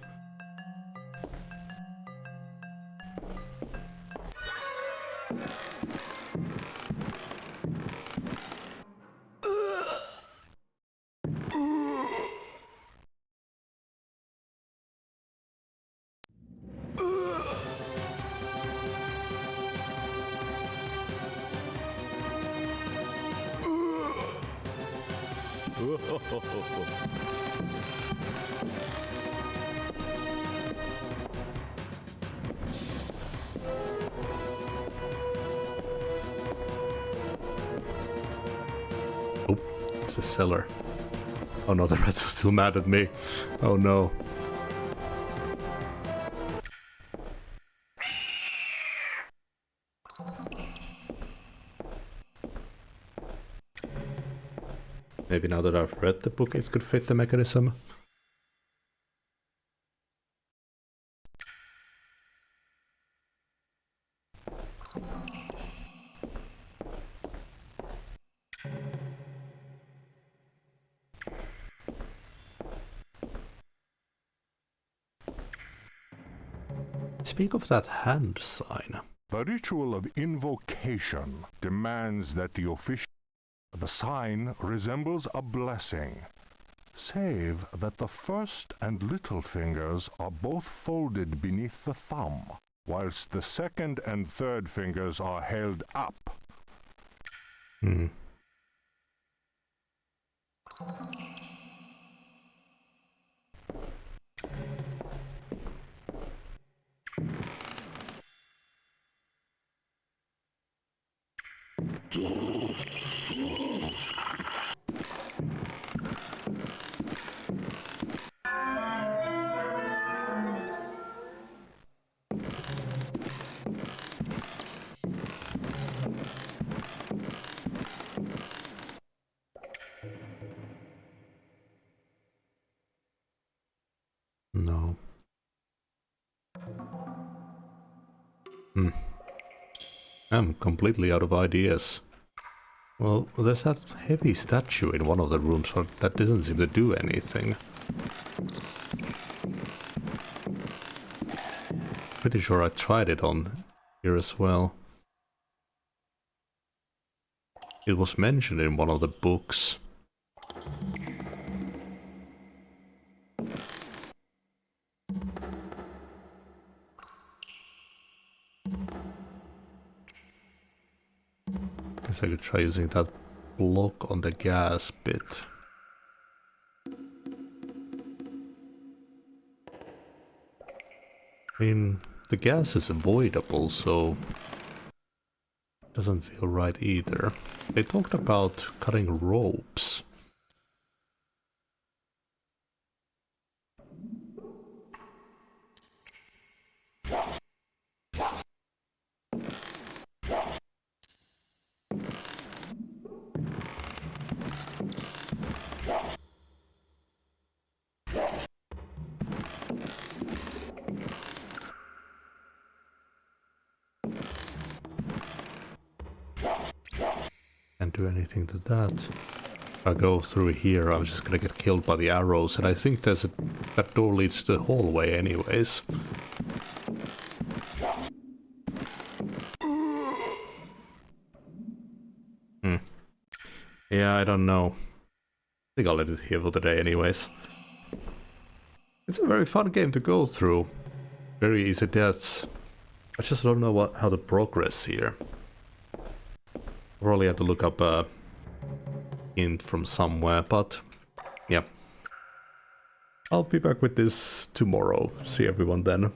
Oh, it's the cellar. Oh no, the rats are still mad at me. Oh no. Maybe now that I've read the book, it could fit the mechanism. Speak of that hand sign. The ritual of invocation demands that the sign resembles a blessing, save that the first and little fingers are both folded beneath the thumb, whilst the second and third fingers are held up. Hmm. No. I'm completely out of ideas. Well, there's that heavy statue in one of the rooms, but that doesn't seem to do anything. Pretty sure I tried it on here as well. It was mentioned in one of the books. Guess I could try using that block on the gas bit. I mean, the gas is avoidable, so doesn't feel right either. They talked about cutting ropes. Can't do anything to that. If I go through here, I'm just gonna get killed by the arrows, and I think there's that door leads to the hallway anyways. Yeah, I don't know. I think I'll let it here for today anyways. It's a very fun game to go through. Very easy deaths. I just don't know how to progress here. Probably have to look up a hint from somewhere, but yeah. I'll be back with this tomorrow. See everyone then.